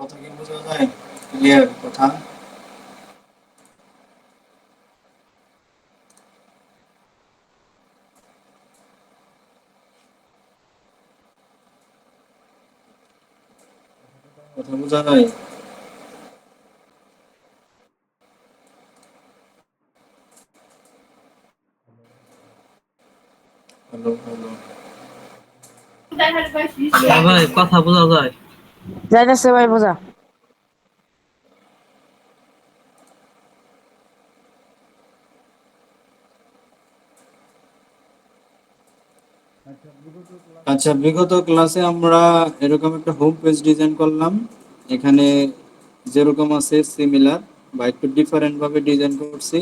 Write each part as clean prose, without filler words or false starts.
কথা কি বোঝা যায়? ক্লিয়ার কথা? কথা বোঝা যায়? Hello, hello. হ্যাঁ ভাই, কথা বোঝা যায়। যাইতেছে ভাই বোঝা। আচ্ছা, বিগত ক্লাসে আমরা এরকম একটা হোম পেজ ডিজাইন করলাম। এখানে যেরকম আছে সিমিলার বা একটু ডিফারেন্ট ভাবে ডিজাইন করছি।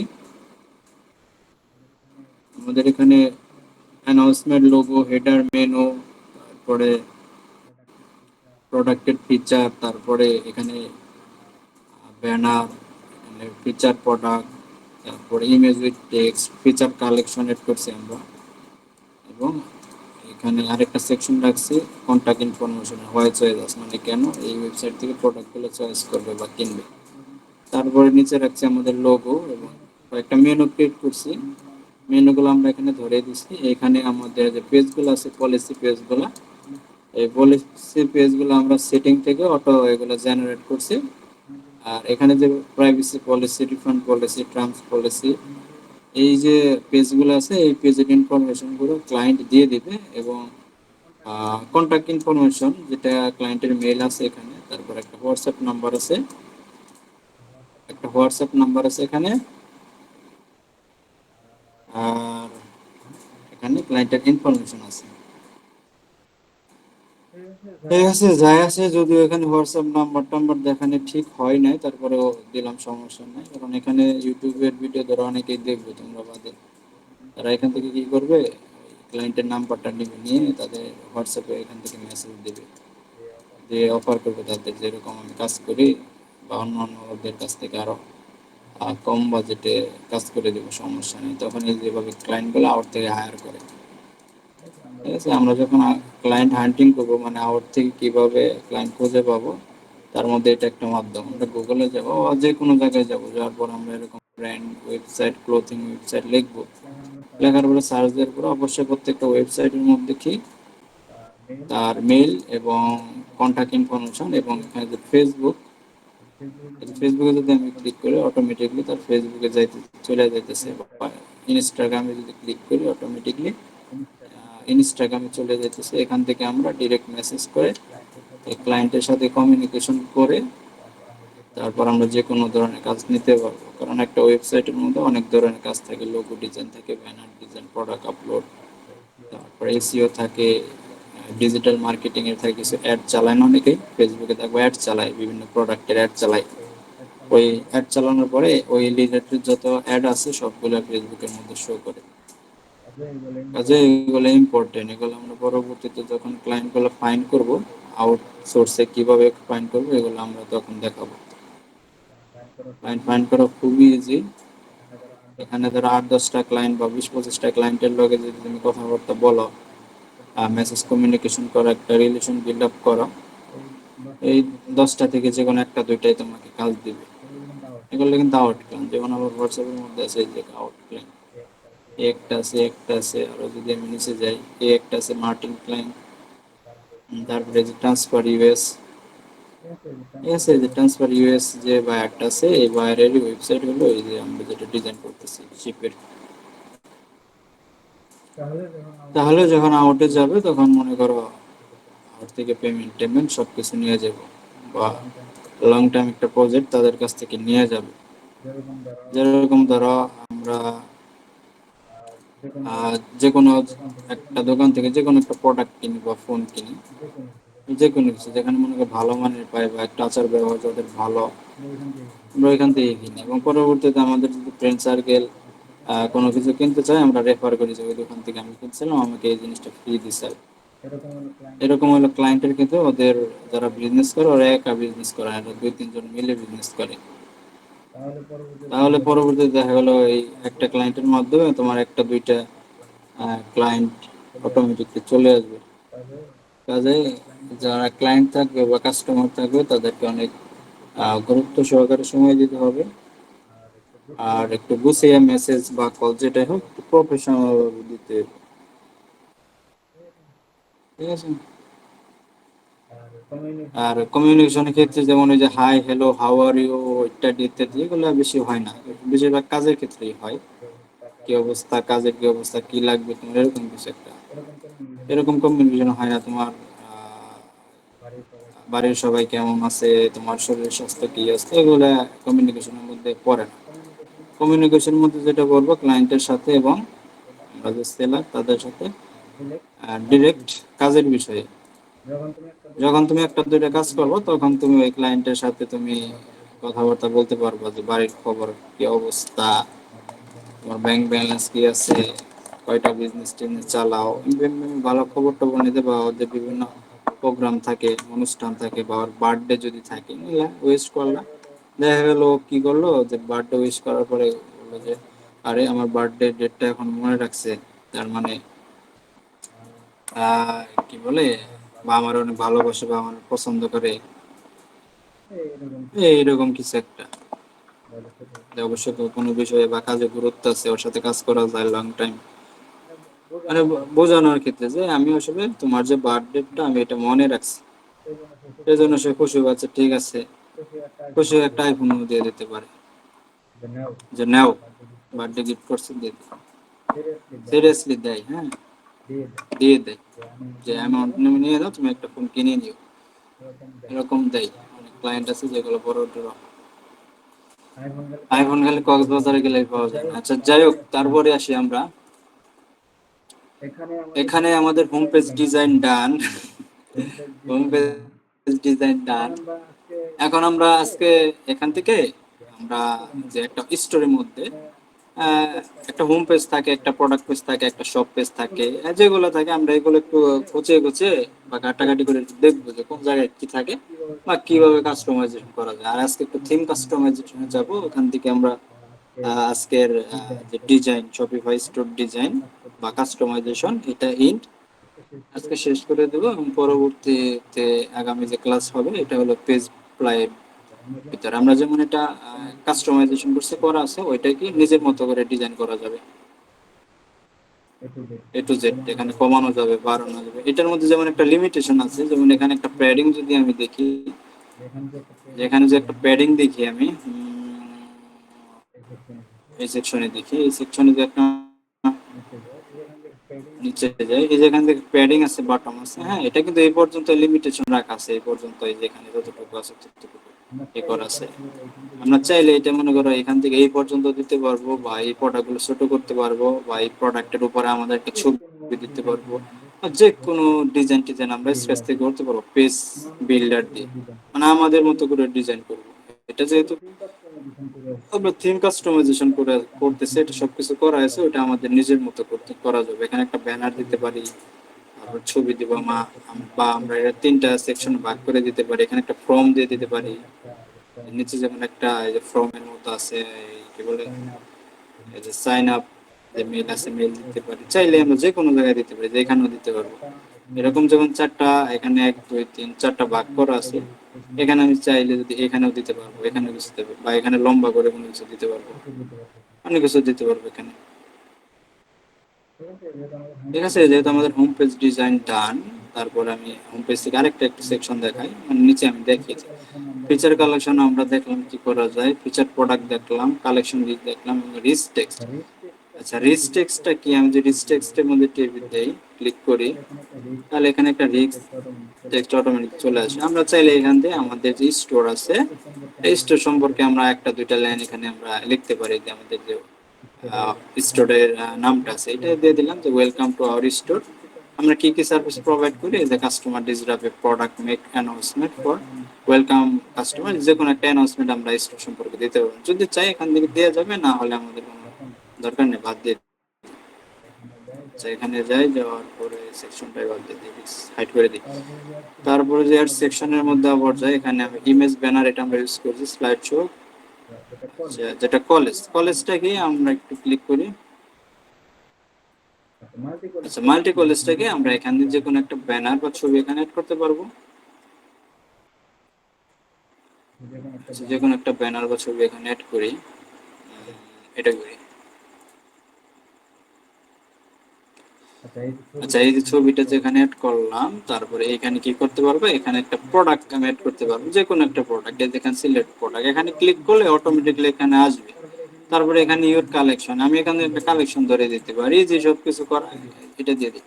আমাদের এখানে অ্যানাউন্সমেন্ট লোগো, হেডার, মেনু, তারপরে প্রোডাক্টের ফিচার, তারপরে এখানে ব্যানার, এখানে ফিচার প্রোডাক্ট, তারপরে image with text, feature collection add করছি আমরা। এবং এখানে আরেকটা সেকশন রাখছি কন্টাক্ট ইনফরমেশন, হোয়াই চয়েস, মানে কেন এই ওয়েবসাইট থেকে প্রোডাক্টগুলো চয়েস করবে বা কিনবে। তারপরে নিচে রাখছি আমাদের লোগো এবং একটা মেনু ক্রিয়েট করছি। মেনুগুলো আমরা এখানে ধরে দিচ্ছি। এখানে আমাদের যে পেজগুলো আছে পলিসি পেজগুলো, এই পলিসি পেজগুলো আমরা সেটিং থেকে অটো এগুলো জেনারেট করছি। আর এখানে যে privacy policy, refund policy, terms policy, এই যে পেজগুলো আছে এই পেজের ইনফরমেশনগুলো ক্লায়েন্ট দিয়ে দিবে। এবং কন্ট্যাক্ট ইনফরমেশন, যেটা ক্লায়েন্টের মেল আছে এখানে, তারপর একটা হোয়াটসঅ্যাপ নাম্বার আছে, এখানে। আর এখানে ক্লায়েন্টের ইনফরমেশন আছে। ঠিক আছে, যাই আছে, যদিও এখানে হোয়াটসঅ্যাপ নাম্বার টাম্বার দেখানো ঠিক হয় নাই, তারপরেও দিলাম, সমস্যা নাই। কারণ এখানে ইউটিউবের ভিডিও ধরো অনেকেই দেখবে, তোমরা বাদে। তারা এখান থেকে কি করবে, ক্লায়েন্টের নাম্বারটা নিবে, নিয়ে তাদের হোয়াটসঅ্যাপে এখান থেকে মেসেজ দেবে, যে অফার করবে তাদের, যেরকম আমি কাজ করি বা অন্য অন্যদের কাছ থেকে আরো কম বাজেটে কাজ করে দেবো, সমস্যা নেই। তখন এই যেভাবে ক্লায়েন্টগুলো আউট থেকে হায়ার করে। ঠিক আছে, আমরা যখন ক্লায়েন্ট হান্টিং করবো, মানে আউট থেকে কিভাবে ক্লায়েন্ট খুঁজে পাবো, তার মধ্যে এটা একটা মাধ্যম। আমরা গুগলে যাবো বা যে কোনো জায়গায় যাবো, যাওয়ার পর আমরা এরকম ব্র্যান্ড ওয়েবসাইট, ক্লোথিং ওয়েবসাইট লিখবো। লেখার পরে সার্চ দেওয়ার পরে অবশ্যই প্রত্যেকটা ওয়েবসাইটের মধ্যে কি তার মেল এবং কন্ট্যাক্ট ইনফরমেশন, এবং এখানে যে ফেসবুক, ফেসবুকে যদি আমি ক্লিক করি অটোমেটিকলি তার ফেসবুকে যাইতে চলে যাইতেছে, বা ইনস্টাগ্রামে যদি ক্লিক করি অটোমেটিকলি ইনস্টাগ্রামে চলে যাইতেছে। এখান থেকে আমরা ডিরেক্ট মেসেজ করে ক্লায়েন্টের সাথে কমিউনিকেশন করে তারপর আমরা যে কোনো ধরনের কাজ নিতে পারবো। কারণ একটা ওয়েবসাইটের মধ্যে অনেক ধরনের কাজ থাকে, লোগো ডিজাইন থাকে, ব্যানার ডিজাইন, প্রোডাক্ট আপলোড, তারপরে এসইও থাকে, ডিজিটাল মার্কেটিং এর থাকে, কিছু অ্যাড চালায় না অনেকেই, ফেসবুকে দেখবো অ্যাড চালায়, বিভিন্ন প্রোডাক্টের অ্যাড চালায়। ওই অ্যাড চালানোর পরে ওই রিলেটেড যত অ্যাড আছে সবগুলো ফেসবুকের মধ্যে শো করে। কাজে এগুলো ইম্পর্টেন্ট, এগুলো আমরা পরবর্তীতে যখন ক্লায়েন্ট গুলো ফাইন্ড করবো, আউটসোর্সে কিভাবে ফাইন্ড করবো, এগুলো আমরা তখন দেখাবো। ক্লায়েন্ট ফাইন্ড করা খুবই ইজি। এখানে ধরো 8-10টা ক্লায়েন্ট বা 20-25টা ক্লায়েন্টের লগে যদি তুমি কথাবার্তা বলো, মেসেজ কমিউনিকেশন করা, একটা রিলেশন বিল্ড আপ করা, এই 10টা থেকে যে কোনো একটা দুইটাই তোমাকে কাজ দিবে। এগুলো কিন্তু আউট ক্লায়েন্ট, যেমন আমার হোয়াটসঅ্যাপের মধ্যে আছে এই যে আউট ক্লায়েন্ট, একটা আছে আরো যদি আমি নিচে যাই, একটা আছে মার্টিন ক্লায়েন্ট। তারপরে যে ট্রান্সফার ইউএস, ঠিক আছে, যে ট্রান্সফার ইউএস যে বায়ারটা আছে, এই বায়ারেরই ওয়েবসাইট হলো এই যে আমরা যেটা ডিজাইন করতেছি শিপের। তাহলে যখন আউটে যাবে তখন মনে করো আউট থেকে পেমেন্ট টেমেন্ট সবকিছু নিয়ে যাব, বা লং টাইম একটা প্রজেক্ট তাদের কাছ থেকে নিয়ে যাবে। যেরকম ধরো আমরা যে কোনো একটা দোকান থেকে যে কোনো একটা প্রোডাক্ট কিনি বা ফোন কিনি, যে কোনো কিছু যেখানে মনে করো ভালো মানের পাই বা একটা আচার ব্যবহার যাদের ভালো, আমরা ওইখান থেকে কিনি। এবং পরবর্তীতে আমাদের যদি ফ্রেন্ড সার্কেল কোনো কিছু কিনতে চাই, আমরা রেফার করি যে ওই দোকান থেকে আমি কিনছিলাম, আমাকে এই জিনিসটা ফ্রি দিছে। এরকম হলো ক্লায়েন্টের, কিন্তু ওদের যারা বিজনেস করে ওরা একা বিজনেস করে না, 2-3 জন মিলে বিজনেস করে। তাহলে পরবর্তীতে দেখা গেলো এই একটা ক্লায়েন্টের মাধ্যমে তোমার একটা দুইটা ক্লায়েন্ট অটোমেটিকলি চলে আসবে। কাজে যারা ক্লায়েন্ট থাকবে বা কাস্টমার থাকবে তাদেরকে অনেক গুরুত্ব সহকারে সময় দিতে হবে, আর একটু গুছিয়ে মেসেজ বা কল যেটাই হোক একটু প্রফেশনাল দিতে হবে। ঠিক আছে। আর কমিউনিকেশনের ক্ষেত্রে যেমন ওই যে hi hello how are you ইত্যাদি ইত্যাদি এগুলো বেশি হয় না, বেশিরভাগ কাজের ক্ষেত্রেই হয়। কি অবস্থা, কাজের কি অবস্থা, কি লাগবে তোমার, এরকম কিছু একটা, এরকম কমিউনিকেশন হয় না তোমার। বাড়ির সবাই কেমন আছে, তোমার শরীর স্বাস্থ্য কি আছে, এগুলা কমিউনিকেশনের মধ্যে পড়ে না। কমিউনিকেশনের মধ্যে যেটা বলবো ক্লায়েন্টের সাথে এবং আমরা যে সেলার তাদের সাথে ডিরেক্ট কাজের বিষয়ে। যখন তুমি একটা দুইটা কাজ করবো তখন তুমি ওই ক্লায়েন্টের সাথে তুমি কথাবার্তা বলতে পারবা যে বাড়ির খবর কি অবস্থা, তোমার ব্যাংক ব্যালেন্স কি আছে, কয়টা বিজনেস টিজনেস চালাও, ভালো খবর টবর নিতে বা ওদের বিভিন্ন প্রোগ্রাম থাকে, অনুষ্ঠান থাকে, বা ওর বার্থডে যদি থাকে উইশ করলা। দেখা গেল কি করলো যে বার্থডে উইশ করার পরে বললো যে আরে আমার বার্থডে ডেটটা এখন মনে রাখছে, তার মানে কি বলে, বা আমার অনেক ভালোবাসে বা আমার পছন্দ করে, এইরকম কিছু একটা। যে অবশ্যই কোনো বিষয়ে বা কাজে গুরুত্ব আছে, ওর সাথে কাজ করা যায় লং টাইম, মানে বোঝানোর ক্ষেত্রে যে আমি আসলে তোমার যে বার্থডেটা আমি এটা মনে রাখছি, সেই জন্য সে খুশি হচ্ছে। ঠিক আছে, খুশি হয়ে একটা আইফোনও দিয়ে দিতে পারে, যে নাও বার্থডে গিফট করছে দিয়ে দিও। সিরিয়াসলি দেয়, হ্যাঁ, দিয়ে দেয় যে অ্যামাউন্ট তুমি নিয়ে দাও, তুমি একটা ফোন কিনে নিও, এরকম দেয়। অনেক ক্লায়েন্ট আছে যেগুলো বড় বড় আইফোন খালি কক্সবাজারে গেলেই পাওয়া যায় না। আচ্ছা যাই হোক, তারপরে আসি আমরা। এখানে আমাদের হোম পেজ ডিজাইন ডান, হোম পেজ ডিজাইন ডান। এখন আমরা আজকে এখান থেকে আমরা যে একটা স্টোরের মধ্যে আহ, একটা হোম পেজ থাকে, একটা প্রোডাক্ট পেজ থাকে, একটা শপ পেজ থাকে, যেগুলো থাকে আমরা এগুলো একটু খুঁচিয়ে খুঁচিয়ে বা ঘাটাঘাটি করে একটু দেখবো যে কোন জায়গায় কি থাকে বা কিভাবে কাস্টমাইজেশন করা যায়। আর আজকে একটু থিম কাস্টমাইজেশনে যাব। ওখান থেকে আমরা আজকের যে ডিজাইন, শপিফাই স্টোর ডিজাইন বা কাস্টমাইজেশন, এটা ইন্ড আজকে শেষ করে দেবো, এবং পরবর্তীতে আগামী যে ক্লাস হবে এটা হলো পেজ প্লাই ভিতরে আমরা যেমন এটা কাস্টমাইজেশন করছে করা আছে, ওইটাকে নিজের মতো করে ডিজাইন করা যাবে, এ টু জেড এখানে কমানো যাবে, বাড়ানো যাবে। এটার মধ্যে যেমন একটা লিমিটেশন আছে, যেমন এখানে একটা প্যাডিং যদি আমি দেখি, এখানে যে একটা প্যাডিং দেখি আমি এই সেকশনে দেখি, এই সেকশনে যে একটা নিচে যাই, এই যেখান থেকে প্যাডিং আছে, বাটম আছে, হ্যাঁ, এটা কিন্তু এই পর্যন্ত লিমিটেশন রাখা আছে, এই পর্যন্ত এই যেখানে যতটুকু আছে ততটুকু এ করা আছে। আমরা চাইলে এটা মনে করো এখান থেকে এই পর্যন্ত দিতে পারবো, বা এই প্রোডাক্ট গুলো ছোট করতে পারবো, বা এই প্রোডাক্টের উপরে আমাদের একটা ছবি দিতে পারবো, আর যে কোনো ডিজাইন টিজাইন আমরা স্কেচ থেকে করতে পারবো পেজ বিল্ডার দিয়ে, মানে আমাদের মতো করে ডিজাইন করবো। এটা যেহেতু আমরা থিম কাস্টমাইজেশন করে করতেছি, এটা সবকিছু করা আছে, ওটা আমাদের নিজের মতো করতে করা যাবে। এখানে একটা ব্যানার দিতে পারি, তারপর ছবি দিব বা আমরা এটা তিনটা সেকশন ভাগ করে দিতে পারি, এখানে একটা ফর্ম দিয়ে দিতে পারি। নিচে যেমন একটা এই যে ফর্মের মতো আছে, কি বলে, এই যে সাইন আপ যে মেল আছে, মেল দিতে পারি, চাইলে আমরা যে কোনো জায়গায় দিতে পারি, যেখানেও দিতে পারবো। এরকম যেমন চারটা, এখানে এক দুই তিন চারটা ভাগ করা আছে, এখানে আমি চাইলে যদি এখানেও দিতে পারবো, এখানেও কিছু দিতে পারবো, বা এখানে লম্বা করে কোনো কিছু দিতে পারবো, অনেক কিছু দিতে পারবো এখানে। ঠিক আছে, যেহেতু আমাদের হোম পেজ ডিজাইন ডান, তারপর আমি হোম পেজ থেকে আরেকটা একটা সেকশন দেখাই, মানে নিচে আমি দেখিয়েছি ফিচার কালেকশন আমরা দেখলাম কি করা যায়, ফিচার প্রোডাক্ট দেখলাম, কালেকশন লিস্ট দেখলাম, রিচ টেক্সট। আচ্ছা রিচ টেক্সটটা কি, আমি যদি রিচ টেক্সটের মধ্যে টিপে দেই, ক্লিক করি, তাহলে এখানে একটা রিচ টেক্সট অটোমেটিক চলে আসে। আমরা চাইলে এখান থেকে আমাদের যে স্টোর আছে এই স্টোর সম্পর্কে আমরা একটা দুইটা লাইন এখানে আমরা লিখতে পারি, যে আমাদের যে স্টোরের নামটা আছে এটা দিয়ে দিলাম যে ওয়েলকাম টু আওয়ার স্টোর। আমরা কি কি সার্ভিস প্রোভাইড করি, যে customer deserve A product make announcement for welcome customer, যে কোনো একটা অ্যানাউন্সমেন্ট আমরা স্টোর সম্পর্কে দিতে পারবো। যদি চাই এখান থেকে দেওয়া যাবে, না হলে আমাদের কোনো দরকার নেই, বাদ দিয়ে। আচ্ছা এখানে যাই, যাওয়ার পরে সেকশনটাই বাদ দিয়ে দিই, হাইড করে দিই। তারপরে যে আর সেকশনের মধ্যে আবার যাই, এখানে আমি ইমেজ ব্যানার এটা আমরা ইউজ করছি, স্লাইড শো, যেটা কলেজটা কি আমরা একটু ক্লিক করি, আচ্ছা, মাল্টি কলেজটাকে আমরা এখানে যে কোনো একটা ব্যানার বা ছবি এখানে অ্যাড করতে পারবো। আচ্ছা, যে কোনো একটা ব্যানার বা ছবি এখানে অ্যাড করি। এটা করি। আচ্ছা, এই যে ছবিটা যেখানে অ্যাড করলাম, তারপরে এখানে কি করতে পারবো, এখানে একটা প্রোডাক্ট আমি অ্যাড করতে পারবো, যে কোনো একটা প্রোডাক্ট। এখানে সিলেক্ট প্রোডাক্ট, এখানে ক্লিক করলে অটোমেটিক্যালি এখানে আসবে। তারপরে এখানে ইউর কালেকশন, আমি এখানে একটা কালেকশন ধরে দিতে পারি, যে সব কিছু করা এটা দিয়ে দিই।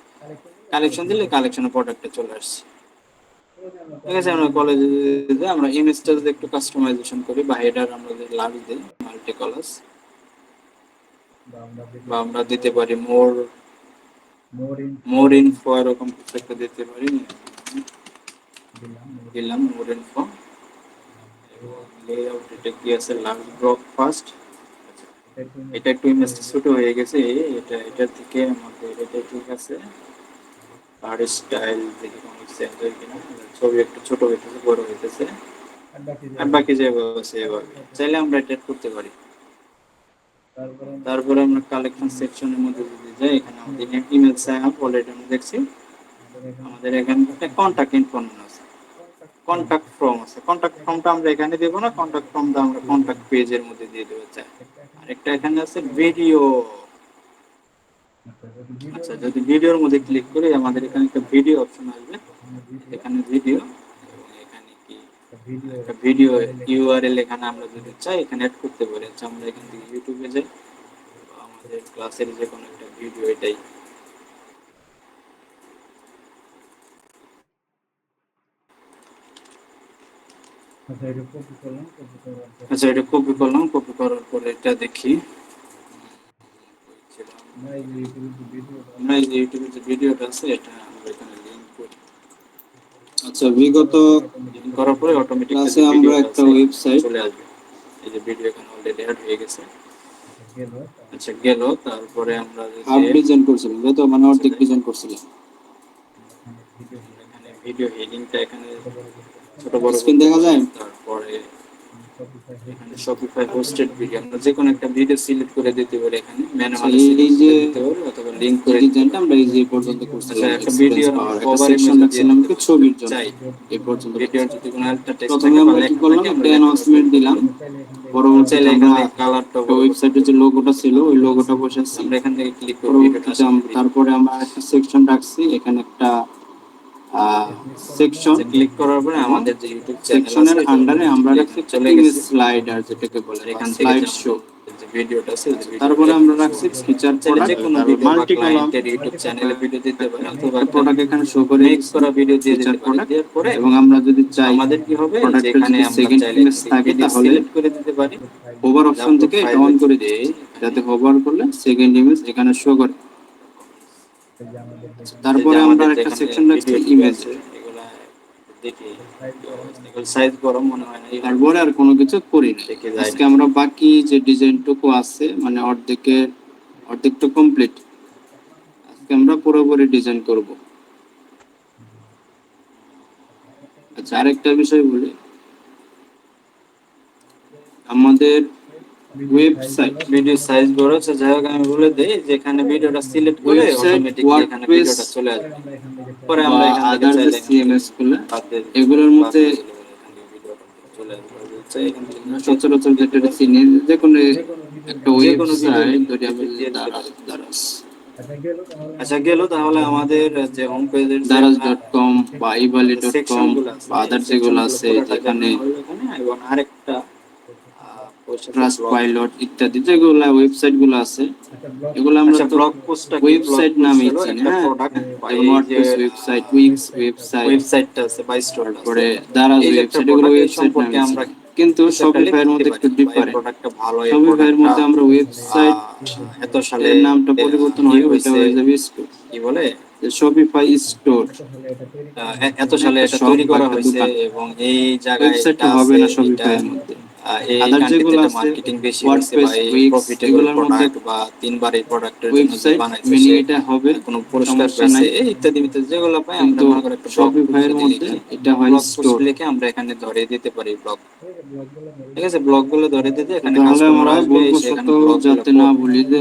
কালেকশন দিলে কালেকশনের প্রোডাক্টে চলে আসছে। ঠিক আছে, আমরা কলেজে আমরা ইমেজটা যদি একটু কাস্টমাইজেশন করি বা হেডার আমরা যদি লাল দিই মাল্টি কালার্স, বা আমরা দিতে পারি মোর ইনফো এরকম কিছু একটা দিতে পারি। দিলাম মোর ইনফো। লেআউট এটা কি আছে, লার্জ ব্লক ফার্স্ট। এটা একটু ইমেজটা ছোট হয়ে গেছে, এটা থেকে আমাদের এটা ঠিক আছে। আর স্টাইল দেখি কোনো চেঞ্জ হয় কিনা, ছবি একটু ছোট হইতেছে, বড় হইতেছে। আর বাকি যেভাবে আছে এভাবে চাইলে আমরা এটা করতে পারি। তারপরে আমরা কালেকশন সেকশনের মধ্যে যদি যাই, এখানে আমাদের ইমেল সাইন আপ অলরেডি আমরা দেখছি। আমাদের এখানে একটা কন্টাক্ট ইনফরমেশন আছে, কন্টাক্ট ফর্ম আছে। কন্টাক্ট ফর্মটা আমরা এখানে দেবো না, কন্টাক্ট ফর্মটা আমরা কন্টাক্ট পেজের মধ্যে দিয়ে দেবো চাই। আরেকটা এখানে আছে ভিডিও। আচ্ছা, যদি ভিডিওর মধ্যে ক্লিক করি আমাদের এখানে একটা ভিডিও অপশন আসবে। এখানে ভিডিও, এবং এখানে কি একটা ভিডিও ইউআরএল এখানে আমরা যদি চাই এখানে অ্যাড করতে পারি। আচ্ছা, আমরা এখান থেকে ইউটিউবে যাই, আমাদের ক্লাসের যে কোনো একটা ভিডিও এটাই। আচ্ছা, এটা কপি করলাম, কপি করার পরে এটা দেখি। আমরা এই যে ইউটিউবে যে ভিডিওটা আছে এটা আমরা এখানে লিংক করি। আচ্ছা, বিগত লিংক করার পরে অটোমেটিক ক্লাসে আমরা একটা ওয়েবসাইট চলে আসবে। এই যে ভিডিও এখানে অলরেডি অ্যাড হয়ে গেছে। আচ্ছা, গেল। তারপরে আমরা হাফ ডিজাইন করছিলাম, তাই তো, মানে অর্ধেক ডিজাইন করছিলাম। এখানে ভিডিও হেডিংটা এখানে ছোট বড় স্ক্রিন দেখা যায়। তারপরে এখানে শপিফাই হোস্টেড ভিডিও, আমরা যে কোনো একটা ভিডিও সিলেক্ট করে দিতে পারি, এখানে ম্যানুয়ালি এই সিলেক্ট যে করে দিতে পারি অথবা লিংক করে দিতে ডিজাইনটা পারি। আমরা এই যে পর্যন্ত আচ্ছা, করছিলাম, একটা এক্সপেরিয়েন্স ভিডিও পাওয়ার একটা কভার সেকশন ইমেজ দিয়ে রাখছিলাম দিতে কি পারি ছবির জন্য। চাই। এই পর্যন্ত ভিডিওর যদি কোনো একটা টেক্সট প্রথমে থাকে বা আমরা কি লেখা করলাম, থাকে আমরা একটা লেখাটা অ্যানাউন্সমেন্ট দিলাম। পরবর্তীতে চাইলে এখান আমরা থেকে কালারটা একটা বড় করতে ওয়েবসাইটের পারি। যে লোগোটা ছিল ওই লোগোটা বসাচ্ছি। আমরা এখান থেকে ক্লিক করে ভিডিওটা পরবর্তীতে আসলে দিই। তারপরে আমরা একটা সেকশন রাখছি, এখানে একটা সেকশন, আচ্ছা, ক্লিক করার পরে এবং আমাদের যে ইউটিউব চ্যানেল আছে সেকশনের এটা আন্ডারে আমরা অটোমেটিক্যালি রাখছি এখানে একটা চলে ইমেজ গেছে। স্লাইডার যেটাকে বলে, আর বা এখান থেকে স্লাইড যে শো। আমাদের যে ভিডিওটা আছে ওই তারপরে ভিডিওটা আমরা এখানে শো রাখছি হবে। ফিচার চাইলে যে প্রোডাক্ট, কোনো তারপর ভিডিও বা মাল্টি কলাম, ক্লায়েন্টের ইউটিউব চ্যানেলে ভিডিও দিতে পারে অথবা একটা একটা প্রোডাক্ট এখানে শো করে মেক দিচ্ছি, করা ভিডিও দিয়ে ফিচার দিতে পারি। প্রোডাক্ট। দেওয়ার পরে এবং আমরা যদি চাই আমাদের কি হবে, প্রোডাক্টের যেখানে যদি আমরা সেকেন্ড চাইলে ইমেজ এখান থেকে থাকে ভিডিও তাহলে সিলেক্ট করে দিতে পারি। হোভার অপশন থেকে এটা অন করে দিচ্ছি, যাতে হোভার করলে সেকেন্ড ইমেজ এখানে শো করে। এই যে তারপরে আমরা আমাদের একটা যেখানে সেকশন রাখছি ভিডিও টিডিও আছে ইমেজের। এগুলা দেখি এগুলো সাইজ বড় মনে হয় না, তারপরে আর কোনো কিছু করি না। দেখে যায় আজকে না। আমরা বাকি যে ডিজাইনটুকু আছে, মানে অর্ধেকটা কমপ্লিট, আজকে আমরা পুরোপুরি ডিজাইন করব। আচ্ছা, আরেকটা বিষয় বলি, আমাদের ওয়েবসাইট ভিডিও সাইজ বড় হচ্ছে, যাই হোক আমি বলে দেই যেখানে ভিডিওটা সিলেক্ট করে ওয়েবসাইট অটোমেটিকলি এখানে ওয়ার্ডপ্রেস ভিডিওটা চলে আসবে। পরে বা আমরা এখান থেকে আদার যে চাইলে এখান থেকে সিএমএস গুলো, বাদ দিয়ে দিতে পারি, এগুলোর বাদ মধ্যে দিয়ে দিলে পরে এখান থেকে ভিডিওটা চলে আসবে। চাই এখান থেকে আমরা মুছে সচরাচর দিতে যেটা পারি। চিনি, যে কোনো একটা যে কোনো ভিডিও ওয়েবসাইট লিংক যদি আমি দিয়ে দিতে পারি। দারাজ আচ্ছা, গেল। তাহলে আমাদের যে হোম পেজের যে দারাজ.com বা সেকশন ইবালি.com গুলো আছে বা এই আদার সেকশন যেগুলো গুলো আছে, পুরোটা যেখানে দেখানো হলো এখানে, এবং আরেকটা পোস্টার ট্রাস্ট ব্লগ। পাইলট ইত্যাদি যেগুলো ওয়েবসাইট গুলো আছে, এগুলো আমরা আচ্ছা, তো ব্লগ পোস্টটা কি? ব্লগ ওয়েবসাইট পোস্ট নামেই হলো চিনি। একটা হ্যাঁ, প্রোডাক্ট বা যেমন এই যে ওয়ার্ডপ্রেস ওয়েবসাইট, উইক্স ওয়েবসাইট, ওয়েবসাইটটা আছে বা স্টোরটা আছে, তারপরে দারাজ এই যে একটা ওয়েবসাইট, এগুলো প্রোডাক্ট, এই ওয়েবসাইট সম্পর্কে নামে আমরা চিনি। কিন্তু কিছু একটা শপিফাই এর লিখতে মধ্যে পারি একটু বা এই ডিফারেন্ট। প্রোডাক্টটা ভালো, এই শপিফাই এর প্রোডাক্টটা মধ্যে আমরা ওয়েবসাইট এত সালে এর নামটা পরিবর্তন কি হয়, ওইটা হয়েছে, হয়ে যাবে স্টোর। কি বলে, শপিফাই স্টোর, এত মানে সালে একটা এটা শপ তৈরি বা করা একটা হয়েছে দোকান। এবং এই জায়গায় এটা ওয়েবসাইটটা হবে আছে, না এটা শপিফাই এর মধ্যে। এই আদার কান্ট্রিতে যেগুলো এটা আছে মার্কেটিং বেশি হয়েছে বা ওয়ার্ডপ্রেস, এই উইক্স, প্রফিটেবল এগুলোর মধ্যে প্রোডাক্ট বা তিনবার এই প্রোডাক্টের জন্য যে ওয়েবসাইট বানাইছে মিনিং সে এটা হবে, কোনো পুরস্কার সমস্যা পাইছে, নাই। এই ইত্যাদি ইত্যাদি যেগুলো পাই আমরা কিন্তু মনে করি একটা ব্লগ শপিফাই পোস্ট এর যদি মধ্যে লিখি, এটা হয় ব্লগ পোস্ট স্টোর। লিখে আমরা এখানে ধরে দিতে পারি ব্লগ। ঠিক আছে, ব্লগ গুলো ধরে দিতে এখানে তাহলে কাস্টমার আমরা আসবে, এসে ভুলবশত এখানে ব্লগ গুলো যাতে না পড়বে। ভুলি যে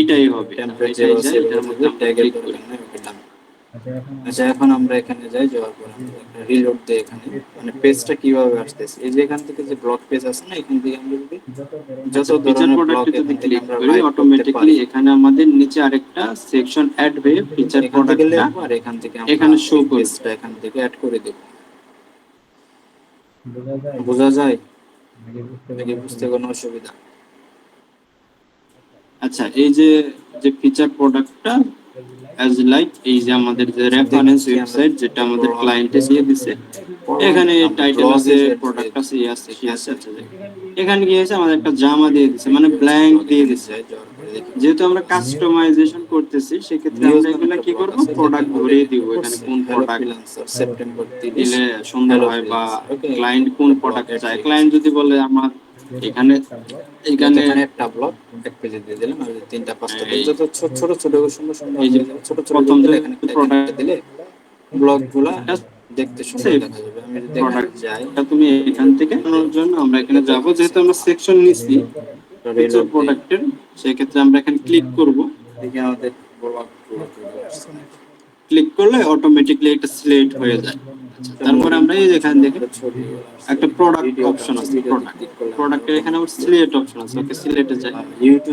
এটাই হবে। টেমপ্লেট এটাই যেভাবে যায়, সেভ এটার করে মধ্যে দেবে, আমরা ট্যাগের ক্লিক করি। দরকার নাই, ওকে ডান। আচ্ছা, এখন আমরা এখানে যাই, যাওয়ার পর আমরা একটা রিলোড দেই এখানে, মানে পেজটা কিভাবে আসতেছে। এই যে এখান থেকে যে ব্লক পেজ আছে না, এখান থেকে আমরা যদি যত ফিচার ধরনের ব্লক প্রোডাক্টে যদি এখান থেকে ক্লিক আমরা করি লাইভ করতে অটোমেটিকলি পারি, এখানে আমাদের নিচে আরেকটা সেকশন অ্যাড হয়ে ফিচার এখান থেকে প্রোডাক্টটা লিখবো আর এখান থেকে আমরা এখানে শো এই করবে। পেজটা এখান থেকে অ্যাড করে দেব। বোঝা যায় নাকি? বুঝতে কোনো অসুবিধা? আচ্ছা, এই যে যে ফিচার প্রোডাক্টটা অ্যাজ লাইক এই যে আমাদের যে রেফারেন্স ওয়েবসাইট যেটা আমাদের ক্লায়েন্টে দিয়ে দিছে, এখানে টাইটেল আছে, প্রোডাক্ট আছে, ই আছে, কি আছে, আচ্ছা যাই। এখানে কি হয়েছে, আমাদের একটা জামা দিয়ে দিছে, মানে ব্ল্যাঙ্ক দিয়ে দিছে। যেহেতু আমরা কাস্টমাইজেশন করতেছি, সেক্ষেত্রে আমরা এগুলা কি করব, প্রোডাক্ট ধরিয়ে দিব। এখানে কোন প্রোডাক্ট সেপ্টেম্বর 30 দিলে সুন্দর হয়, বা ক্লায়েন্ট কোন প্রোডাক্ট চায়। ক্লায়েন্ট যদি বলে আমার এখানে এখানে এখানে একটা ব্লক এক পেজে দিয়ে দিলাম, আর তিনটা পাঁচটা পেজ যত ছোট ছোট ছোট সুন্দর সুন্দর এই যে হয়ে যাবে, ছোট ছোট প্রথম দিলে যে এখানে এখানে প্রোডাক্ট দিলে ব্লকগুলা দেখতে সুন্দর দেখা যাবে। আমি যদি এখানে যাই, প্রোডাক্টটা তুমি এখান থেকে আনার জন্য আমরা এখানে যাব, যেহেতু আমরা সেকশন নিচ্ছি ফিচার রিলোড দিই, প্রোডাক্টের, সেক্ষেত্রে আমরা এখানে ক্লিক করব। দেখি আমাদের ব্লকগুলো চলে আসছে নাকি। ক্লিক করলে অটোমেটিকলি এটা সিলেক্ট হয়ে যায়। আচ্ছা, তারপরে আমরা এই যে এখান থেকে একটা প্রোডাক্ট অপশন আছে, প্রোডাক্ট প্রোডাক্টের এখানে আবার সিলেক্ট অপশন আছে, ওকে সিলেক্টে যায়।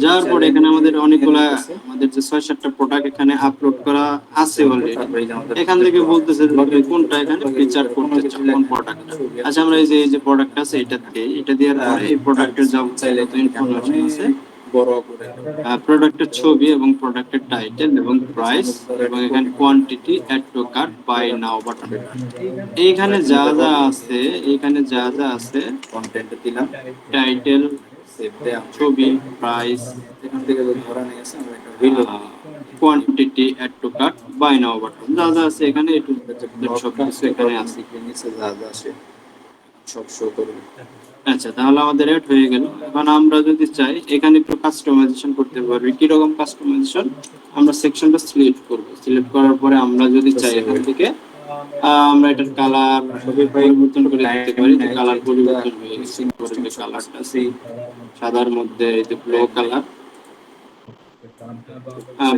যাওয়ার পরে এখানে আমাদের অনেকগুলা আমাদের যে 6-7টা প্রোডাক্ট এখানে আপলোড করা আছে অলরেডি। এখান থেকে বলতেছে যে তুমি কোনটা এখানে ফিচার করতে চাও, কোন প্রোডাক্ট। আচ্ছা, আমরা এই যে প্রোডাক্ট আছে এটা দিই, এটা দেওয়ার পরে এই প্রোডাক্টের যাবতীয় যত ইনফরমেশন আছে, বড় করে প্রোডাক্টের ছবি এবং প্রোডাক্টের টাইটেল এবং প্রাইস এবং এখানে quantity, add to cart, buy now button, এইখানে যা যা আছে, এখানে যা যা আছে, কন্টেন্ট দিলাম, টাইটেল, সেভ দেয়া, ছবি, প্রাইস, এখান থেকে যদি ধরা নিয়ে গেছে আমরা একটা রিলোড দিই। Quantity, add to cart, buy now button, যা যা আছে এখানে একটু সব কিছু এখানে আছে। নিচে যা যা আসে সব শো করবে। আচ্ছা, তাহলে আমাদের এড হয়ে গেল। এখন আমরা যদি চাই এখানে একটু কাস্টমাইজেশন করতে পারবি। কি রকম কাস্টমাইজেশন? আমরা সেকশনটা সিলেক্ট করব, সিলেক্ট করার পরে আমরা যদি চাই এখান থেকে আমরা এটার কালার পরিবর্তন করে দিতে পারি। যে কালার পরিবর্তন হয়ে গেছে, পরে যে কালারটা আছে সাদার মধ্যে এই যে ব্লু কালার,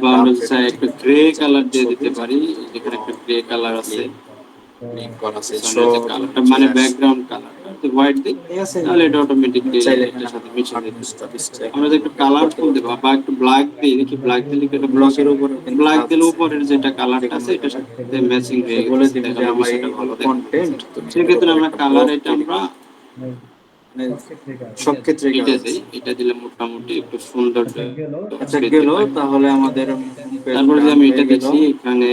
বা আমরা যদি চাই একটা গ্রে কালার দিয়ে দিতে পারি। এখানে একটা গ্রে কালার আছে, লিংক করা আছে কালারটা মানে ব্যাকগ্রাউন্ড কালারটা যদি হোয়াইট দিই, তাহলে এটা অটোমেটিকলি চাইলে এটার সাথে মিশে যাবে। আমরা যদি একটু কালারফুল দেব বা একটু ব্ল্যাক দিই, দেখি ব্ল্যাক দিলে কি এটা ব্লকের উপর ব্ল্যাক দিলে উপরের যেটা কালারটা আছে এটার সাথে ম্যাচিং হয়ে বলে গেছে, দিবি যে তাহলে আমার বিষয়টা ভালো দেখাবে। কন্টেন্ট সেক্ষেত্রে আমরা কালার এটা আমরা মানে সব ক্ষেত্রে এটা দিই, এটা দিলে মোটামুটি একটু সুন্দর আচ্ছা গেল। তাহলে আমাদের তারপরে যে আমি এটা দিচ্ছি এখানে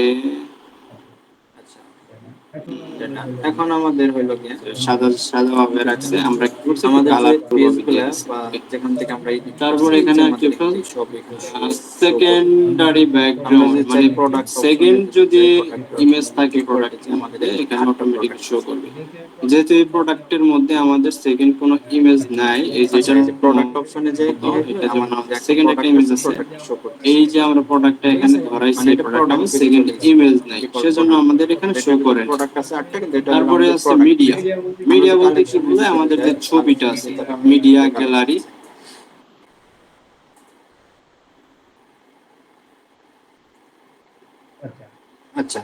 এখন আমাদের হইলো কি, সাদা সাদা ভাবে রাখছে, আমরা কি করছি আমাদের কালার যে পেজগুলো বা যেখান থেকে আমরা তারপরে এখানে আমাদের একটা সব এখানে সেকেন্ডারি ব্যাকগ্রাউন্ড, মানে সেকেন্ড যদি ইমেজ থাকে প্রোডাক্টে আমাদের এখানে অটোমেটিক শো করবে। যেহেতু এই প্রোডাক্টের মধ্যে আমাদের সেকেন্ড কোনো ইমেজ নাই, এই যেটার প্রোডাক্ট অপশনে যে এটা যেমন সেকেন্ড একটা ইমেজ আছে, এই যে আমরা প্রোডাক্টটা এখানে ধরাইছি, প্রোডাক্ট আমার সেকেন্ড ইমেজ নাই, সেজন্য আমাদের এখানে শো করে না। প্রোডাক্ট আছে 8টা, কিন্তু এটা তারপরে আছে মিডিয়া। মিডিয়া বলতে কি বোঝায়? আমাদের যে ছবিটা আছে, মিডিয়া গ্যালারি। আচ্ছা,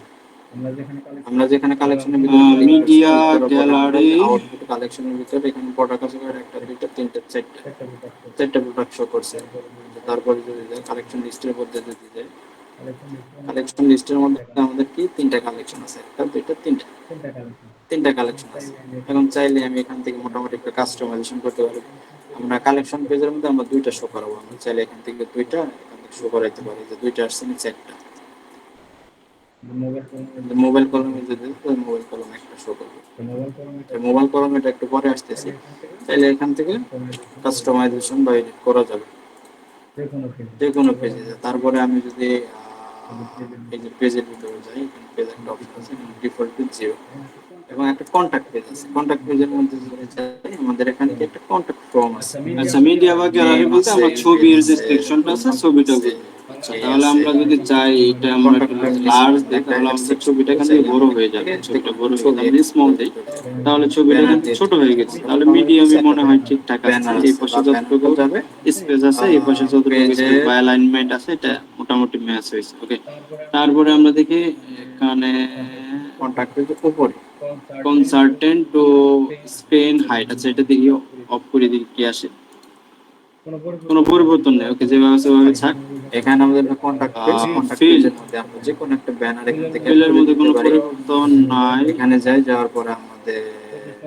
আমরা যেখানে কালেকশনের ভিতরে মিডিয়া গ্যালারি, আউটপুট কালেকশনের ভিতরে এখানে প্রোডাক্ট আছে একটা দুইটা তিনটা চারটা প্রোডাক্ট শো করছে। তারপরে যদি যাই কালেকশন লিস্টের মধ্যে যদি যাই, কালেকশন লিস্টের মধ্যে আমাদের কি তিনটা কালেকশন আছে, একটা দুইটা তিনটা কালেকশন আছে। এখন চাইলে আমি এখান থেকে মোটামুটি একটা কাস্টমাইজেশন করতে পারি। আমরা কালেকশন পেজের মধ্যে আমরা দুইটা শো করাবো, আমরা চাইলে এখান থেকে দুইটা এখান থেকে শো করাইতে পারি যে দুইটা আসছে না চারটা। মোবাইল কলমে যদি মোবাইল কলমে একটা শো করবে, মোবাইল কলমে এটা একটু পরে আসতেছি। চাইলে এখান থেকে কাস্টমাইজেশন বা এডিট করা যাবে যে কোনো পেজে। তারপরে আমি যদি এই যে পেজের ভিতরে যাই, এখানে পেজ একটা অপশন আছে, ডিফল্ট পেজ 0 এবং একটা কন্টাক্ট পেজ আছে। কন্টাক্ট পেজের মধ্যে যদি যাই, আমাদের এখানে একটা কন্টাক্ট ফর্ম আছে। আচ্ছা, মিডিয়া বা গ্যালারি বলতে আমরা ছবির যে সেকশনটা আছে ছবিটা বুঝি। আচ্ছা, তাহলে আমরা যদি চাই এটা আমরা একটু লার্জ দিই, তাহলে আমাদের ছবিটা এখান থেকে বড় হয়ে যাবে। ছবিটা বড় হয়ে গেলে আমরা স্মল দিই, তাহলে ছবিটা কিন্তু ছোট হয়ে গেছে। তাহলে মিডিয়ামই মনে হয় ঠিকঠাক আছে। এই পাশে যতটুকু স্পেস আছে, এই পাশে যতটুকু স্পেস বা অ্যালাইনমেন্ট আছে, এটা মোটামুটি ম্যাচ হয়েছে। ওকে, তারপরে আমরা দেখি এখানে কন্ট্রাক্টের উপরে কনসালটেন্ট টু স্পেন হাইট। আচ্ছা, এটা দেখি অফ করে দিই কি আসে। কোনো পরিবর্তন নেই। ওকে, যেভাবে আছে ওভাবে থাক। এখানে আমাদের কন্ট্যাক্ট পেজ, কন্ট্যাক্ট field। পেজের মধ্যে আমরা যে কোনো একটা ব্যানার এখান থেকে ফিলের মধ্যে কোনো দিতে পারি। পরিবর্তন নাই। এখানে যাওয়ার পরে আমাদের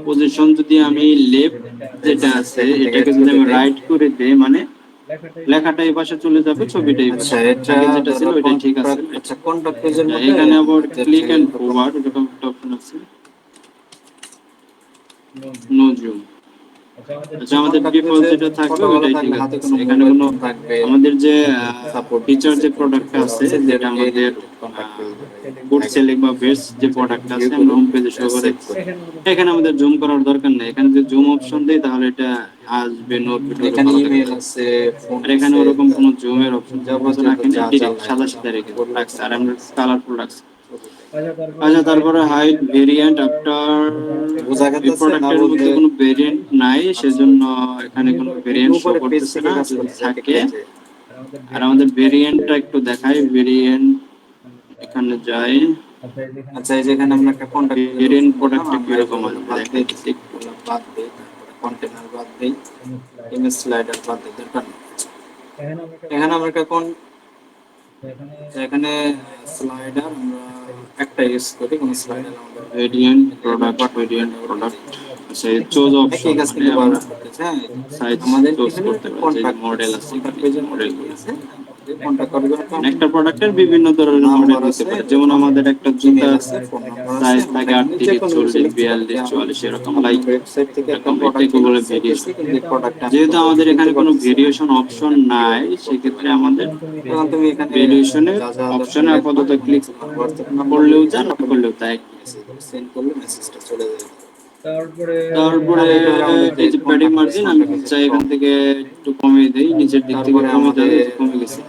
পজিশন যদি আমি লেফট যেটা আছে এটাকে যদি আমি রাইট করে দেই, মানে লেখাটা এই পাশে চলে যাবে, ছবিটা এই পাশে। আচ্ছা, এটা আগে যেটা ছিল ওইটাই ঠিক আছে। আচ্ছা, কন্ট্যাক্ট পেজের মধ্যে এখানে আবার আমাদের ক্লিক যে এন্ড ফরওয়ার্ড এরকম একটা অপশন আছে, নো জুম। আচ্ছা, আমাদের ডিফল্ট যেটা থাকবে ওইটাই ঠিক আছে। এখানে কোনো থাকবে আমাদের যে সাপোর্ট ফিচার যে প্রোডাক্টটা আছে, যেটা আমাদের কন্ট্যাক্ট পেজ গুড সেলিং বা বেস্ট যে প্রোডাক্টটা আছে, আমরা হোম পেজে শো করে এখানে আমাদের জুম করার দরকার নেই। এখানে যদি জুম অপশন দেই তাহলে এটা আসবে নোট ভিডিও। এখানে ইমেল আছে, ফোন আর এখানে ওরকম কোনো জুমের অপশন যাবতীয় রাখেনি, যা ডিরেক্ট যা সাদা লাগে সাদা রেখে করলে রাখছে। আর আমরা কালারফুল রাখছি। আচ্ছা, তারপরে হাইট ভেরিয়েন্ট আফটার বোঝা এই গেছে না প্রোডাক্টের বুঝলে মধ্যে কোনো ভেরিয়েন্ট নাই, সেজন্য এখানে কোনো ভেরিয়েন্ট শো উপরে পেজ করতেছে থেকে না। কাজ যদি করতে থাকে, পেজে আর আমাদের ভেরিয়েন্টটা একটু দেখাই। ভেরিয়েন্ট এখানে যাই। আচ্ছা, এই যে এখানে আমরা একটা কন্টাক্ট ভেরিয়েন্ট প্রোডাক্টটা কিরকম আসবে বাদ দেখাই দিই, দিচ্ছি। বাদ দিই, তারপরে কন্টেনার বাদ দিই, ইমেজ স্লাইডার বাদ দিই, দরকার নেই। এখানে আমরা একটা এখানে স্লাইডার আমরা একটা ইউজ করি, কোন স্লাইডার আমাদের ভেরিয়েন্ট প্রোডাক্ট, ভেরিয়েন্ট প্রোডাক্ট। আচ্ছা, এই চুজ অপশন একই কাজ মানে কিন্তু আমরা বারবার করতেছে। হ্যাঁ, সাইজ আমাদের চুজ এখানে করতে একটা পারি, যে কন্টাক্ট মডেল আছে কন্টাক্ট এখানে, পেজের মডেল মধ্যে আছে, কন্টাক্ট করার জন্য মানে একটা প্রোডাক্টের বিভিন্ন ধরনের মডেল হতে পারে। যেমন আমাদের একটা ইমেল জুতার আছে, ফোন নাম্বার আছে, সাইজ থাকে আমরা যে 38, কোনো কিছু 40, লিখতে পারি। 42, 44 এরকম, আমরা লাইক ওয়েবসাইট থেকে একটা এরকম। প্রোডাক্ট এটাকে বলে চাইতেছি, ভেরিয়েশন। কিন্তু প্রোডাক্টটা আমি যেহেতু আমাদের দিতে এখানে কোনো পারতেছি না। ভেরিয়েশন অপশন নাই, সেক্ষেত্রে আমাদের এখন তুমি এখানে ভেরিয়েশনের যা যা অপশনে দরকার আপাতত লিখবা, ক্লিক হোয়াটসঅ্যাপ নাম্বার করলেও লিখবা, যা, না করলেও তাই। সেন্ড করলে মেসেজটা চলে যাবে। তারপরে এটা হলো আমাদের এই যে প্যাডিং কন্টাক্ট পেজ, মার্জিন আমি কন্টাক্ট পেজের চাই এখান ফর্ম। থেকে একটু কমিয়ে দেই, নিচের দিক থেকে তারপরে কমে যাবে, আমাদের এই যে কমে গেছে।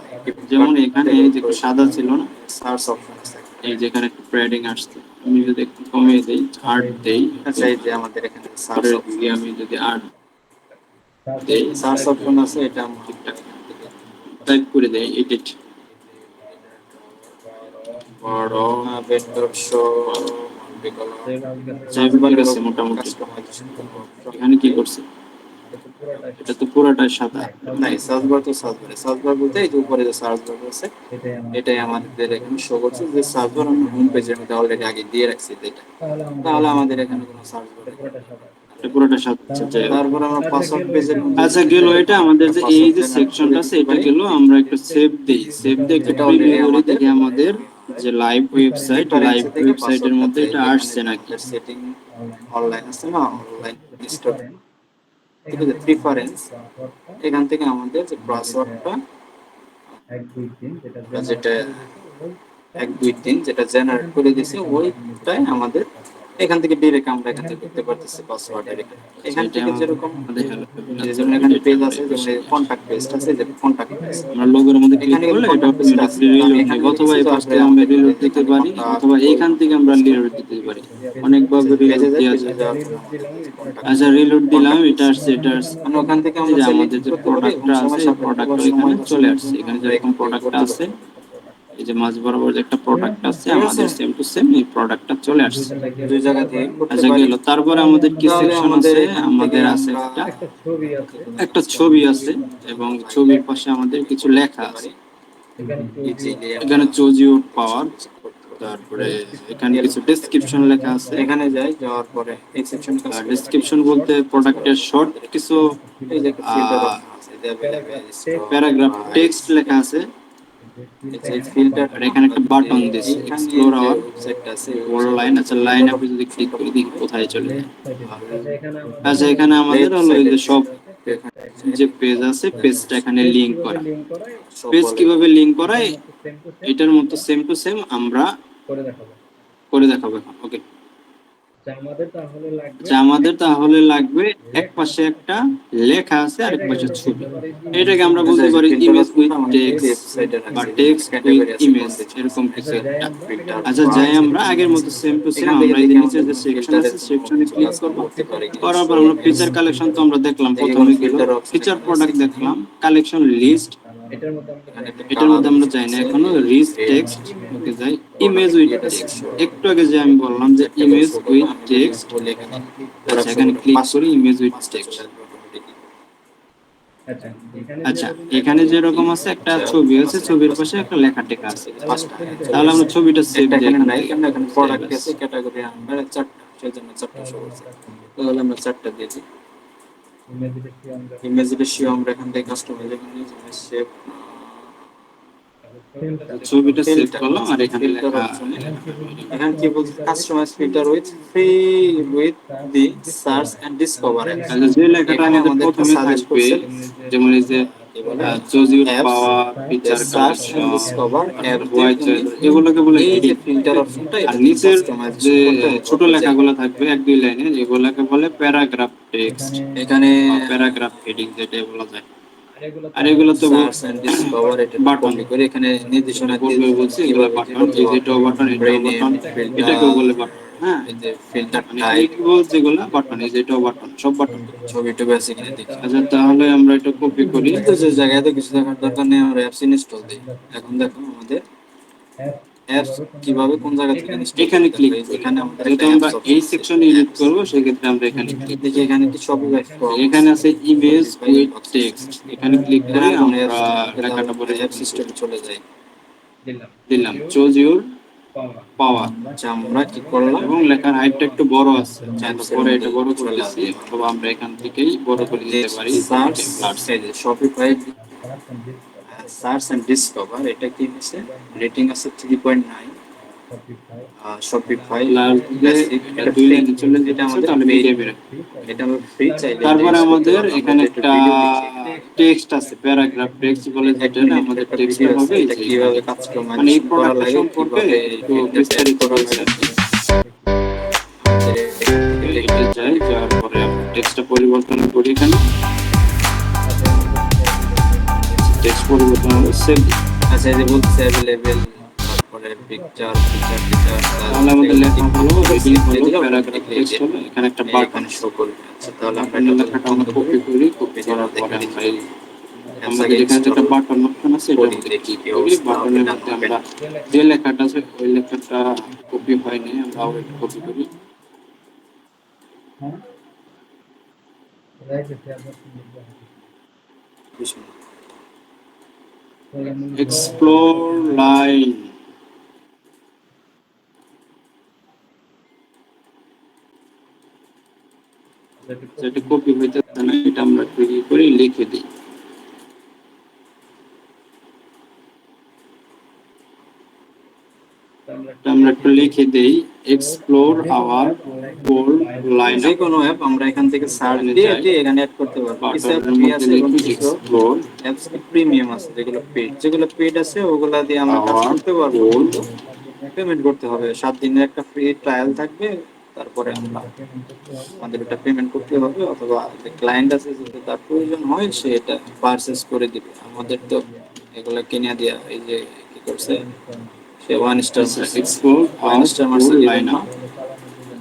যেমন এখানে যে একটু সাদা ছিল না, সার্চ অপশন আছে, এই যে এখানে একটু প্যাডিং আসছে, আমি যদি একটু কমিয়ে দেই, 8 দেই, আচ্ছা, এই যে আমাদের এখানে সার্চ পরের অপশন, দিকে আমি যদি 8 দেই, সার্চ অপশন আছে, এটা আমরা ঠিকঠাক টাইপ করে দেই, এডিট বড় ভেন্ডর শো চাইবার গেছে মোটামুটি। এখানে কি করছে, এটা তো পুরোটাই সাদা। নাই, সার্চ বার তো সার্চ বার, সার্চ বার বলতে এই যে উপরে যে সার্চ বার আছে, এটাই আমাদের এখানে শো করছে। যে সার্চ বার আমরা হোম পেজের মধ্যে অলরেডি আগে দিয়ে রাখছি এটা, তাহলে আমাদের এখানে কোনো সার্চ বার নেই। এটা পুরোটা সাদা। তারপর আমরা পাসওয়ার্ড পেজের মধ্যে আচ্ছা, গেল এটা আমাদের যে এই যে সেকশনটা আছে, এটা গেল। আমরা একটু সেভ দেই, সেভ দিয়ে একটু এটা প্রিভিউ অলরেডি করে আমাদের দেখি আমাদের যে লাইভ ওয়েবসাইট, লাইভ ওয়েবসাইটের মধ্যে এটা আসছে নাকি। সেটিং অনলাইন আছে না, অনলাইন স্টোর থেকে যে প্রিফারেন্স, এখান থেকে আমাদের যে পাসওয়ার্ডটা যেটা 1 2 3 যেটা জেনারেট করে দিয়েছে, ওইটাই আমাদের এখান থেকে ডিরেক্ট আমরা এখান থেকে করতে পারতেছি পাসওয়ার্ড। এখান থেকে যেরকম যেমন এখানে পেজ আছে, যেমন কন্টাক্ট পেজ আছে, যে কন্টাক্ট পেজ আমরা লোগোর মধ্যে ক্লিক এখানে করলে এটা কন্টাক্ট পেজটা আছে, অটোমেটিক্যালি রিলোড এখানে দিবে, অথবা এই পাশ তারপরে থেকে আমরা আমাদের রিলোড দিতে এখানে পারি, অথবা এইখান থেকে আমরা রিলোড দিতে পারি। অনেকভাবে রিলোড দেওয়া যায়। আচ্ছা, রিলোড দিলাম, এটা আসছে, এটা আসছে। মানে ওখান থেকে এই আমরা যে চাইলে আমাদের কি যে করতে পারি, প্রোডাক্টটা আছে, এই প্রোডাক্টটা এখানে চলে আসছে। এখানে যেরকম প্রোডাক্টটা আছে, এই যে মাঝ বরাবর যে একটা প্রোডাক্ট আছে, আমাদের সেম টু সেম এই প্রোডাক্টটা চলে আসছে। দুই জায়গা থেকে করতে আচ্ছা, পারি। গেল। তারপরে আমাদের কি তাহলে সেকশন আমাদের আছে, এখান থেকে আমাদের আছে আমরা একটা ছবি আছে, এবং ছবির পাশে আমাদের কিছু লেখা আছে। এখানে চুজ ইউর পাওয়ার, তারপরে এখানে কিছু ডেসক্রিপশন লেখা আছে। এখানে যাই, যাওয়ার পরে এই সেকশন ডেসক্রিপশন বলতে প্রোডাক্টের শর্ট কিছু এই যে একটা ফিল্টার অপশন আছে, যে available প্যারাগ্রাফ টেক্সট লেখা আছে। এই ফিল্টার, আর এখানে একটা বাটন দিয়েছে, এক্সপ্লোর আওয়ার ওয়েবসাইটটা আছে, বড় লাইন। আচ্ছা, লাইন আপনি যদি ক্লিক করে দেখি কোথায় চলে যায়। আচ্ছা, এখানে আমাদের হলো এই যে সব যে পেজ আছে, পেজটা এখানে লিংক করা। পেজ কিভাবে লিংক করায়, এটার মতো সেম টু সেম আমরা করে দেখাবো এখন। ওকে, আচ্ছা, আমাদের তাহলে লাগবে এক পাশে একটা লেখা আছে আর এক পাশে ছবি। এটাকে আমরা বলতে পারি ইমেজ উইথ টেক্সট বা টেক্সট উইথ ইমেজ, এরকম কিছু একটা। আচ্ছা, যাই আমরা আগের মতো সেম টু সেম আমরা এই যে নিচে যে সেকশন আছে সেকশনে ক্লিক করব। করার পর আমরা ফিচার কালেকশন তো আমরা দেখলাম, প্রথমে গেল ফিচার প্রোডাক্ট দেখলাম, কালেকশন লিস্ট, এটার মধ্যে আমরা যাই না এখনো, রিচ টেক্সট ওকে যাই, ইমেজ উইথ টেক্সট। একটু আগে যে আমি বললাম যে ইমেজ উইথ টেক্সট, আচ্ছা এখানে ক্লিক করি ইমেজ উইথ টেক্সট। আচ্ছা, এখানে যেরকম আছে একটা ছবি আছে, ছবির পাশে একটা লেখা টেকা আছে পাঁচটা। তাহলে আমরা ছবিটা সেভ দিই, এখানে নাই কেন, এখানে প্রোডাক্ট আছে, ক্যাটাগরি আমরা চারটা, সেজন্য চারটা শো করছে। তাহলে আমরা চারটা দিয়ে দিই। ইমেজ রেশিও আমরা এখান থেকে কাস্টমাইজ এখানে সেভ, ছবিটা সেভ করলাম আর এখানে লেখা, এখানে কি বলছে, customise filter with free with the search and discover. তাহলে যে লেখাটা আমাদের প্রথমে থাকবে, যেমন এই যে choose your power, feature collection, discover এর হোয়াইট, এগুলোকে বলে এই যে ফিল্টার অপশনটা। আর নিচের যে ছোট লেখাগুলো থাকবে এক দুই লাইনে, এগুলোকে বলে প্যারাগ্রাফ টেক্সট, এখানে প্যারাগ্রাফ হেডিং যেটা বলা যায়। আর এগুলো তো সার্চ এন্ড ডিসকভার, এটা বাটন করে এখানে নির্দেশনা বলবে, বলছি এগুলো বাটন, এই যে এটাও বাটন, এটাও বাটন, এটাকেও বলে বাটন। হ্যাঁ, এই যে ফিল্টার টাইপ যেগুলো বাটন, এই যে এটাও বাটন, সব বাটন। ছবিটা বেসিক্যালি দেখি। আচ্ছা, তাহলে আমরা এটা কপি করি, তো যে জায়গায় তো কিছু দেখার দরকার নেই, আমরা অ্যাপস ইনস্টল দিই। এখন দেখো আমাদের অ্যাপস কিভাবে কোন জায়গা থেকে এখানে ক্লিক, এখানে আমাদের এটা আমরা এই সেকশনে এডিট করব, সেক্ষেত্রে আমরা এখানে ক্লিক দেখি, এখানে কি সবই এখানে আছে ইমেজ উইথ টেক্সট, এখানে ক্লিক করে আমরা লেখাটা পরে অ্যাপ সিস্টেমে চলে যাই, দিলাম চুজ ইউর পাওয়ার। আচ্ছা, আমরা কি করলাম, এবং লেখার হাইটটা একটু বড় আছে, চাইলে পরে এটা বড় করে দিচ্ছি, অথবা আমরা এখান থেকেই বড় করে দিতে পারি। Search Shopify search and discover, এটা কি হচ্ছে, রেটিং আছে 3.9, শপিফাই এটা দুই লাইনে চলে, যেটা আমাদের এটা আমরা ফ্রি চাইলে। তারপরে আমাদের এখানে একটা টেক্সট আছে, প্যারাগ্রাফ টেক্সট বলে, যেটা না আমাদের টেক্সট হবে, এটা কিভাবে কাজ করে, মানে এই প্রোডাক্ট সম্পর্কে একটু বিস্তারিত বলতে আর কি। এটা যাই, যাওয়ার পরে আমরা টেক্সটটা পরিবর্তন করি, এখানে টেক্সট পরিবর্তন হবে, সেভ। আচ্ছা, এই যে বলতেছে अवेलेबल, তারপরে পিকচার তাহলে আমাদের লেখা হলো, রেটিং হলো, প্যারাগ্রাফ টেক্সট হলো, এখানে একটা বাটন শো করবে। আচ্ছা, তাহলে আমরা লেখাটা আমরা কপি করি, কপি করার পরে আমরা আমাদের এখানে একটা বাটন অপশন আছে, এটা মধ্যে ক্লিক করি। বাটনের মধ্যে আমরা যে লেখাটা আছে ওই লেখাটা কপি হয়নি, আমরা আবার একটু কপি করি। এক্সপ্লোর লাইন, যেটা কপি হইতেছে না, এটা আমরা একটু করে লিখে দিই। আমরা একটু লিখে দেই, এক্সপ্লোর আওয়ার গোল লাইন। যে কোনো অ্যাপ আমরা এখান থেকে সার্চ দিয়ে এখানে অ্যাড করতে পারবো। কিছু অ্যাপ ফ্রি আছে এবং কিছু অ্যাপস প্রিমিয়াম আছে, যেগুলো পেড আছে ওগুলা দিয়ে আমরা কাজ করতে পারবো, পেমেন্ট করতে হবে। 7 দিনের একটা ফ্রি ট্রায়াল থাকবে, তারপরে আমাদের এটা পেমেন্ট করতে হবে, অথবা যে ক্লায়েন্ট আছে যদি তার প্রয়োজন হয় সে এটা পারচেজ করে দিবে। আমাদের তো এগুলা কিনে দেয়া, এই যে কি করছে সে 1 স্টার এক্সপ্লোর 1 স্টার মারছে লাইন আপ,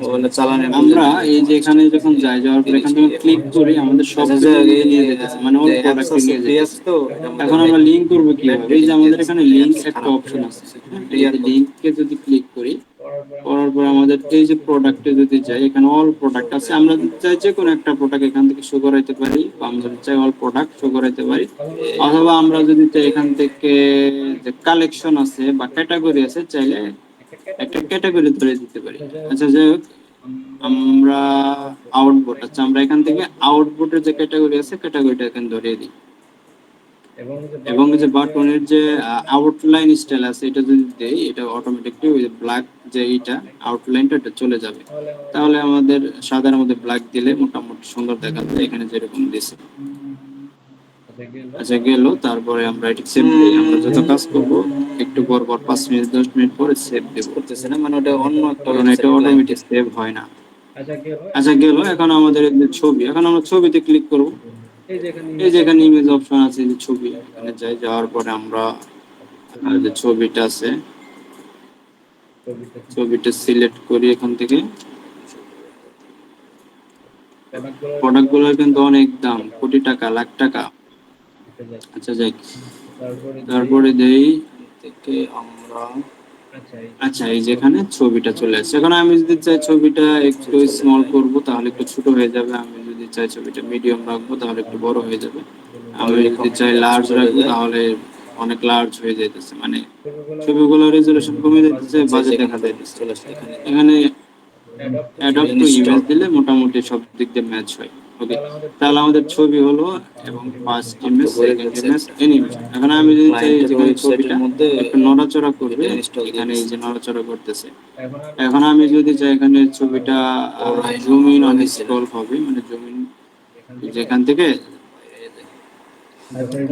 ওগুলো চালানে আমরা এই যে এখানে যখন যাওয়ার পর এখান থেকে ক্লিক করি, আমাদের সব জায়গায় নিয়ে যেতেছে, মানে অল প্রোডাক্ট নিয়ে যেতেছে। তো এখন আমরা লিংক করব কিভাবে, এই যে আমাদের এখানে লিংক একটা অপশন আছে, এই লিংকে যদি ক্লিক করি, করার পর আমাদের এই যে প্রোডাক্টে যদি যাই, এখানে অল প্রোডাক্ট আছে, আমরা যদি চাই যে কোনো একটা প্রোডাক্ট এখান থেকে শো করাইতে পারি, বা আমরা যদি চাই অল প্রোডাক্ট শো করাইতে পারি, অথবা আমরা যদি চাই এখান থেকে যে কালেকশন আছে বা ক্যাটাগরি আছে, চাইলে একটা ক্যাটাগরি ধরে দিতে পারি। আচ্ছা, যাই হোক, আমরা আউটপুট, আচ্ছা আমরা এখান থেকে আউটপুটের যে ক্যাটাগরি আছে ক্যাটাগরিটা এখানে ধরিয়ে দিই, এবং যে বাটনের যে আউটলাইন স্টাইল আছে এটা যদি দেই, এটা অটোমেটিকলি ওই ব্ল্যাক যে এইটা আউটলাইনটা এটা চলে যাবে। তাহলে আমাদের সাদার মধ্যে ব্ল্যাক দিলে মোটামুটি সুন্দর দেখা যায়, এখানে যেরকম দিছে। আচ্ছা, গেল। তারপরে আমরা এটা সেভ দিই, আমরা যত কাজ করব একটু পর পর 5 মিনিট 10 মিনিট পরে সেভ দেব, করতেছে না, মানে ওটা অন্য একটা, কারণ এটা অটোমেটিক সেভ হয় না। আচ্ছা গেল। এখন আমাদের এই যে ছবি, এখন আমরা ছবিতে ক্লিক করব। এই যে এখানে ইমেজ অপশন আছে, যে ছবি, এখানে যাই, যাওয়ার পরে আমরা যে ছবিটা আছে ছবিটা সিলেক্ট করি এখান থেকে। প্রোডাক্ট গুলোর কিন্তু অনেক দাম, কোটি টাকা, লাখ টাকা। আচ্ছা যাই, তারপরে দেই থেকে আমরা, আচ্ছা এই যেখানে ছবিটা চলে আসছে। এখন আমি যদি চাই ছবিটা একটু স্মল করব তাহলে একটু ছোট হয়ে যাবে, আমি যদি চাই ছবিটা মিডিয়াম রাখবো তাহলে একটু বড় হয়ে যাবে, আমি যদি চাই লার্জ রাখবো তাহলে অনেক লার্জ হয়ে যাইতেছে, মানে ছবিগুলোর রেজোলিউশন কমে যাইতেছে, বাজে দেখা যাইতেছে। এখানে অ্যাডপ্ট টু ইমেজ দিলে মোটামুটি সব দিক দিয়ে ম্যাচ হয়। ওকে, তাহলে আমাদের ছবি হলো, এবং first image, second image, animation. এখন আমি যদি চাই যেখানে ছবিটা একটু নড়াচড়া করবে, এখানে এই যে নড়াচড়া করতেছে, এখন আমি যদি চাই এখানে ছবিটা জুম ইন অন স্ক্রল হবে, মানে জুম ইন যেখান থেকে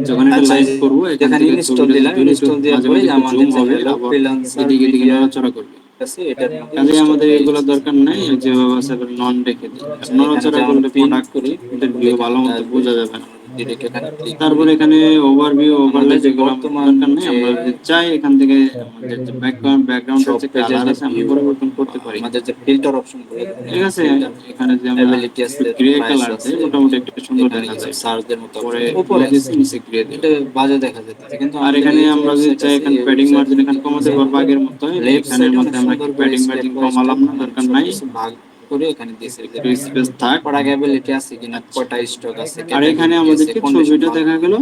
যখন এটা লাইভ করব এখান থেকে ইনস্টল দিলাম, ইনস্টল দেওয়ার পরে জুম আমাদের হবে, হ্যালো আবার ফ্রিল্যান্সার এদিকে এদিকে মিডিয়া নড়াচড়া করবে। আছে, এটার মধ্যে কাজে install আমাদের হয়ে এগুলো গেছে। দরকার নাই, যেভাবে আছে নন রেখে দিই। আচ্ছা, নড়াচড়া এখানে করলে আমরা print প্রোডাক্ট করি, ভিউ ভালো মতো বোঝা যাবে না। ডিরেক্ট এখানে ক্লিক তারপরে করি। এখানে ওভারভিউ, ওভারলে আমাদের যে যেগুলো বর্তমান দরকার নেই, যে আমরা যদি চাই এখান থেকে আমাদের যে ব্যাকগ্রাউন্ডের সব যে পেজের কালার যে আছে আমরা ভিউ, পরিবর্তন করতে পারি। আমাদের যে ফিল্টার অপশন গুলো, ঠিক আছে, এখানে যে আমরা অ্যাবিলিটি আছে, গ্রে প্রাইস কালার আছে, দেই, মোটামুটি একটা সুন্দর এখানে দেখা কিছু যায়। সার্চের মতো পরে option উপরে দিয়েছি, আছে, নিচে গ্রে দিই। এটা বাজে দেখা যেতেছে, কিন্তু আর আমাদের এখানে এই যে আমরা যদি ওয়েবসাইট চাই আছে, এখানে এই প্যাডিং ওয়েবসাইট মার্জিন এখানে কমাতে পারবো আগের মতো। লেফট এখানের সাইডে মধ্যে অনেক আমরা সুন্দর করে প্যাডিং স্টেপ মার্জিন বাই কমালাম স্টেপ না, মানে দরকার নাই। সবকিছু ভাগ করে এখানে দিয়েছে। একটু স্পেস থাক। প্রোডাক্ট অ্যাবিলিটি আছে কিনা, কয়টা স্টক আছে, আর এখানে ক্যাটাগরি আছে, আমাদেরকে কন্ডিশন ছবিটা দেখা গেল,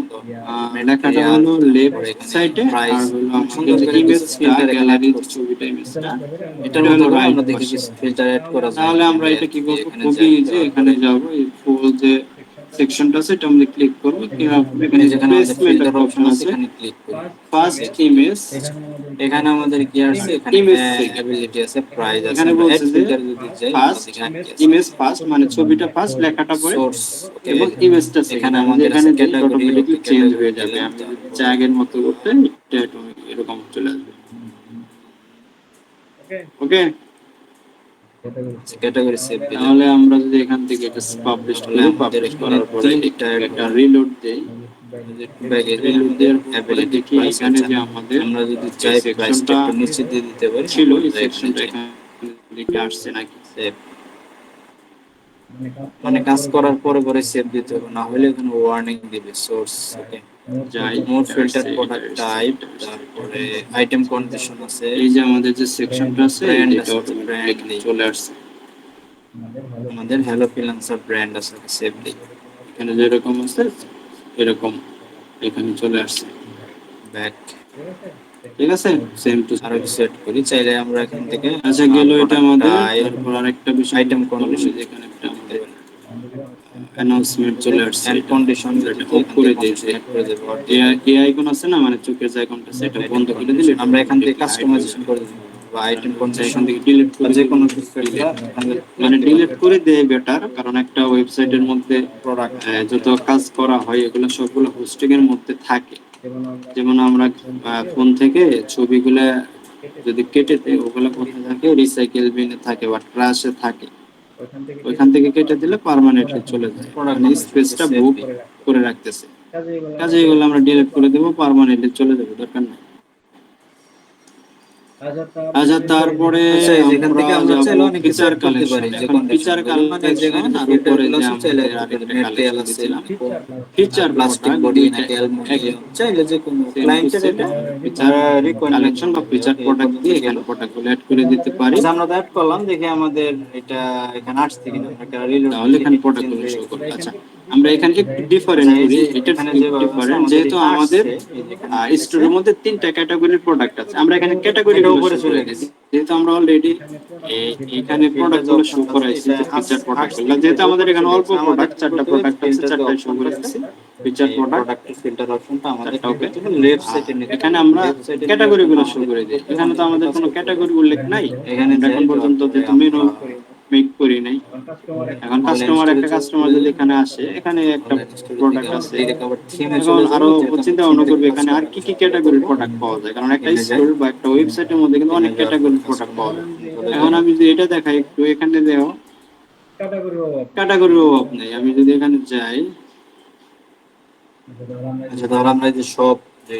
লেখাটা ম্যাটেরিয়াল, হলো তারপরে লেফট এখানে সাইডে, প্রাইস, আর হলো অনেক আমাদের সুন্দর যে করে কিছু ইমেজটা, ফিল্টার এখানে অ্যাড গ্যালারির যে করছে। ছবিটা, ইমেজটা এটার এটা মধ্যে হলো করে রাইট আমরা দেখি পাশে। কিছু ফিল্টার অ্যাড করা যায় তাহলে কিনা, আমরা আমি এটা আর কি কি করবো, এখানে খুবই যাই, ইজি, যাওয়ার এখানে পরে যাবো, এই ফুল যে সেকশনটা আছে এটা আমরা ক্লিক করবো, এখানে যেখানে আমাদের প্লেসমেন্ট ফিল্টার একটা অপশন অপশন আছে আছে, এখানে ক্লিক করি। ফার্স্ট ইমেজ, এখানে আমাদের কি আছে, এখানে ইমেজ থেকে অ্যাবিলিটি আছে, প্রাইস আছে, এখানে আমরা বলছে অ্যাড যে ফিল্টার যদি যাই ফার্স্ট আমাদের এখানে কি আছে, ইমেজ ফার্স্ট, মানে ছবিটা ফার্স্ট, লেখাটা পরে, সোর্স, ওকে, এবং ইমেজটা এখানে সেকেন্ড। আমি যদি আমাদের আছে এখানে দিই ক্যাটাগরি, অটোমেটিকলি ওকে, চেঞ্জ ক্যাটাগরি হয়ে যাবে, দিলাম, আমি যদি চাই তারপরে আগের মতো করতে এটা এরকম চলে আসবে। ওকে, ক্যাটাগরি সেভ দিলাম। তাহলে আমরা যদি এখান থেকে এটা পাবলিশ তাহলে করি, আমাদের পাবলিশ এখানে করার পরে তিনটা একটা রিলোড দেই, ব্যাগে রিলোড দেওয়ার পরে অ্যাবিলিটি দেখি প্রাইস এখানে আছে, যে আমাদের আমরা যদি এই চাই প্রাইসটা সেকশনটা একটু নিচে দিয়ে দিতে পারি, ছিল, এই আমরা এখানে সেকশনটা যাই এখানে লিখে আসছে নাকি। সেভ, মানে কাজ করার পরে পরে সেভ দিতে হবে, না হলে এখানে ওয়ার্নিং দিবে সোর্স। ওকে, যাই, মোর এটা ফিল্টার, আসছে, এটা প্রোডাক্ট আসছে, টাইপ, এটা আসছে। তারপরে আইটেম কন্ডিশন আছে, এই যে আমাদের যে সেকশনটা আছে ব্র্যান্ড এটা আছে, অটোমেটিকলি ব্র্যান্ড নেই, চলে আসছে। আমাদের হ্যালো ফ্রিল্যান্সার ব্র্যান্ড আছে, সেভ দিই, এখানে যেরকম আছে এরকম এখানে চলে আসছে। ব্যাক, ঠিক আছে, সেম টু আরো সেট করি, চাইলে আমরা এখান থেকে আচ্ছা গেল এটা প্রোডাক্ট আমাদের। টাইপ, তারপর আরেকটা বিষয় আইটেম লক্ষ্য করলাম, কন্ডিশন এই যে এখানে একটা আমাদের অ্যানাউন্সমেন্ট চলে আসছে, এন্ড এটা কন্ডিশন আমরা যদি এটা অফ এখান করে থেকে দিই, কন্ডিশন যে অ্যাড করে দেব, এই আইকন আছে না, মানে চোখের যে আইকনটা সেটা আইটেম বন্ধ করে দিলে কন্ডিশন এটা আমরা এখান থেকে automatically hide হয়ে কাস্টমাইজেশন যাবে। করে দেব, বা আইটেম আচ্ছা, এখান কন্ডিশন থেকে ডিলিট করে যে দিব, কোনো কিছু একটা এখানে মানে ডিলিট করে দেয় বেটার, কারণ একটা ওয়েবসাইটের মধ্যে প্রোডাক্ট, যত কাজ করা হয় এগুলো সবগুলো হোস্টিং এর মধ্যে থাকে। যেমন আমরা ফোন থেকে ছবিগুলা যদি কেটে দেয়, ওগুলো কোথায় থাকে, রিসাইকেল বিনে থাকে বা ট্রাশে থাকে, ওইখান থেকে কেটে দিলে পার্মানেন্টলি চলে যায়, প্রোডাক্ট মানে কন্ডিশন স্পেসটা সেভ বুক দিই। করে রাখতেছে। কাজে এগুলো আমরা ডিলিট করে দেবো, পার্মানেন্টলি চলে যাবে, দরকার নেই। আচ্ছা, তারপরে আচ্ছা, এই যেখান আমরা থেকে আমরা যাব চাইলে অনেক কিছু ফিচার অ্যাড করতে পারি, কালেকশন। যে এখন কন্ডিশন ফিচার গুলো, মানে যেখানে কালেকশন যে আর ফিল্টার উপরে গুলো যে আছে চাইলে আমাদের অ্যাড করতে পারি, আরেকটা ম্যাটেরিয়াল কালেকশন আছে, দিছিলাম, ফিচার প্লাস্টিক প্রোডাক্ট বডি দুইটা নাকি অ্যালুমিনিয়াম, চাইলে যে কোনো সেম টু ক্লায়েন্টের সেম এটা ফিচার রিকোয়ারমেন্ট কালেকশন বা অনুযায়ী। ফিচার ওকে, এই প্রোডাক্ট পর্যন্ত দিয়ে গেল। এখানে প্রোডাক্টগুলো অ্যাড করে দিতে পারি। আচ্ছা, আমরা অ্যাড করলাম, দেখি আমাদের এটা এখানে আসছে কিনা, আমরা একটা রিলোড তাহলে দিই, এখানে দেখি চেঞ্জ প্রোডাক্টগুলো হয়ে শো গেছে। করবে। আচ্ছা, আমরা এখানে একটু আচ্ছা, ডিফারেন্ট এই করি, যে এটা এখানে একটু যেভাবে আছে ডিফারেন্ট, আমাদের যেহেতু এটা আমাদের আসছে, এই যে এখানে কি আছে, স্টোরের মধ্যে তিনটা ক্যাটাগরির প্রোডাক্ট আছে, আমরা এখানে ক্যাটাগরি এটা গুলো উপরে শো চলে করে গেছে। দিই। যেহেতু আমরা অলরেডি এখানে ফিল্টার প্রোডাক্ট যে গুলো শো অপশনটা আছে করাইছি, এটা যে ফিচার প্রোডাক্ট আসছে, গুলো, যেহেতু আমাদের উপরে এখানে চলে অল্প গেছে, আমাদের প্রোডাক্ট, কি চারটা করতে হবে, প্রোডাক্ট আছে, ফিল্টার যে চারটাই শো করে অপশনটা আছে, দিচ্ছি, ফিচার এই প্রোডাক্ট প্রোডাক্ট ফিল্টার অপশনটা আমাদের চারটা। কি ওকে, করতে হবে, লেফট সাইডে নিতে এখানে হবে, আমরা লেফট সাইডে ক্যাটাগরি গুলো শো করে দিই। এখানে তো আমাদের কোনো কাজ করতে হবে। ক্যাটাগরি উল্লেখ নাই, এখানে আমরা এখন যাই, যাওয়ার পর্যন্ত পরে যেহেতু মেনু আমরা মেক করি নাই। এখন অনলাইন কাস্টমার, একটা স্টোরেজে কাস্টমার যদি এখানে আসে, এখানে একটা অনলাইন স্টোরেজ থেকে প্রোডাক্ট আমরা আছে, ডিরেক্ট আবার থিমে এখন চলে যাব, আরো যেহেতু আমরা চিন্তা থিম ভাবনা থেকে করবে কাজ এখানে আর করার কি কি চেষ্টা ক্যাটাগরির করব। প্রোডাক্ট পাওয়া যায়, কারণ একটা থিমে যাই, স্টোর বা একটা ওয়েবসাইটের মধ্যে কিন্তু থিমে অনেক যাওয়ার পরে ক্যাটাগরির প্রোডাক্ট কাস্টমার পাওয়া যায়। চলে এখন যাই, আমি যদি এটা দেখাই একটু, এখানে দেও ক্যাটাগরির অভাব নেই। আমি যদি এখানে যাই, আচ্ছা তাহলে আমরা এই যে সব যে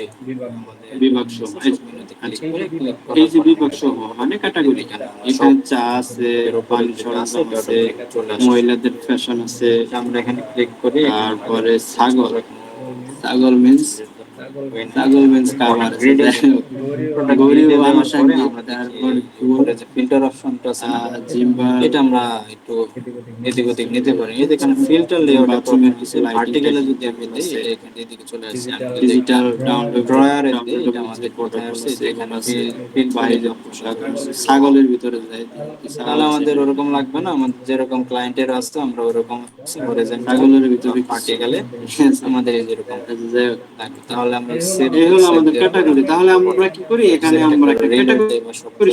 আমাদের বিভাগ সহ, মেনুতে ক্লিক করে ক্লিক এই করার যে পরে বিভাগ সহ মানে ক্যাটাগরি, এখানে আমরা এখানে সব চা আছে, পানি সরঞ্জাম আছে, চলে আসে। মহিলাদের ফ্যাশন আছে, আমরা এখানে ক্লিক করি, তারপরে ছাগল, ছাগল মিন্স ছাগল মিন্স কাভার আছে, গরিব মানুষ পরে আঙ্গি, আমরা দেখি তারপর উপরে যে ফিল্টার অপশনটা আছে না, জিম্বার, এটা আমরা একটু এদিক ওদিক নিতে পারি। এই দেখেন ফিল্টার লেআউট বাথরুমের কিছু ভার্টিক্যালে লাইটিং যদি আমি দিই আছে, এটা এখানে এদিকে চলে আসছে। আমি যদি ডিজিটাল ডাউনলোড ড্রয়ারে দিই ডাউনলোড এটা আমাদের কোথায় আসছে, আছে, যেখানে আছে ফিল বাইরে পোশাক, ছাগলের ভিতরে যায়, তাহলে আমাদের ওরকম লাগবে না। আমাদের যেরকম ক্লায়েন্টের আসতো আমরা ওরকম ছাগলের ভিতরে ভার্টিক্যালে আমাদের এই যেরকম লাগবে। তাহলে আমরা সেভ এই হলো আমাদের ক্যাটাগরি। তাহলে আমরা কি করি, এখানে আমরা একটা ক্যাটাগরি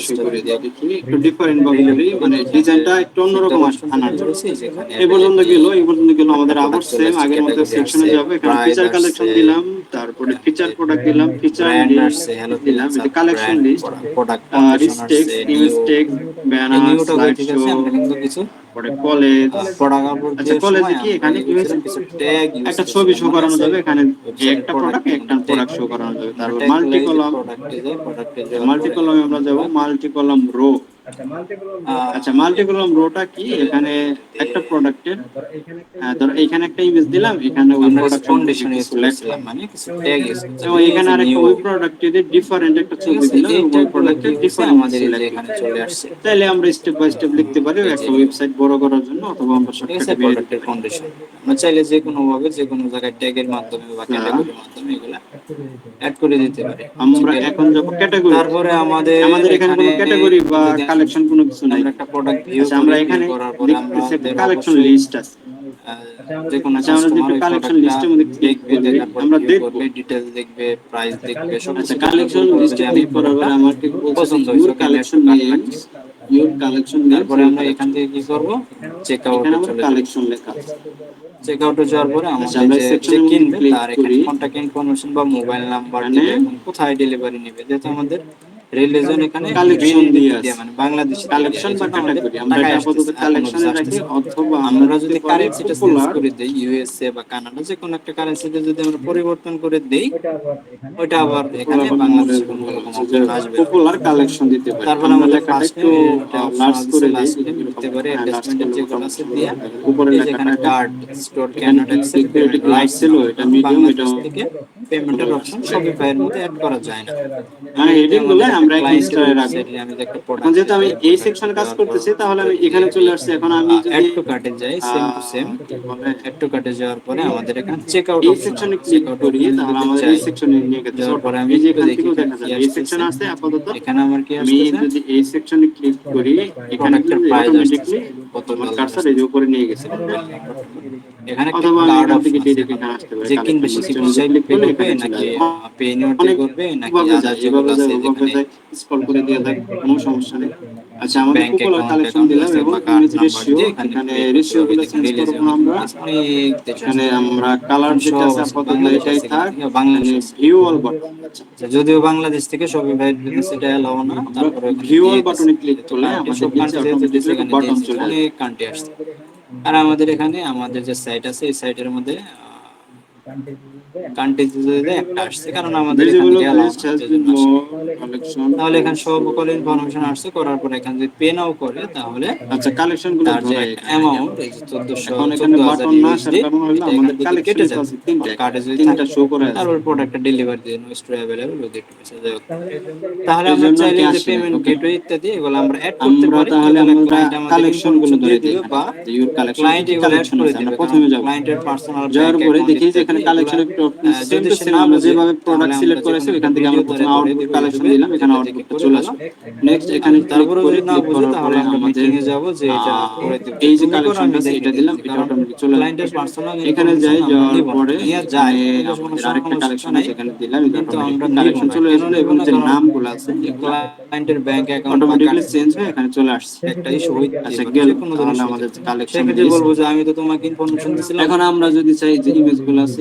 শো করে দিই, দেখি একটু ডিফারেন্ট ভাবে করি, মানে ডিজাইনটা একটু অন্যরকম আনার জন্য। এই পর্যন্ত গেল আমাদের আবার সেম আগের মতো সেকশনে যাবো। এখানে ফিচার কালেকশন দিলাম, তারপরে ফিচার প্রোডাক্ট দিলাম, ফিচার দিলাম, এই যে collection list, rich text, image text, banner, slide show, আমরা কিন্তু কিছু পরে কলেজ। আচ্ছা কলেজে কি এখানে ইমেজ একটা ছবি শো করানো যাবে, এখানে একটা প্রোডাক্ট শো করানো যাবে। তারপর মাল্টি কলাম, মাল্টি কলামে আমরা যাব, মাল্টি কলাম রো। আচ্ছা মাল্টি কলাম রোটা কি, এখানে একটা প্রোডাক্টের ধর এখানে একটা ইমেজ দিলাম, এখানে ওই প্রোডাক্ট কন্ডিশন সিলেক্ট মানে কিছু ট্যাগ ইউজ এবং এখানে আরেকটা ওই প্রোডাক্টের ডিফারেন্ট একটা ছবি দিলাম, ওই প্রোডাক্টের ডিফারেন্ট আমাদের এই যে সিলেক্ট এখানে চলে আসছে। তাহলে আমরা স্টেপ বাই স্টেপ লিখতে পারি একটা ওয়েবসাইট বড় করার জন্য, অথবা আমরা শর্টকাটে বের প্রোডাক্টের কন্ডিশন আমরা চাইলে যে কোনো ভাবে যে কোনো জায়গায় ট্যাগের মাধ্যমে বা ক্যাটাগরির মাধ্যমে এগুলা অ্যাড করে দিতে পারি। আমরা এখন যাব ক্যাটাগরি। তারপরে আমাদের এখানে কোনো ক্যাটাগরি বা কালেকশন কোনো কিছু নাই। আমরা একটা প্রোডাক্ট ভিউ আমরা এখানে দেখতেছি একটা কালেকশন লিস্ট আছে, যে কোনো আমরা যদি কালেকশন লিস্টের মধ্যে ক্লিক করি, আমরা দেখব ডিটেইলস দেখবে, প্রাইস দেখবে, সব আচ্ছা কালেকশন লিস্টে ক্লিক করার পরে আমার কি পছন্দ ইউর হয়েছে collection names, your collection names. তারপরে আমরা এখান থেকে কি করব, চেক আউটে এখানে আমার চলে যাব। কালেকশন লেখা আছে। চেক আউটে যাওয়ার পরে আমরা আমাদের যে সেকশনে কিনবে ক্লিক তার এখানে করি, কন্টাক্ট ইনফরমেশন বা মোবাইল নাম্বার মানে দিবে এবং কোথায় ডেলিভারি নেবে। যেহেতু আমাদের রিলিজন এখানে কালেকশন দিয়ে আছে, মানে বাংলাদেশি কালেকশন বা ক্যাটাগরি আমরা এটা আপাতত কালেকশনে রাখি, অথবা আমরা যদি কারেন্সিটা চেঞ্জ পপুলার করে দেই, ইউএসএ বা কানাডা যে কোনো একটা কারেন্সিতে যদি আমরা পরিবর্তন করে দেই, ওইটা আবার এখানে বাংলাদেশে কোনো রকম অপশন আসবে না। পপুলার কালেকশন দিতে পারি। তারপর আমরা আমাদের লেখাটা ফার্স্ট একটু লার্জ করে দেই, দিতে পারি অ্যাটাচমেন্টের যেগুলো আছে দিয়া উপরে এই যে লেখাটা এখানে কার্ড স্টোর এখানে ক্যানট অ্যাকসেপ্ট সিকিউরিটি লাইট ছিল, এটা মিডিয়াম, এটা থেকে পেমেন্টের অপশন শপিফাইয়ের মধ্যে অ্যাড করা যায় না। মানে হেডিং গুলো আমরা এক স্টারে রাখি। আমি যে একটা এখন প্রোডাক্ট যেহেতু আমি এই সেকশনে কাজ করতেছি, তাহলে আমি এখানে চলে আসছি। এখন আমি যদি অ্যাড টু কার্টে যাই, same to same add to কার্টে যাওয়ার পরে আমাদের এখানে চেক আউট এই অপশন সেকশনে ক্লিক করি, তাহলে আমাদের এই সেকশনে নিয়ে গেছে। যাওয়ার পরে আমি এই যে একটু এখান দেখি থেকেও এখানে দেখা কি যাবে এই আসতেছে। সেকশন আছে আপাতত। এখানে আমার কি আমি আসতেছে, যদি এই সেকশনে ক্লিক করি, এখানে প্রোডাক্টের কিন্তু প্রাইস অটোমেটিকলি কত আমার ডলার কার্সর এই যে উপরে নিয়ে গেছে। এখানে একটা অথবা আমি কার্ড এখান থেকে অপশন ডিরেক্ট এখানে আসতে পারি, যে কিনবে সে কি বিশাল ক্লিক পে করলে করবে এখানে চলে নাকি আসবে। পে নিউটে করবে নাকি এভাবে আদার যায়, যেগুলো আছে ওভাবে যেখানে যায়, স্ক্রল করে দিয়ে দেখ, কোনো সমস্যা নেই। আচ্ছা আমাদের ব্যাংক পপুলার অ্যাকাউন্ট কালেকশন দিলাম এবং বা কার্ড ইমেজ নাম্বার রেশিও, দিয়ে এখানে pay রেশিও করতে গুলো হবে। চেঞ্জ দেখেন করব না আমরা। অনেক দেশ এখানে আছে। আমরা কালার যেটা আছে সব আপাতত বাংলাদেশ এটাই আছে, থাক, বাংলাদেশ মানে আছে। View all button. আচ্ছা যদিও বাংলাদেশ থেকে শপিফাই সেটা এলাও না, তারপরে ভিউ অল বাটনে ক্লিক করলে আমাদের সব নিচে কান্ট্রি অটোমেটিক্যালি একটা বাটন চলে আসবে। অনেক কান্ট্রি আসছে। আর আমাদের এখানে আমাদের যে সাইট আছে এই সাইটের মধ্যে কান্ট্রি একটা আসছে, কারণ আমাদের এখানে Visible এলাও list না, has সেজন্য been আসে। more collection. তাহলে এখানে সব সকল ইনফরমেশন আসছে, করার পরে এখানে যদি পে নাও করে তাহলে আচ্ছা কালেকশন গুলো তার যে ধরে অ্যামাউন্ট এই যে 1400 এখন এখানে 14,000 বাটন না আসার USD কারণ হলো এটা আমাদের এখান থেকে কালেকশন কেটে তো যাবে। আছে তিনটা, কার্ডে যদি তিনটা থাকে শো করে আছে। তারপর প্রোডাক্টটা ডেলিভারি দিয়ে নো স্টোর अवेलेबল উইথ মেসেজ যাবে। তাহলে এই আমরা জন্য চাইলে কি যে আসে পেমেন্ট ওকে গেটওয়ে ইত্যাদি এগুলো আমরা অ্যাড করতে আমরা পারি। তাহলে আমরা ক্লায়েন্ট আমাদের কালেকশন গুলো ইনফরমেশন ধরে দিয়ে দিবে দিই, বা ইউর কালেকশন ক্লায়েন্ট কি এগুলো অ্যাড কালেকশন করে আছে। দিবে। আমরা প্রথমে যাব, ক্লায়েন্টের পার্সোনাল যাওয়ার ব্যাংক পরে অ্যাকাউন্ট দেখি যে এখানে কালেকশন সেম টু সেম আমরা যেভাবে প্রোডাক্ট সিলেক্ট করেছি ওখান থেকে আমরা প্রথমে আউটপুট কালেকশন দিলাম, এখানে আউটপুটটা চলে আসবে। নেক্সট এখানে ক্লিক তারপরে করে যদি না ক্লিক বুঝে করার পরে তাহলে আমরা আমাদের মিটিং এ যাব যে এটা করে দিবে। এই যে তুমি করো, আমি কালেকশনটা আছে দেখে এটা দিচ্ছি। দিলাম, এটা কারণ অটোমেটিক চলে ক্লায়েন্টের আসবে। পার্সোনাল এখানে যাই, যাওয়ার পরে যায় এখানে কোনো আমাদের আরেকটা সমস্যা কালেকশন নাই, আছে, এখানে দিলাম, এটা কিন্তু আমরা অটোমেটিক নিব কালেকশন না। চলে কেন আসবে নিব এবং না? যে কারণ নামগুলো আছে এগুলা ক্লায়েন্টের ব্যাংক অ্যাকাউন্ট বা অটোমেটিক্যালি চেঞ্জ হয়ে এখানে চলে আসছে। একটা ইস্যু হইতে আচ্ছা পারে, গেল, যে কোনো তাহলে জিনিস আমাদের কালেকশন সেক্ষেত্রে বলবো যে আমি তো তোমাকে ইনফরমেশন দিছিলাম। এখন আমরা যদি চাই যে ইমেজগুলো আছে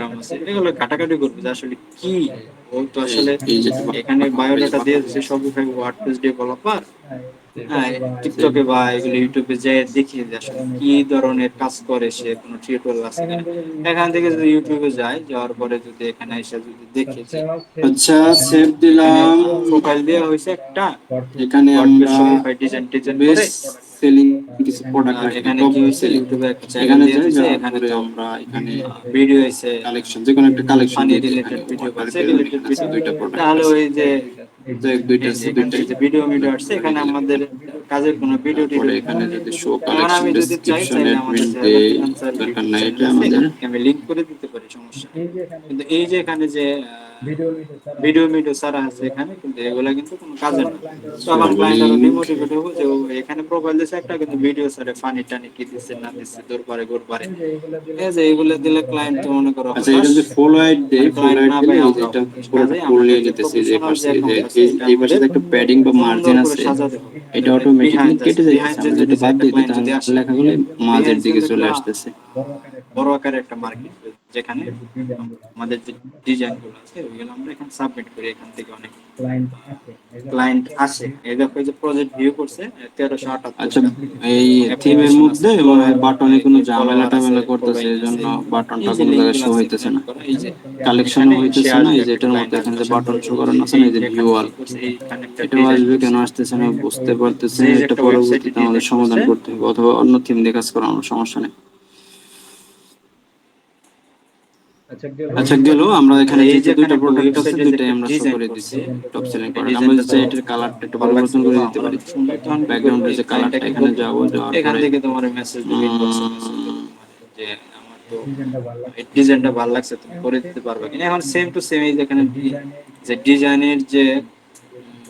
টার্ম আছে, এগুলো ঘাটাঘাটি করবে যে আসলে কি ও তো আসলে এখানে বায়োডাটা দিয়ে দিচ্ছে শপিফাই ওয়ার্ডপ্রেস ডেভেলপার। হ্যাঁ, টিকটকে বা এগুলো ইউটিউবে যে দেখি যে আসলে কি ধরনের কাজ করে সে, কোনো টিউটোরিয়াল আছে কিনা। এখান থেকে যদি ইউটিউবে যায়, যাওয়ার পরে যদি এখানে এসে যদি দেখি যে আচ্ছা, সেভ এখানে দিলাম। প্রোফাইল দেওয়া হয়েছে একটা, এখানে ওয়ার্ডপ্রেস আমরা শপিফাই ডিজাইন করে। বেস্ট সেলিং কিছু প্রোডাক্ট আর রাখি, এখানে টপ কি হয়েছে, সেলিং। ইউটিউবে একটা চ্যানেল এখানে দিয়ে যাই, দিয়েছে, যাওয়ার এখানে পরে তো আমরা এখানে ভিডিও আছে, কালেকশন, যে কোনো একটা কালেকশন ফানি দিয়ে দিই। রিলেটেড এখানে ভিডিও ওয়াটার আছে, দিলাম, রিলেটেড এখানে আছে ভিডিও। দুইটা প্রোডাক্ট তাহলে আছে, ওই যে দুইটা এই যে আছে, এখান দুইটাই থেকে যে ভিডিও আসছে, এখানে আমাদের কাজের কোনো ভিডিও তারপরে টিডিও। এখানে যদি শো এখন কালেকশন আমি যদি চাই, ডেসক্রিপশন চাইলে আমাদের অ্যাডমিন যে পে, ফ্রিল্যান্সার দরকার ইউটিউব নাই চ্যানেল এটা আছে, আমাদের। এখানে আমি লিংক করে দিতে পারি, সমস্যা নেই। কিন্তু এই যে এখানে যে ভিডিও সারা আছে এখানে, কিন্তু এগুলা কিন্তু কোনো কাজের না। তখন ক্লায়েন্ট আরো লিংক। ডিমোটিভেট হবে যে ও এখানে প্রোফাইল দিচ্ছে একটা, কিন্তু ভিডিও সারে ফানি টানি কি দিচ্ছে না দিচ্ছে, দূর পারে গোর পারে। ঠিক আছে, এগুলো দিলে ক্লায়েন্ট তো মনে করো আচ্ছা, হতাশ। এটা যে ফুল হোয়াইট দেই, আর ফুল ক্লায়েন্ট হোয়াইট না দিলে পাই এই যে আমরাও এটা হতাশ। পুরোটা কাজেই ফুল আমাদের নিয়ে যে নিতেছে। এই যে প্রফেশনাল যে পাশে এই যে অ্যাকাউন্ট আছে, এটা এই পাশে আমাদের যে একটা প্যাডিং বা মার্জিন সুন্দর করে আছে, সাজাতে হবে। এটা অটোমেটিক্যালি কেটে যাইতেছে। বিহাইন্ড আমরা যে এটা বাদ একটা দিই, ক্লায়েন্ট যদি তাহলে আসে, লেখাগুলো মাঝের বিহাইন্ড দিকে কিন্তু চলে একটা আসতেছে। বড় আকারের একটা মার্কেট, যেখানে আমাদের যে ডিজাইন গুলো আছে ওইগুলো আমরা এখানে সাবমিট করি। এখান থেকে অনেক ক্লায়েন্ট আসে। এই দেখো, এই যে প্রজেক্ট ভিউ করছে 1378 আচ্ছা, টা এই থিমের অ্যাপ্লিকেশন আছে, মধ্যে মনে হয় বাটনে কোনো ঝামেলা ফলোয়ার আছে, টামেলা করতেছে, প্রোফাইল এই আছে। জন্য বাটনটা এই যে কোনো লিংক জায়গায় গুলো শো আছে হইতেছে ক্লিক না, করা, এই যে কালেকশনও এখানে সে হইতেছে না। আসবে, এই যে একটা এটার মধ্যে ক্লায়েন্ট এখানে আসবে, যে আসার বাটন পরে শো বলবে করানো যে আছে না, এই যে এইখানে ভিউ অল, ক্লিক করছে, এইখানে একটা এটাও ডিজাইন আসবে, কেন করছে। আসতেছে না বুঝতে পারতেছে যে না। যে এটা একটা ওয়েবসাইটে পরবর্তীতে আমাদের ডিজাইন সমাধান করছে। করতে হবে, অথবা অন্য থিম দিয়ে কাজ করানোর সমস্যা নেই। আচ্ছা, গেল। আমরা এখানে এই যে যে এখানে দুইটা একটা প্রোডাক্ট আছে, ওয়েবসাইটে যে দুইটাই একটা আমরা শো ডিজাইন করে করছে, দিছি টপ সেলিং এই প্রোডাক্ট। আমরা ডিজাইনটা তো চাই এটার কালারটা একটু ভালো লাগছে পরিবর্তন করে বাবা, দিতে আমার পারি। অনেক সুন্দর। তখন কি করবো, ব্যাকগ্রাউন্ডের এই যে ক্লায়েন্টটা কালারটা কি এখানে করবে, যাওয়ার এখান পরে থেকে তোমার মেসেজ দেবে, ইনবক্সে মেসেজ দেবে তোমার যে আমার তো এই ডিজাইনটা ভালো লাগছে, তুমি করে দিতে পারবে কিনা। এখন সেম টু সেম এই যেখানে যে ডিজাইনের যে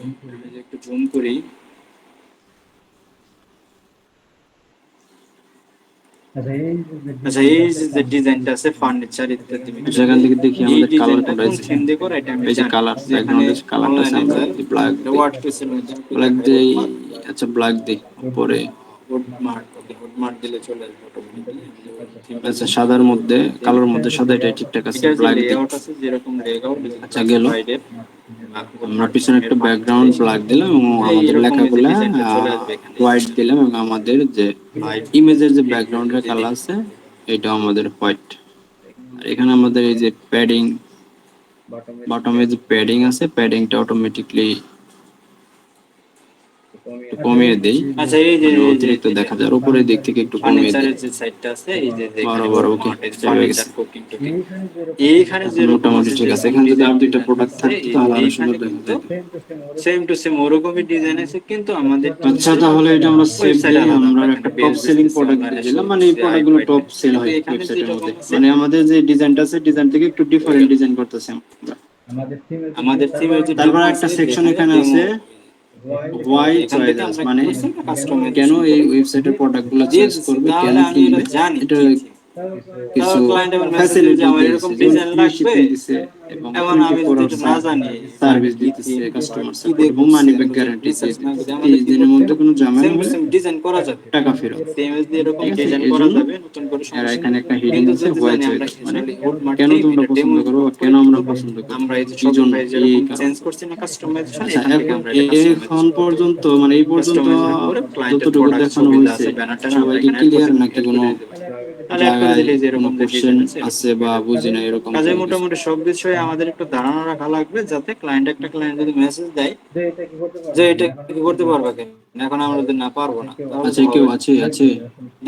আমি যে একটু জুম করি, আচ্ছা এই যে ডিজাইনটা আছে ফার্নিচার ইত্যাদি আচ্ছা, এখান থেকে দেখি এই আমাদের কালার ডিজাইনটা কোনটা কোন আছে। থিম দিয়ে করা এটা আমি এই যে জানি। কালার, যে এখানে ব্যাকগ্রাউন্ডের যে কালারটা আছে, অনলাইনে আমরা যায়, যদি ব্ল্যাক এটা দিই, ওয়ার্ডপ্রেসের মধ্যে একটু ব্ল্যাক দেখাই দেই। হুডমার্ক। আচ্ছা, ব্ল্যাক দিই পরে। হুডমার্ক দিলে চলে আসবে অটোমেটিক্যালি। আচ্ছা, সাদার মধ্যে, কালোর মধ্যে সাদা, এটাই ঠিকঠাক আছে, এটার যে ব্ল্যাক দিই। লেআউট আছে, যেরকম লেআউট আচ্ছা, গেল। ক্লাসিফাইডের আমরা পিছনে একটা ব্যাকগ্রাউন্ড ব্ল্যাক দিলাম এবং আমাদের এইরকম এই যে লেখাগুলা ডিজাইনটা চলে আসবে এখানে। হোয়াইট দিলাম, এবং আমাদের যে লাইট ইমেজের যে ব্যাকগ্রাউন্ডের কালার আছে এটা আমাদের হোয়াইট। আর এখানে আমাদের এই যে প্যাডিং, বটমে যে প্যাডিং আছে, প্যাডিংটা অটোমেটিকলি একটু কমিয়ে দেই, আচ্ছা এই যে মানে অতিরিক্ত দেখা যায়। উপরের দিক থেকে একটু কমিয়ে দেই। ফার্নিচারের যে সাইডটা আছে, এই যে যেখানে বরাবর ওকে, হয়ে ফার্নিচার গেছে। কুকিং টুকিং, এইখানে যেরকম মোটামুটি আছে, ঠিক আছে। যেরকম এখানে যদি আর ডিজাইন দুইটা প্রোডাক্ট আছে, থাকতো তাহলে আরো এইখানে সুন্দর দেখা কিন্তু যেত। সেম টু সেম ওরকমই ডিজাইন আছে, কিন্তু আমাদের আচ্ছা, তাহলে এটা আমরা সেভ ওয়েবসাইট দিই। আলাদা, আমরা আমরা একটা এখানে টপ পেজ সেলিং দিতেছি, প্রোডাক্ট অনলাইনে দিলাম, শো মানে এই দিতেছি, প্রোডাক্টগুলো টপ সেল কিন্তু হয় এখানে ওয়েবসাইটের যেরকম মধ্যে। আছে মানে আমাদের যে ডিজাইনটা আছে, ডিজাইন থেকে একটু ডিফারেন্ট ওইরকম। ডিজাইন করতেছি আমরা। আমাদের থিমের যে তারপর ডেমো একটা আছে, সেকশন যেখানে এখানে ডেমো আছে হোয়াই এখান থেকে চয়েস, আমরা কি মানে করছি, কাস্টমাইজ কেন এই ওয়েবসাইটের প্রোডাক্টগুলো দিয়ে চয়েস দিচ্ছি। করবে, কেন তাহলে আমি এটা কিনবে, জানি এটা কি থিম। কিছু তারপর ক্লায়েন্ট আবার মেসেজ দিবে যে ফ্যাসিলিটি আমার এরকম দিয়েছে, যেমন ডিজাইন ফ্রি লাগবে। শিপিং দিছে এবং এখন আমি যদি 24 এটা না জানি সার্ভিস কি দিতেছে, থিম কাস্টমার কি সাপোর্ট দিয়ে এবং মানি ব্যাক গ্যারান্টি দিয়ে রিসার্চ না করে দিতেছে। আমাদের 30 কি দিনের করতে মধ্যে কোনো ঝামেলা সেম টু হলে সেম ডিজাইন করা যাবে, টাকা ফেরত। সিএমএস দিয়ে এরকম ঠিক আছে, ডিজাইন এই করা জন্য যাবে, নতুন করে এরা সমস্যা এখানে নেই। একটা হেডিং কিন্তু দিচ্ছে যদি হোয়াই জানি আমরা চয়েস, মানে অ্যাকচুয়ালি হুডমার্ক কেন থিম তোমরা এটা ডেমো পছন্দ করো বা ইম্পোর্ট করে কেন আমরা কিন্তু পছন্দ করি, আমরা এই যে কি জন্য, শপিফাই এই যেরকম চেঞ্জ কারণে। করছি না কাস্টমাইজেশন, আচ্ছা, এখান থেকে এখন আমরা এটা কাস্টমাইজ এখন পর্যন্ত, মানে এই পর্যন্ত কাস্টমাইজেশন করে ক্লায়েন্টের যতটুকু প্রোডাক্ট দেখানো ছবি হয়েছে, আছে, ব্যানারটা আমরা সবাইকে এখানে অ্যাড ক্লিয়ার করতে নাকি অ্যাড কোনো করে দিতে পারি। তাহলে অ্যাড করে জায়গায় দিলে যে কোনো এরকম যে কোশ্চেন ডিজাইন আছে আছে এরকম বা হয়ে যাবে। বুঝি না এরকম কাজে কোনো কিছু? মোটামুটি সব বিষয়ে আমাদের একটু ধারণা রাখা লাগবে, যাতে ক্লায়েন্ট যদি মেসেজ দেয় যে এটা কি করতে পারবে কেন, এখন আমরা যদি না পারবো না, তাহলে আচ্ছা, তো কেউ হবে না। আছে আছে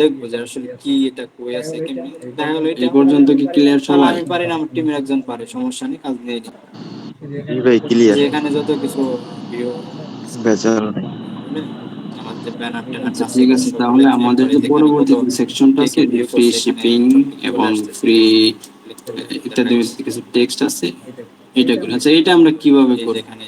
দেখবো যে আসলে কি এটা কই আছে, কেমনি দেখা গেলো এই এটা, পর্যন্ত কি ক্লিয়ার তাহলে সবাই? আমি পারি না, আমার টিমের একজন পারে, সমস্যা নেই, কাজ নিয়ে নিই। জি ভাই, যে ক্লিয়ার। এখানে যত কিছু ভিডিও বেচার হলে আমার যে ব্যানার ট্যানার আচ্ছা, আছে, ঠিক এগুলো আছে। সবগুলো তাহলে ক্লিক আমাদের করে যে এখানে কত পরবর্তী যে সেকশনটা কে আছে, কে যে ভিউ ফ্রি করছে, এখানে শিপিং সবকিছু চলে এবং আসতেছে। ফ্রি ক্লিক করলে দেখা ইত্যাদি যাচ্ছে। কিছু টেক্সট আছে, এটা করি। আচ্ছা, এটা আমরা কিভাবে এই যে করব? এখানে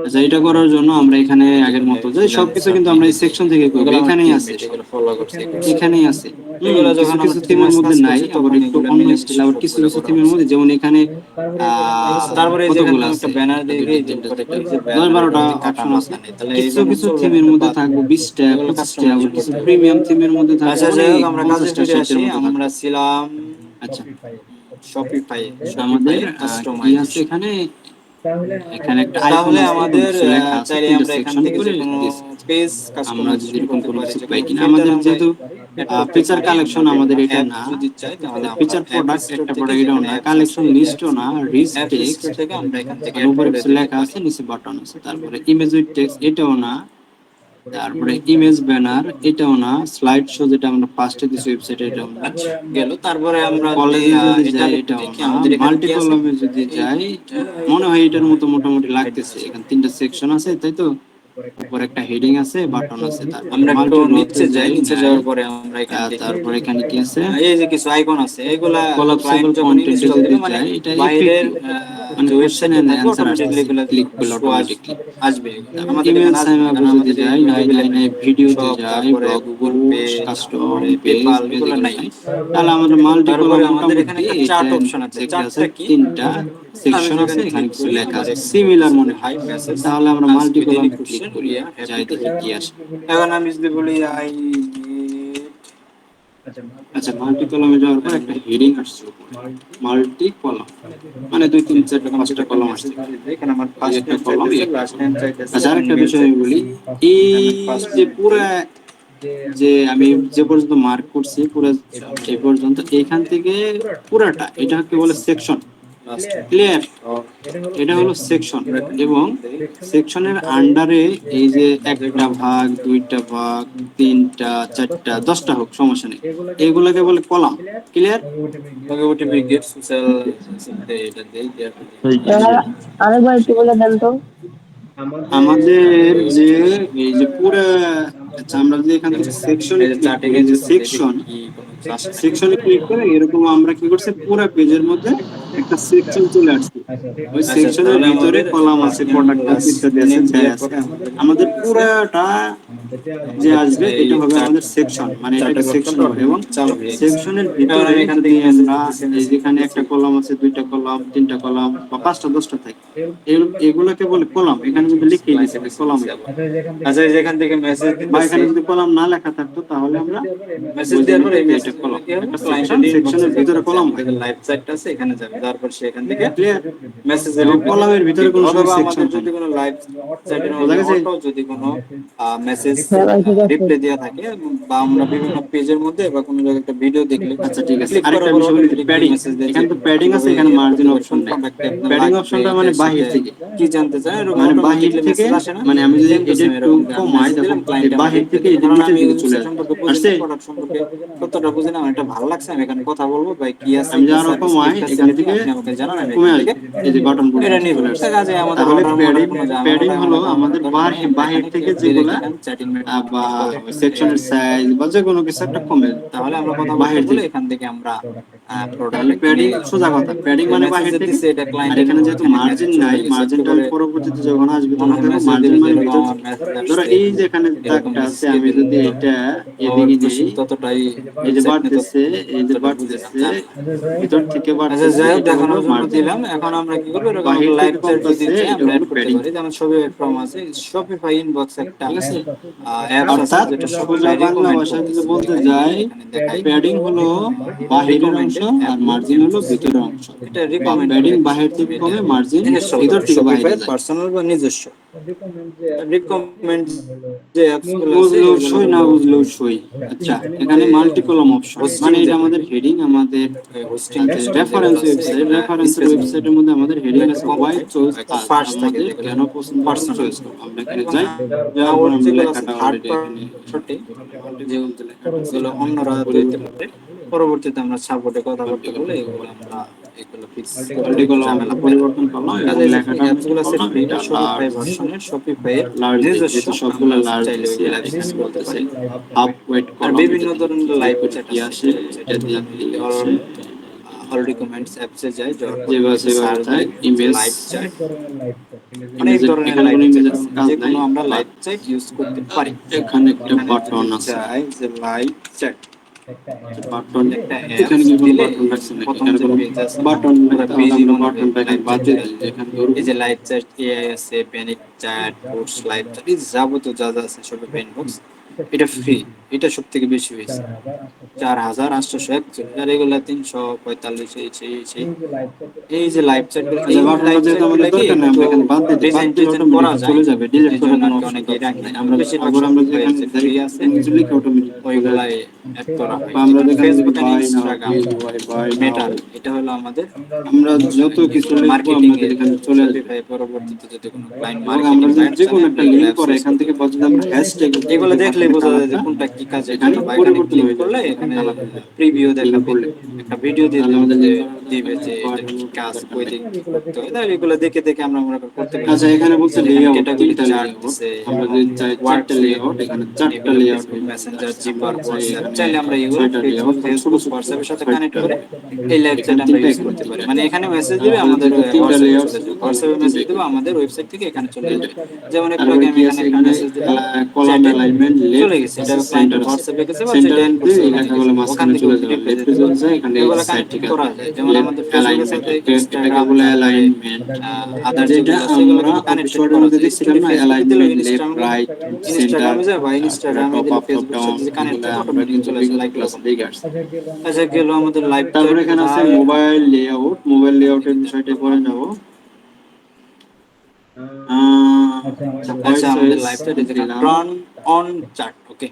আচ্ছা, এটা করার জন্য আমরা এখানে আগের মতো যে সবকিছু কিন্তু আমরা এই সেকশন থেকে করব, এগুলো আমার এখানেই আছে টিমমেট, সব, এগুলো ফলো করছে, এ করছে। এখানেই আছে। এগুলো কিছু যখন কিছু আমরা থিমের টিমাস মধ্যে কাজ নাই, করছি আবার তখন একটু এগুলো অন্য স্টাইল, মিলেমিশে আবার কিছু সবগুলো কিছু করা থিমের হচ্ছে। মধ্যে, যেমন এখানে তারপরে এই যে এখানে কতগুলো আমি একটা আছে, ব্যানার একটা দিয়ে দুইটা দিই যে তিনটা উপরে চারটা এই যে 10-12টা ব্যানারের কাটা অপশন আছে। মাথা নেই, তাহলে এই কিছু ব্যানার কিছু চলবে না, থিমের এটা মধ্যে বাদ থাকবো দিই। 20টা এগুলো 25টা, আবার কাস্টমাইজেশন কিছু করতে হবে। প্রিমিয়াম থিমের মধ্যে থাকবো আচ্ছা যাই অনেক হোক, আমরা কাজের 50টা ফিরে 60টার আসি। মধ্যে আমরা থাকবো। ছিলাম আচ্ছা। শপিফাই আমাদের কি আছে কাস্টমাইজেশন। এখানে, এখানে একটা আইকন তাহলে আছে, আমাদের কিছু লেখা আছে, চাইলে তিনটা আমরা এখান সেকশন থেকে করে যে কোনো দিয়েছে। পেজ আমরা যদি কাস্টমাইজেশন এরকম করতে কোনো পারি, কিছু যে পাই কোনো কিনা, ফিল্টার আমাদের আমরা যেহেতু অ্যাড করতে ফিচার পারি। কালেকশন আমরা আমাদের এটা অ্যাপ না, যদি চাই তাহলে আমরা ফিচার অ্যাপ প্রোডাক্ট স্টোর একটা থেকে প্রোডাক্ট এটাও যেখানে না, অ্যাপস কালেকশন আছে লিস্টও না, রিচ অ্যাপ টেক্সট, স্টোর থেকে আমরা এখান থেকে আর অ্যাড উপরে করে কিছু দিতে লেখা পারি। আছে, নিচে বাটন আছে, তারপরে ইমেজ উইথ টেক্সট এটাও না, তারপরে ইমেজ ব্যানার এটাও না, স্লাইড শো যেটা আমরা ফার্স্টে দিছি ওয়েবসাইটে এটাও না, আচ্ছা গেল। তারপরে আমরা কলেজে যদি এটার যাই একটু এটাও দেখি না, আমাদের এখানে মাল্টি কি আছে। কলামে যদি যাই মনে হয় এটার মতো মোটামুটি লাগতেছে। এখানে তিনটা সেকশন আছে, তাই তো? উপরে একটা হেডিং আছে, বাটন আছে, তারপরে আমরা একটু মাল্টি নিচে যাই, নিচে নাই। যাওয়ার পরে আমরা এখান থেকে তারপরে এখানে কি আছে, এই যে কিছু আইকন আছে, এগুলা কোলাপসেবল ক্লায়েন্ট যখন কন্টেন্টে ইনস্টল যদি দিবে মানে যাই, এটা বাইরের এফএকিউ, মানে যে কোশ্চেন ওয়েবসাইটে এন্ড থাকবে অ্যান্সার অটোমেটিক্যালি আসতেছে, এগুলা ক্লিক করলে শো অটোমেটিকলি। আসবে। তারপর আমাদের ইমেল এখানে সাইন আসবে না, আপে কারণ যদি আমাদের যাই, নাই এই নাই নাই, ভিডিওতে শপ, যাই, তারপরে blog Google pay, post, custom তারপরে পেজ, পেপাল, পেজ এগুলো এগুলো নাই। নাই। তাহলে আমাদের মাল্টি কলাম তারপরে আমাদের এখানে মোটামুটি একটা এটা চার্ট অপশন আছে। যেটা আছে চার্টটা কি? তিনটা আমি সেকশন আছে, যেখানে এখানে ক্লিক কিছু করি লেখা আমার আছে, এখানে সিমিলার মনে হাই হয়। মেসেজ তাহলে আমরা আস্ক মাল্টি উইথ এনি কলামে ক্লিক কোশ্চেন করি, উই আর হ্যাপি যাই টু দেখি হেল্প। কি আসে। এখন আমি যদি বলি আই নিড, আচ্ছা, মাল্টি কলামে যাওয়ার পর একটা হেডিং আসছে উপরে, মাল্টি কলাম, মানে দুই তিন চারটা এরকম পাঁচটা যদি একটা কলাম মেসেজ আসছে। দিয়ে দিই, এখানে আমার এই ফার্স্ট একটা নেম কলাম, এই চাইতেছে, একটা লাস্ট কলাম। নেম চাইতেছে, আচ্ছা, আরেকটা ইমেল বিষয় আমি বলি, চাইতেছে। এই আমি ফার্স্ট যে পুরা, যে আমি যে পর্যন্ত মার্ক করছি পুরো এই পর্যন্ত, এইখান থেকে পুরাটা এটাকে বলে সেকশন। Last clear? এটা হলো সেকশন, এবং সেকশনের আন্ডারে এই যে একটা ভাগ, দুইটা ভাগ, তিনটা, চারটা, 10টা হোক, সমস্যা নেই, এগুলাকে বলে কলাম। ক্লিয়ার? ওকে ওটিপি গেট সোশ্যাল এটা দেই দেওয়ার পরে আরেকবার একটু বলে দেন তো। আমাদের যে এই যে পুরা, আচ্ছা আমরা যদি এখান থেকে সেকশনে এই যে ক্লিক চার্টে করি, যে গেছে দেখি সেকশন, কি কোনো কিছু আসে নাকি। সেকশনে ক্লিক করে এরকম আমরা কি করছি, পুরো পেজের মধ্যে একটা সেকশন চলে আসছে। ওই আচ্ছা সেকশনের তাহলে ভিতরে আমাদের কলাম আছে, ফার্স্ট নেম প্রোডাক্ট আছে, লাস্ট ইত্যাদি আছে, নেম যাই দেওয়ার আছে। পরে আমাদের আমাদের পুরাটা যে আমাদের আসবে এই এটা হবে চার্ট, আমাদের সেকশন, মানে এটাকে চার্টের সেকশন অপশনটা বলে। এবং অটোমেটিক চালু হয়ে গেছে। সেকশনের এবার ভিতরে আমি এখান যদি থেকে মেসেজ আমরা দিতেছি, এই মেসেজ যেখানে দিতেছি। একটা কলাম আছে, দুইটা কলাম, তিনটা কলাম, বা পাঁচটা, 10টা থাকে, এগুলোকে বলে কলাম। এখানে যদি লিখে দিছে কলাম হয়ে যাবে। আচ্ছা এই যেখান থেকে মেসেজ বা দিতেছি, এখানে যদি কলাম না লেখা থাকতো তাহলে আমরা মেসেজ বুঝে দেওয়ার পরে নিতাম এই যে এটা মেসেজগুলো কলাম। কি হবে, একটা সেকশন, ক্লায়েন্টের ইনবক্সে সেকশনের যাবে, ভিতরে যে কলাম হয়। আমাদের লাইভ চার্টটা আছে এখানে যাবে, তারপর সে এখান থেকে ক্লিয়ার? মেসেজের এবং কলামের ভিতরে কোনো সময় অথবা সেকশন আমাদের হয় যদি না। কোনো লাইভ চ্যাটের বোঝা মধ্যে গেছে? অটো যদি কোনো মেসেজ হ্যাঁ ভাই ঠিক আছে। রিপ্লাই দেওয়া থাকে, বা আমরা বিভিন্ন পেজের মধ্যে বা কোনো জায়গায় একটা ভিডিও দেখলে আচ্ছা ঠিক আছে, ক্লিক করার আরেকটা পর বিষয় বলি, অটোমেটিকলি প্যাডিং। মেসেজ দেয় যে এখানে তো প্যাডিং আছে, কিভাবে এখানে মার্জিন অপশন কোন নাই। প্রোডাক্টে আপনার প্যাডিং লাগবে, অপশনটা মানে এটার বাহির সাথে থেকে, কি জানতে চান, এরকম মানে বাহির অটোমেটিকলি থেকে, মেসেজ আসে না। মানে আমি যদি সেম টু এটা সেম একটু এরকম আমি কমাই, মেসেজ দেখো দিলাম, ক্লায়েন্ট আমার বাহির রিপ্লাই থেকে দিল। এই যে ধরুন নিচের আমি দিকে চলে ওয়েবসাইট আসবে। সম্পর্কে বুঝি আসছে? না, প্রোডাক্ট সম্পর্কে ততটা বুঝি না, আমার এটা ভালো লাগছে, আমি এখানে কথা বলবো, ভাই কি আছে, আমি কি যারা সার্ভিস কমাই, লিখতেছে এখান নাকি থেকে আপনি আমাকে জানান, আমি কমে এখান থেকে আসবে, এই যে বাটন এটা পর্যন্ত নিব। চলে আসছে। কাজে আমাদের তাহলে অর্ডার মর্ডার প্যাডিং, কোনো ঝামেলা প্যাডিং হলো এমন আমাদের দরকার নেই, আমরা বাহির এখানে থেকে ডিরেক্ট যেগুলা, এখানে চ্যাটিং বা সেকশনের সাইজ বা যে কোনো কিছু একটা কমে, তাহলে আমরা কথা বলতে বাহির বলে থেকে। এখান থেকে আমরা তাহলে প্রোডাক্টটা কিনে প্যাডিং সোজা কথা, প্যাডিং মানে মেসেজ বাহির থেকে। দিচ্ছে, এটা আর ক্লায়েন্টের এখানে যেহেতু এখানে মার্জিন মেসেজ চলে নাই, গেছে। একটু মার্জিনটা পরে পরবর্তীতে যখন আসবে মনে তখন হয় দেখো মেসেজ মার্জিন দিবে যে মানে এরকম ভিতর আমার থেকে। মেসেজ ধরো আসছে, এই যে এখানে এরকম দাগটা মেসেজ আছে, কে আমি দিল, যদি এটা আমার এদিকে খুশি নেই, ততটাই এই যে ওয়েবসাইট নিয়ে বাড়তেছে, এই যে ততটা বুঝে না, বাড়তেছে, জানে না। ভিতর থেকে আচ্ছা বাড়তেছে, যাই হোক, এটা হলো দেখানোর জন্য মার্জিন। দিলাম। এখন আমরা কি করবো, এরকম বাহির একটা লাইভ থেকে চ্যাট যদি কমতেছে, চাই এটা আমরা অ্যাড হলো করতে প্যাডিং। পারি। যেমন শপিফাই ফর্ম আছে, শপিফাই ইনবক্স একটা ঠিক আছে? অ্যাপস আছে অর্থাৎ যেটা সোজা শপিফাই বাংলা রিকমেন্ড ভাষায় যদি করতেছে, বলতে দেখাই যাই, এখানে দেখাই প্যাডিং হলো বাহিরের অংশ, রিকমেন্ডেড আর অ্যাপ মার্জিন হলো অ্যাপস, ভিতরের অংশ। এটা বা রিকমেন্ড প্যাডিং করে বাহির থেকে এটা কমে, মার্জিন নিজস্ব ভিতর থেকে শপিফাই বাইরে যায়। পার্সোনাল বা নিজস্ব। রিকমেন্ড যে অ্যাপস গুলো আছে বুঝলেও এগুলো সই, না হলো বুঝলেও সই। আচ্ছা, এখানে মাল্টি কলাম অপশন, মানে হোস্টিং এটা যেটা, আমাদের হেডিং, আমাদের হোস্টিং রেফারেন্স যেগুলো আছে ওয়েবসাইট, এগুলা রেফারেন্সের স্পেসিফিক ওয়েবসাইটের মধ্যে আমাদের হেডিং একটা আছে কম হোয়াই থাকে, চয়েস একটা আস, ফার্স্ট থাকে আমাদের যেগুলো কেন পছন্দ করুন পার্সোনাল। চয়েস করুন। আমরা এখানে এবং যাই, যাওয়ার পর আউট আমরা যেগুলো আছে লেখাটা থার্ড অলরেডি এখানে পার্টি, মাল্টি কলাম লেখাটা আছে, যেগুলো অন্যরা দিতে পরিবর্তন পারে, পরবর্তীতে আমরা সাপোর্টে কথা মাল্টি বলতে বলে কলাম, এগুলো আমরা এগুলো ফিক্স করতে মাল্টি একটু কলাম ঝামেলা পাই। পরিবর্তন করলাম এবং কাজে লেখাটা অ্যাপস আমরা গুলো আছে করলাম ফ্রি, এটা শপিফাই লার্জ, ভার্সনের, শপিফাই এর লার্জ দিই, নিজস্ব, যেহেতু সবগুলো আমরা লার্জ চাইলে দিছি। ওইগুলো আর ইউজ এখানে করতে বলতেছে পারি। হাফ ওয়েট আর কলাম, এটা বিভিন্ন দেখি ধরনের ক্লিক লাইভ করে চ্যাট কি আছে, আসে, যেমন এটা যেটাতে আমি দেখি যদি আসে। অল রিকমেন্ডস অ্যাপসে যাই, যাওয়ার পরে যেভাবে নিচে সেভাবে সার্চ চাই, দিই যে ইমেজ, লাইভ চ্যাট, অনেক ইমেজের ধরনের এখানে লাইভ কোনো চ্যাট ইমেজের আছে, কাজ যে নাই, কোনো আমরা বাট লাইভ চ্যাট ইউজ করতে পারি। এখানে একটা এখানে বাটন যদি আছে, চাই যে লাইভ চ্যাট, বাটন, একটা এখানে অ্যাপস কি কোনো দিলে বাটন রাখছে নাকি? প্রথম এখানে যে কোনো পেজ আছে বাটন নাই, পুরো তাহলে পেজই আমরা মনে হবে বাটনটাকে লাইভ বাদ দিয়ে চ্যাট। দিই, যেখানে এই ধরুন যে লাইভ চ্যাট এআই আছে, panic chat, course live chat, এই যাবতীয় যা যা আছে সব ইনবক্স, এটা ফ্রি। এটা সব থেকে বেশি হয়েছে 4841, আর এগুলা 345, এই যে লাইভ চ্যাট গুলো, এই বাটনটা লাইভ চ্যাট যেহেতু আমাদের গুলো কি দরকার নেই, আমরা এখানে বাদ দিতে ডিজাইন করা যায়, চলে যাবে, ডিলিট এই করার জন্য কোনো আর কি অপশন অনেকেই রাখে। আমরা বেশিরভাগ আবার আমরা সময় যেখানে ফ্রি আছে, ক্লিক অটোমেটিক ওইগুলাই অ্যাড করা হয়। বা আমরা যেখানে Facebook by and now, Instagram, by Meta, now, এটা হলো আমাদের আমরা যত কিছু লিখবো মার্কেটিং আমাদের এর, এখানে চলে আসবে। শপিফাই পরবর্তীতে যদি কোনো ক্লায়েন্ট এবং মার্কেটিং আমরা যদি সাইট যে কোনো চালায়, একটা আমরা এগুলো লিঙ্ক করে অ্যাক্সেস এখান থেকে করতে যদি আমরা হ্যাশট্যাগ পারি। এগুলো দেখলে বোঝা যায় যে কোনটা কি কাজে এখানে বা এখানে পরিবর্তন ক্লিক হয়ে করলে যাবে এখানে কালার প্রিভিউ লিঙ্ক দেখাবে, করলে একটা ভিডিও দিয়ে তাহলে আমাদের লিঙ্ক দিবে যে এটা কি কাজ, কই দিক কি করতে হয়, তাহলে এগুলো দেখে দেখে আমরা মনে করি করতে পারি। আচ্ছা এখানে বলছে এখানে লেআউট, ক্যাটাগরি তিনটা চার্ট লেআউট, আছে, আমরা যদি চাই চারটা লেআউট, এখানে চারটা লেআউট ফেসবুক মেসেঞ্জার, আমরা জিপার, চাই হোয়াটসঅ্যাপ, এখানে চাইলে আমরা এগুলো ছয়টা লেআউট, ছোট ফেসবুক, ছোট হোয়াটসঅ্যাপের সাথে ছয়টা, কানেক্ট করে এই লাইভ চ্যাট এখানে আমরা তিনটা ইউজ এখানে করতে পারি। তিনটা। মানে এখানে মেসেজ দিবে, আমাদের আমাদের যেহেতু তিনটা হোয়াটসঅ্যাপে লেআউট চলে ছিল যাবে, তাহলে হোয়াটসঅ্যাপে তিনটা মেসেজ দিবে, এখানে আমাদের ওয়েবসাইট থেকে এখানে চলে যাবে। যেমন একটু তারপরে আগে আমি কি এখানে আছে একটা এখানে মেসেজ দিলাম, কলাম চ্যাটে অ্যালাইনমেন্ট চলে লেফট গেছে, এটা সেন্টার ক্লায়েন্টের আছে, হোয়াটসঅ্যাপে গেছে বা সেটা সেন্টার ইনবক্সে এই ওখানে লেখাগুলো গেছে, ওখান মাঝখানে থেকে চলে যাবে, ডিরেক্ট লেফটে পেজে চলে যায়, এখানে এই এগুলো সাইড কানেক্ট থেকে করা যায়। যেমন লেফট আমাদের ফেসবুকের অ্যালাইনমেন্ট, সাথে ইনস্টাগ্রাম, এটাকে বলে তারপরে অ্যালাইনমেন্ট, আদার যেটা যেগুলো আছে এগুলো আমরা কিন্তু কানেক্টেড শর্টের করা মধ্যে যায়। দেখছিলাম স্টোরি না, ফেসবুকে দিলে অ্যালাইনমেন্ট লেফট ইনস্টাগ্রামে, রাইট সেন্টার, ইনস্টাগ্রামে যায় বা তারপরে ইনস্টাগ্রামে টপ দিলে আপ টপ ফেসবুকের ডাউন, সাথে যে কানেক্ট এগুলো হবে আমরা অটোমেটিক কিন্তু চলে আসে, বিগত লাইক ক্লাসে এরকম। দেখে আসছি। আচ্ছা গেল আমাদের লাইভ তারপরে চ্যাট, এখানে আছে কোথায় মোবাইল লেআউট, মোবাইল লেআউটের বিষয়টা পরে যাব। আচ্ছা ভয়েস আমাদের লাইভ চ্যাট এখানে দিলাম, turn on chat, okay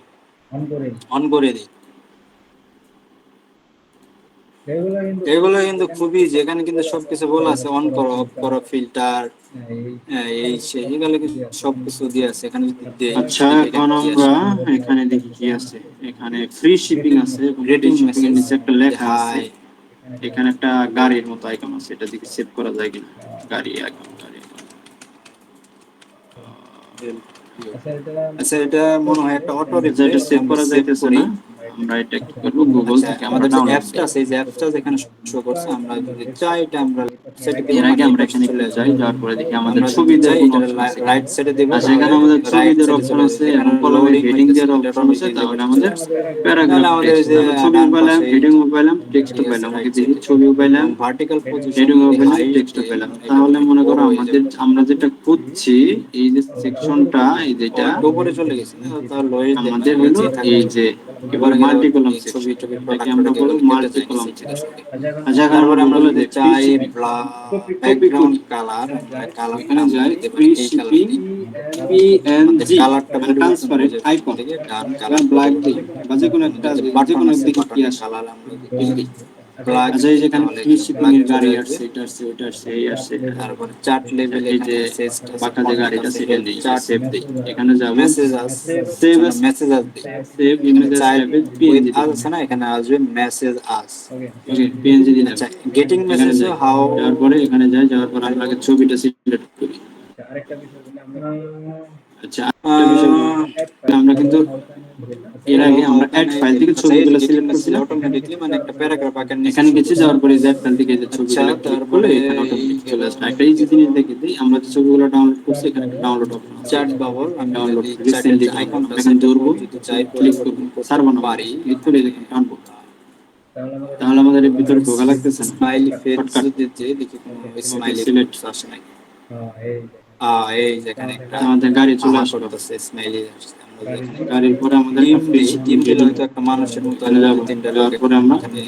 on করে দিই। এগুলো কিন্তু খুবই, যেখানে কিন্তু সবকিছু বলা আছে, অন করো, অফ করো, ফিল্টার, এই সেই, এগুলো কিন্তু সবকিছু দিয়ে আছে। এখানে যদি দেই, আচ্ছা দেখি এখন এখানে কি আমরা আসে। এখানে দেখি কি আছে, এখানে ফ্রি শিপিং আছে এবং ফ্রি রেটিং শিপিং এর মেসেজ, নিচে একটা লেখা আছে, হাই, এখানে একটা গাড়ির মতো আইকন আছে, এটা দেখি সেভ করা যায় কিনা, গাড়ি আইকন, গাড়ি icon। আচ্ছা এটা মনে হয় একটা অটো আচ্ছা রিপ্লে, এটা সেভ আমরা করা সেভ যাইতেছে করি। না, আমরা এটা কি করব, গুগল আচ্ছা থেকে আমরা আমাদের যে ডাউনলোড অ্যাপসটা দিই। আছে, এই যে অ্যাপসটা যেখানে শো করছে, আমরা যদি চাই এটা আমরা সেট দিব, এর আগে মানে এই আমরা পাশে এখানে চলে একটু আসবে। যাই, যাওয়ার পরে দেখি আমাদের আমরা ছবি যদি দেওয়ার চাই কোনো এটা অপশন আছে কিনা। রাইট সাইডে দেব, আচ্ছা তাহলে এখানে আমাদের ছবি রাইট দেওয়ার সাইডে অপশন চলে আছে যাবে। এবং এখন কলমে লোডিং হেডিং হইতেছে, দেওয়ার এটা অপশন আছে, অটোমেটিক তারপরে চলে আমাদের আসবে। প্যারাগ্রাফ তাহলে আমাদের টেক্সট, যে আমরা ছবিও ডান পাইলাম, পাশে হেডিংও পাইলাম, টেক্সটও ঠিক আছে, পাইলাম, ওকে রাইট দেখি সাইডে ছবিও পাইলাম, ভার্টিক্যাল পজিশন হেডিংও যদি পাইলাম, হাই টেক্সটও দিই, পেলাম। এটা তাহলে মনে বড় করো হয়ে আমাদের যাবে। আমরা যেটা খুঁজছি, এই যে সেকশনটা, এই ও যেটা একটু উপরে চলে গেছে না, তাহলে লোয়ে দেন, আমাদের হলো নিচেই থাকবে। এই যে কি বলে এবারে গেলে মাল্টি কলাম এই ছবি সেকশন, টবি এটাকে প্রোডাক্ট আমরা প্রোডাক্ট বলবো এগুলো কেটে মাল্টি যায় কলাম নিচে থেকে সেকশন। সরে। আচ্ছা এখন তারপরে আমরা গুগলে যদি যাই ফ্রি চাই শিপিং, কপি ব্যাকগ্রাউন্ড করি, কালার, কালারটা এখানে আমরা যাই দিতে ফ্রি পারি এই কালার শিপিং, দিই। আমাদের পিএনজি কালারটা মানে পরিবর্তন হয়ে ট্রান্সপারেন্ট যাবে, এখান আইকন, থেকে ডান এবার কালার ব্ল্যাক দিই পরিবর্তন। বা যে কোনো একটা, আমাদের যে যে বাটন কোনো আছে, দেখি কি বাটনের আসে, কালার আমরা যদি ঠিক দিই। ব্ল্যাক আচ্ছা এই দিই, যেখানে তাহলে ফ্রি শিপিং ব্ল্যাক এর চলে গাড়ি আসবে। আসছে, এটা আসছে, ওটা আসছে, এই আসছে। তারপরে চার্ট আচ্ছা, লেভেল এই এখানে যে টেক্সট আছে, বাঁকা যে ফন্ট গাড়িটা আছে, সেটা হেল্প নেই, চার্ট, সেভ দিই, এখানে যাব মেসেজ আছে, সেভ, মেসেজ আসবে। সেভ এখানে ইমেজ চাইল্ড ট্যাবে উইথ পিএনজি আস দিই, আছে না, এখানে আসবে মেসেজ আস। ওকে পিএনজি দিলাম। আচ্ছা গেটিং এখানে মেসেজ যাই, হাউ, যাওয়ার পরে এখানে যাই, যাওয়ার পরে আমরা আগে ছবিটা সিলেক্ট করি। আচ্ছা আরেকটা বিষয় বলি, আমরা কিন্তু এর আগে আমরা অ্যাড ফাইল থেকে আচ্ছা এই যে ছবিগুলো গেটিং সিলেক্ট মেসেজ করছিলাম, অটোমেটিকলি মানে একটা প্যারাগ্রাফ আকার নিচে এখানে শো গেছি, করছে। যাওয়ার পরে যে ফাইল থেকে যে আচ্ছা ছবিগুলো ক্লিক করলে তারপরে এখানে এই অটোমেটিক চলে গেল আসবে। একটা ইজি জিনিস দেখে দিই, আমরা যে ছবিগুলো ডাউনলোড করছি এখানে একটা ডাউনলোড অপশন আছে, চ্যাট বাবল, আমি ডাউনলোড যদি চ্যাটের রিসেন্টলি যে ডাউনলোড, আইকনটা আমরা আছে এখানে এটা ধরবো, যদি চাই ক্লিক করবো, পরিবর্তন করতে সার্ভ নাও, পারি, ক্লিক করে এখানে দেখুন টানবো, তাহলে আমাদের এর ভিতরে ঢোকা লাগতেছে না, স্মাইলি ফেস শর্টকাট। যদি যে দেখি কোনো ওকে স্মাইলি সিলেক্ট, আসে নাকি। এই যেখানে একটা আমাদের গাড়ি চলে আসলো, করতেছে, স্মাইলি আসছে। আমরা যেখানে গাড়ির পরে আমাদের টিম একটা ফ্রি দিই, শিপিং টিম দিলে হেডিং, হয়তো একটা মানুষের মতো এখানে আসবে, যাবো, তিনটা লোক যাওয়ার পরে আমরা এখানে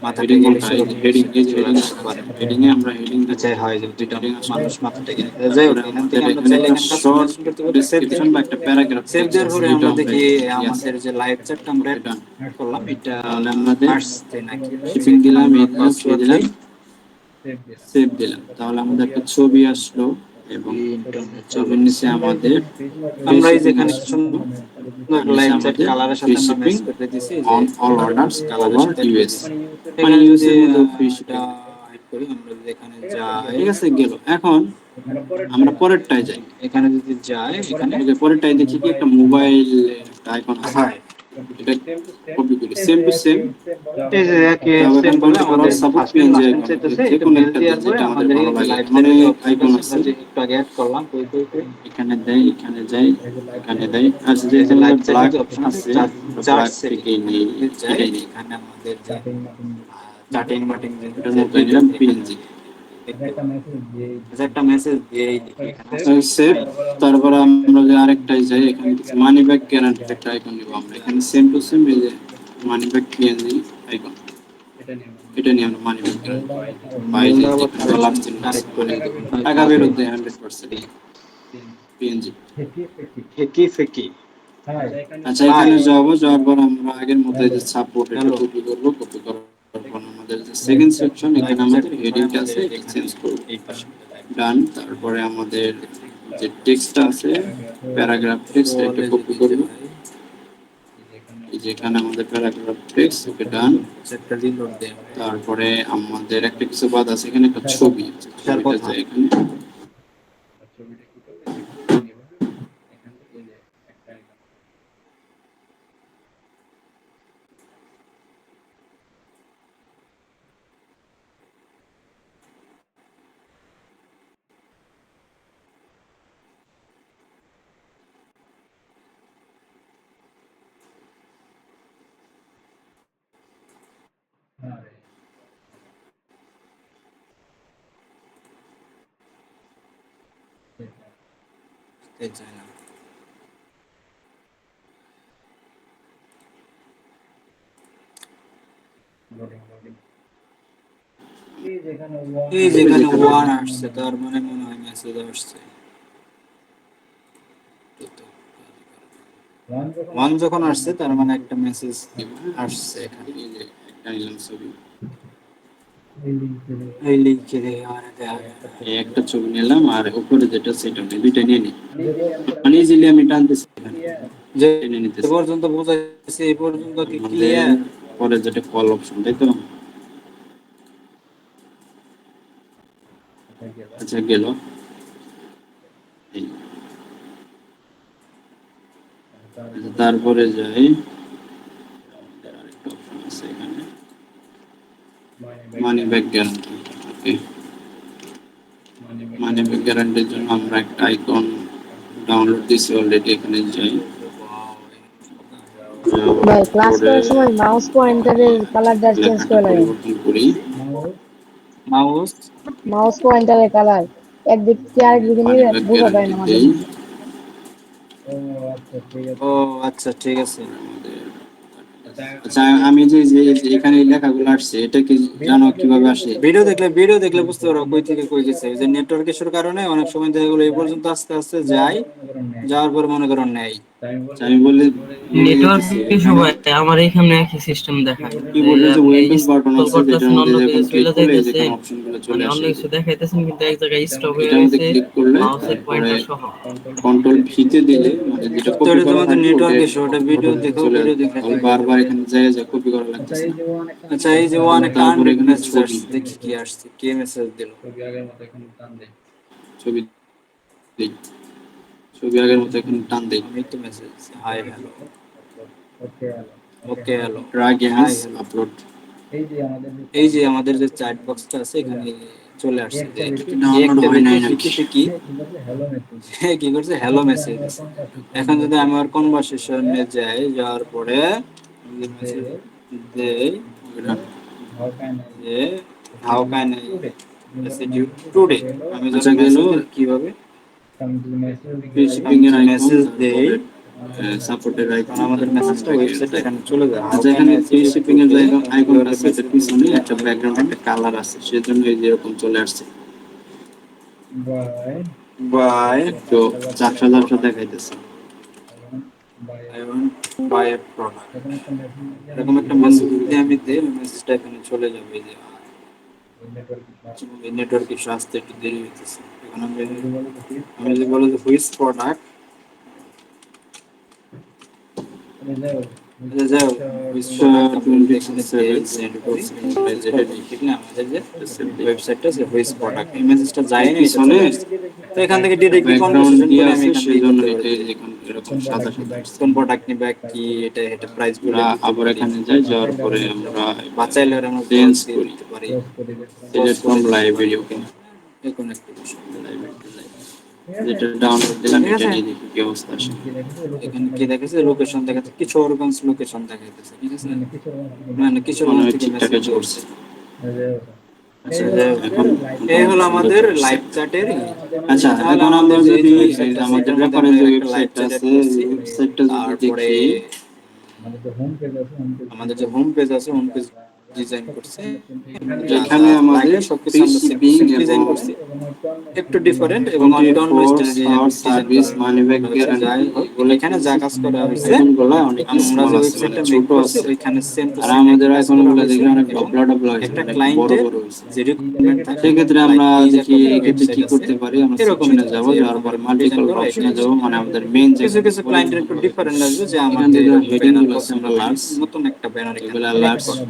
মাথা হেডিং টেকে কোনটা, এই যে সেরকম হেডিং, এই যে চলে হেডিং আসতে পারে। হেডিং এ আমরা হেডিং দেব, আচ্ছা হয় যে দুইটা হেডিং আসলো। মানুষ মাথা টেকে নিতে, যাই হোক তারপরে এখান আমাদের থেকে আমরা এখানে চাইলে একটা এখানে শর্ট কাস্টমাইজেশন করতে পারি, সেভ ডেসক্রিপশন বা একটা প্যারাগ্রাফ সেভ টেক্সট দেওয়ার আছে, পরে এটা আমরা আমরা দেখি এখানে আমাদের যে লাইভ চ্যাটটা আমরা এটা করলাম এটা তাহলে আমাদের আসছে নাকি, শিপিং দিলাম, এই দিলাম, সেই পাসওয়ার্ড দিলাম, দিই, সেভ দিলাম, তাহলে আমাদের একটা ছবি আসলো এবং ছবির নিচে আমাদের ফ্রি আমরা এই শিপিং যেখানে আসলো, সুন্দর আর নিচে লাইভ চ্যাট আমাদের কালারের ফ্রি সাথে আমরা শিপিং ম্যাচ করে দিয়েছি, যে অন অল অর্ডারস কালারের ওভার সাথে ইউএস, মানে এখানে ইউএস যদি এর মধ্যে ফ্রি এটা শিপিং। add করি, আমরা যদি এখানে যাই, ঠিক আছে গেল। এখন আমরা পরেরটায় যাই, এখানে যদি যাই এখানে ওকে পরেরটায় দেখি কি একটা মোবাইল একটা আইকন আছে, হয় এটা কপি করি, সেম টু সেম। এই যে একই তবে সেম এখানে ভাবে বলতে পারো আমাদের support first name PNG last name icon, চাইতেছে, যে এটা কোনো মেল একটা দেওয়ার দিই পরে যেটা আমাদের আমাদের ভালো এই লাগে, লাইভ মানে চ্যাটের যে অপশনটা আইকন আছে আমরা আছে, যে একটু আগে অ্যাড করলাম, এখানে দেই, এখানে যাই, এখানে দেই। আচ্ছা যে এই যে এখানে লাইভ ব্ল্যাক চ্যাটের যে অপশন আছে আছে, চার্ট ব্ল্যাক সেটিং, থেকে এখানে নেই, যদি যাই এটাই নেই, এখানে আমাদের যে চার্টিং মাটিং যে এটার যে মতো দুইটা নিলাম এখানে পিএনজি। আচ্ছা, একটা মেসেজ দিয়েই দেখি এখানে সেভ। তারপরে আমরা যে আরেকটাই যাই, এখানে মানি ব্যাক গ্যারান্টি একটা আইকন নিব আমরা। এখানে সেম টু সেম এই যে মানি ব্যাক পিএনজি আইকন, এটা নিয়ে আমরা মানি ব্যাক গ্যারান্টি পাই যে আমরা আবার এখানে ডলার চিহ্ন আছে, কারেক্ট করে দেবো টাকা বেরোত দেয় 100% পিএনজি। ফেকি। আচ্ছা, এখানে যাওয়ার পর আমরা আগের মতো এই যে সাপোর্ট এটা কপি করব। কপি করার পর আমাদের যে সেকেন্ড সেকশন, এখানে আমাদের হেডিংটা আছে, এটা চেঞ্জ করব। এই পাশে ডান। তারপরে আমাদের যে টেক্সটটা আছে, প্যারাগ্রাফ টেক্সট, এটা কপি করব। এই যে এখানে আমাদের প্যারাগ্রাফ টেক্সট, ওকে ডান। একটা রিলোড দেয় তারপরে আমাদের একটা কিছু বাদ আছে, এখানে একটা ছবি আছে, ছবিটা যায় এখানে। এই যায় না। এই যেখানে ওয়ান আসছে তার মানে মনে হয় মেসেজ আসছে। ওয়ান যখন আসছে তার মানে একটা মেসেজ আসছে এখানে। এই যে একটা নিলাম ছবি, এই লিখে দে আর দেখা এই একটা ছবি নিলাম, আর উপরে যেটা সেটা নিই, দুইটা নিয়ে নিই। মানে ইজিলি আমি টানতেছি এখানে, যে টেনে এ নিতেছি। পর্যন্ত বোঝাইছে, এই পর্যন্ত কি আমাদের ক্লিয়ার? পরে যেটা কল অপশন, তাই তো? আচ্ছা, গেল। এই। আচ্ছা, তারপরে যাই, আরেকটা অপশন আছে এখানে, মানি ব্যাক গ্যারান্টি। ওকে, মানি ব্যাক গ্যারান্টির জন্য আমরা একটা আইকন ডাউনলোড দিছি অলরেডি, এখানে যাই। ভাই ক্লাস করার সময় মাউস পয়েন্টারের কালারটা চেঞ্জ লেখাটা করে লাগে। পরিবর্তন করি। মাউস মাউস পয়েন্টারের কালার একদিক থেকে আরেক দিকে মানি নিলে ব্যাক বোঝা যায় গ্যারান্টি না মাঝে দেই। মাঝে। ও আচ্ছা ঠিক আছে। আচ্ছা, আমি যে যে যে এখানে লেখাগুলো আসছে, এটা কি জানো কিভাবে আসে? ভিডিও দেখলে বুঝতে পারো কই থেকে কই গেছে। ওই যে নেটওয়ার্ক ইস্যুর কারণে অনেক সময় দেখা গেলো এই পর্যন্ত আস্তে আস্তে যায়, যাওয়ার পর মনে করো নেই। আচ্ছা, আমি বলে বলে নেটওয়ার্ক দিতেছি। ইস্যু এখানে ভাই, আমার এখানে একই সিস্টেম দেখায় যে কিবোর্ডের যে আপনি উইন্ডোজ বাটন স্ক্রল আছে, যেটার করতেছেন মধ্যে অন্য যখন কিছু ক্লিক চলে করলে এই যে যাইতেছে, এখানে অপশনগুলো চলে মানে আসে, অন্য এই কিছু যে দেখাইতেছেন কিন্তু এক জায়গায় স্টপ হয়ে এটার মধ্যে গেছে ক্লিক করলে, মাউসের তারপরে পয়েন্টার সহ। কন্ট্রোল ভিতে দিলে, মানে যেটা তো কপি এটা করা তোমাদের থাকবে ওটা নেটওয়ার্ক ইস্যু, ওটা ভিডিও অটোমেটিক দেখো, চলে ভিডিও আসবে, দেখলে তাহলে ঠিক হয়ে বারবার যাবে। এখানে যায় কপি করা লাগতেছে না। আচ্ছা এই যে ওয়ান একটা তারপরে আনরিড এখানে মেসেজ ছবি, আসছে, দেখি কি আসছে, কে মেসেজ দিল। ছবি দিই, ছবি আগের মতো এখানে টান দেই। আমি তো message hi hello, okay hello, drag hi image hello. Upload. এই যে আমাদের যে চ্যাট বক্সটা আছে এখানে চলে আসছে যে ডাউনলোড একটা হয় নাই ভিতরে নাকি? ঢুকেছে কি, সে কি করছে হ্যালো মেসেজ দিছে। এখন যদি আমি আমার কনভারসেশনে যাই, যাওয়ার পরে মেসেজ দেই যে how can I message you today, আমি আচ্ছা, যদি গেল মেসেজ কিভাবে শিপিং আমি এর যে আইকন, মেসেজ দেই, তারপরে সাপোর্টের কারণ আইকন, আমাদের তারপরে মেসেজটা ওয়েবসাইটে এখানে চলে যায়, হাউ আচ্ছা, ক্যান এখানে আই ফ্রি মেসেজ শিপিং এর টুডে, যে আইকনটা কিভাবে আছে, এটার মেসেজ পিছনে দিই একটা আই ব্যাকগ্রাউন্ড, ওয়ান্ট একটা কালার আছে, সেজন্য এই যে এরকম চলে আসছে। বাই, একটু ঝাপসা ঝাপসা দেখাইতেছে। I want buy a product, এরকম একটা মেসেজ যদি আমি দিই, মেসেজটা এখানে চলে যাবে। এই যে নেটওয়ার্ক ইস্যু আসতে একটু দেরি হইতেছে। এখন আমি যদি বলি যে হুইচ প্রোডাক্ট, যাও হুইচ প্রোডাক্ট আমি যদি এখানে দেই সেন্ড করি, দেখলে আমাদের যে ওয়েবসাইটটা আছে হুইচ প্রোডাক্ট, এই মেসেজটা যায় না, এটা পিছনে চলে আসছে। তো এখান থেকে ডিরেক্টলি ব্যাকগ্রাউন্ড কনভারসেশন দিয়ে করে আমি আছে, এখান থেকে সেজন্য করতে এটা পারি যে এরকম এরকম সাদা সাদা আসছে। কোন প্রোডাক্ট নিবে, কি এটা এটা প্রাইস বলে আমরা দিতে আবার পারি, এখানে যাই, যাওয়ার পরে আমরা বা চাইলে আমরা চেঞ্জ ব্লক দিয়ে করি, দিতে পারি, পজ সিলেক্ট করে ফ্রম দিতে পারি, লাইব্রেরি। ওকে, এরকম একটা বিষয়। যেটা ডাউনলোড দিলাম, ঠিক এটা আছে, নিয়ে দেখি কি অবস্থা আসে। এখানে কি দেখাচ্ছে, লোকেশন দেখাচ্ছে, কিশোরগঞ্জ লোকেশন দেখাইতেছে। ঠিক আছে, মানে মনে কিশোরগঞ্জ হয় থেকে ঠিকঠাক মেসেজ কাজ করছে। দিয়েছে। আচ্ছা যে এখন এই হলো আমাদের সুন্দর লাইভ website। চ্যাটের আচ্ছা তাহলে এখন আমরা আমাদের যে যদি এই ওয়েবসাইটটা যে আছে আমাদের এটার মধ্যে রেফারেন্স আমরা যে একটা লাইভ ওয়েবসাইট চ্যাট অ্যাড আছে করছি। এই ওয়েবসাইটটা যদি তারপরে দেখি আমাদের যে হোম পেজ আছে হোম পেজ ডিজাইন করছি, যা যা এখানে আমাদের লাগে সবকিছু ফ্রি আমরা সেম শিপিং সেম ডিজাইন এবং করছি, একটু ডিফারেন্ট এবং on 24 style hour service money back করা হয়েছে। যাই গ্যারান্টি হোক এগুলো এখানে যা কাজ করা হয়েছে আইকনগুলো অনেক আমরা স্মল যে আছে মানে ওয়েবসাইটটা মেক ছোট করছি আছে ওইখানে সেম টু আর সেম আমাদের কাজ করা আইকনগুলো হয়েছে দেখলে অনেক এবং ডবলা ডবলা হয়েছে একটা অনেক বড় ক্লায়েন্টের বড় হয়েছে। যে রিকোয়ারমেন্ট থাকে সেক্ষেত্রে লাইক আমরা এই যে দেখি একটা এক্ষেত্রে কি ওয়েবসাইট আছে করতে পারি আমরা এরকমই সেকশনে কাজ যাব যে যাওয়ার এরকম পরে ডিজাইন মাল্টিপল করা অপশনে এখানে যাব মানে আমাদের মেইন যে কিছু কিছু ক্লায়েন্টের একটু ডিফারেন্ট লাগবে যে এখান আমাদের থেকে হেডিং ব্যানার গুলো আছে পছন্দ আমরা হয় লার্জ নতুন একটা ব্যানার এখানে এগুলা এড লার্জ করো,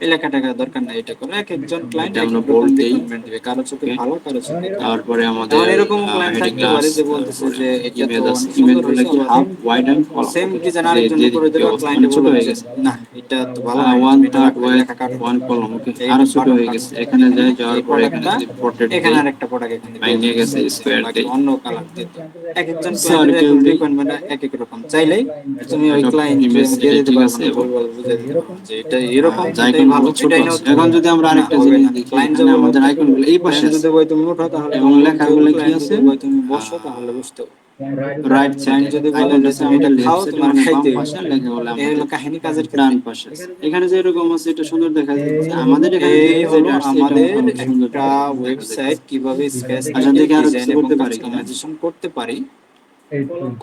এই লেখাটাকে দরকার নাই এটা করে। এক একজন ক্লায়েন্ট এটা এক আমরা এক রকম বোল্ড দেই। রিকোয়ারমেন্ট দিবে, কারো চোখে ওকে ভালো কারো চোখে খারাপ। তারপরে আমাদের এখন এরকম ক্লায়েন্ট হেডিং থাকতে পারে লার্জ যে বলতেছে তারপরে যে এটা তো ইমেজ আছে অনেক ইমেজ সুন্দর গুলো হয়েছে কি আবার half wide and column same okay design যে আরেকজন যে করে কি দিল, অবস্থা ক্লায়েন্টে মানে ছোট বলল হয়ে যে গেছে না এটা তো ভালো হয় ওয়ান তুমি এটা থার্ড রাখো, এই ওয়াইড লেখা কাটো, ওয়ান কলম ওকে এই আরো ছোট বাটন হয়ে কাটো, গেছে এখানে এখানে যাই যাওয়ার এই পরে এখানে প্রোডাক্টটা যদি পোর্ট্রেট এখানে দেই আরেকটা প্রোডাক্ট এখানে দিয়ে ভেঙে গেছে দিতে, স্কোয়ার বাকি দেই অন্য কালার দিতে। এক একজন ক্লায়েন্টের এক সার্কেল দেই রিকোয়ারমেন্ট এক এক রকম, চাইলেই তুমি ওই এটা ক্লায়েন্টের ইমেজ দিয়ে এটা দিতে ঠিক পারবে আছে না, এবং ভুলভাল বুঝিয়ে দিতে পারবে না যে এটা এরকম যে এটাই ভালো আইকনগুলো ছোট এটাই নাও আছে তুমি। এখন যদি আমরা না আরেকটা হবে জিনিস না, দেখি ক্লায়েন্ট যা এখানে বলবো আমাদের আইকনগুলো এই পাশে ক্লায়েন্ট আছে যদি বই তুমি ওঠো তাহলে এবং তোমার উঠতে হবে, লেখাগুলো কি ক্লায়েন্ট আছে যদি বই তুমি বসো তাহলে বুঝতে হবে। রাইট সাইডে ক্লায়েন্ট যদি বলে যে আইকনটা আছে তুমি এটা আমাদের লেফট খাও সাইডে তোমার মানে বাম খাইতে পাশে হবে, লেখাগুলো এই হলো আমাদের কাহিনী কাজের ডান ক্ষেত্রে। পাশে আছে এখানে যেরকম আছে এটা সুন্দর দেখা যাচ্ছে আমাদের এখানে যে এই হলো ওয়েবসাইট আসছে এটা আমাদের অনেক সুন্দর একটা দেখা ওয়েবসাইট যাচ্ছে কিভাবে স্কেচ আচ্ছা থেকে দেখি আরো ডিজাইন কিছু এবং করতে পারি কিনা কাস্টমাইজেশন করতে পারি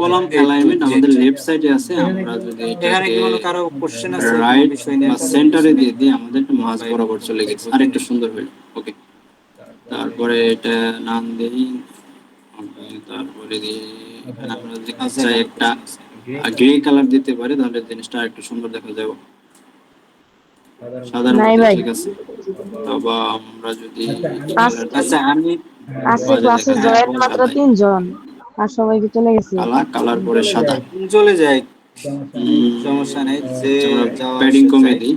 column A to alignment Z। আমাদের লেফট সাইডে আছে আমরা যদি এখানে এটাকে কি কোনো কারো কোশ্চেন আছে কোনো রাইট বিষয় নিয়ে বা কোনো সেন্টারে কোশ্চেন দিয়ে দিই আমাদের একটু মাঝ বা বরাবর এরকম চলে গেছে দেখবো আর কি একটু নেই। সুন্দর হইল ওকে তারপরে এটা নাম দেই okay, তারপরে দিই এখানে আমরা যদি আছে চাই কোনো একটা কোশ্চেন আছে? গ্রে কালার দিতে পারি তাহলে জিনিসটা একটু সুন্দর দেখা যাবে সাদার নাই মধ্যে ভাই, ঠিক আছে তবে আমরা যদি আস- কালার দিই আচ্ছা আমি আজকে আমাদের ক্লাসে দেখা যায় জয়েন মাত্র সাদাই 3 জন, আর সবাইকে চলে গেছে। কালার কালার পরে সাদা চলে যাই, সমস্যা নেই, যে আচ্ছা, আমরা যাওয়ার প্যাডিং সে কমে যায়, দিই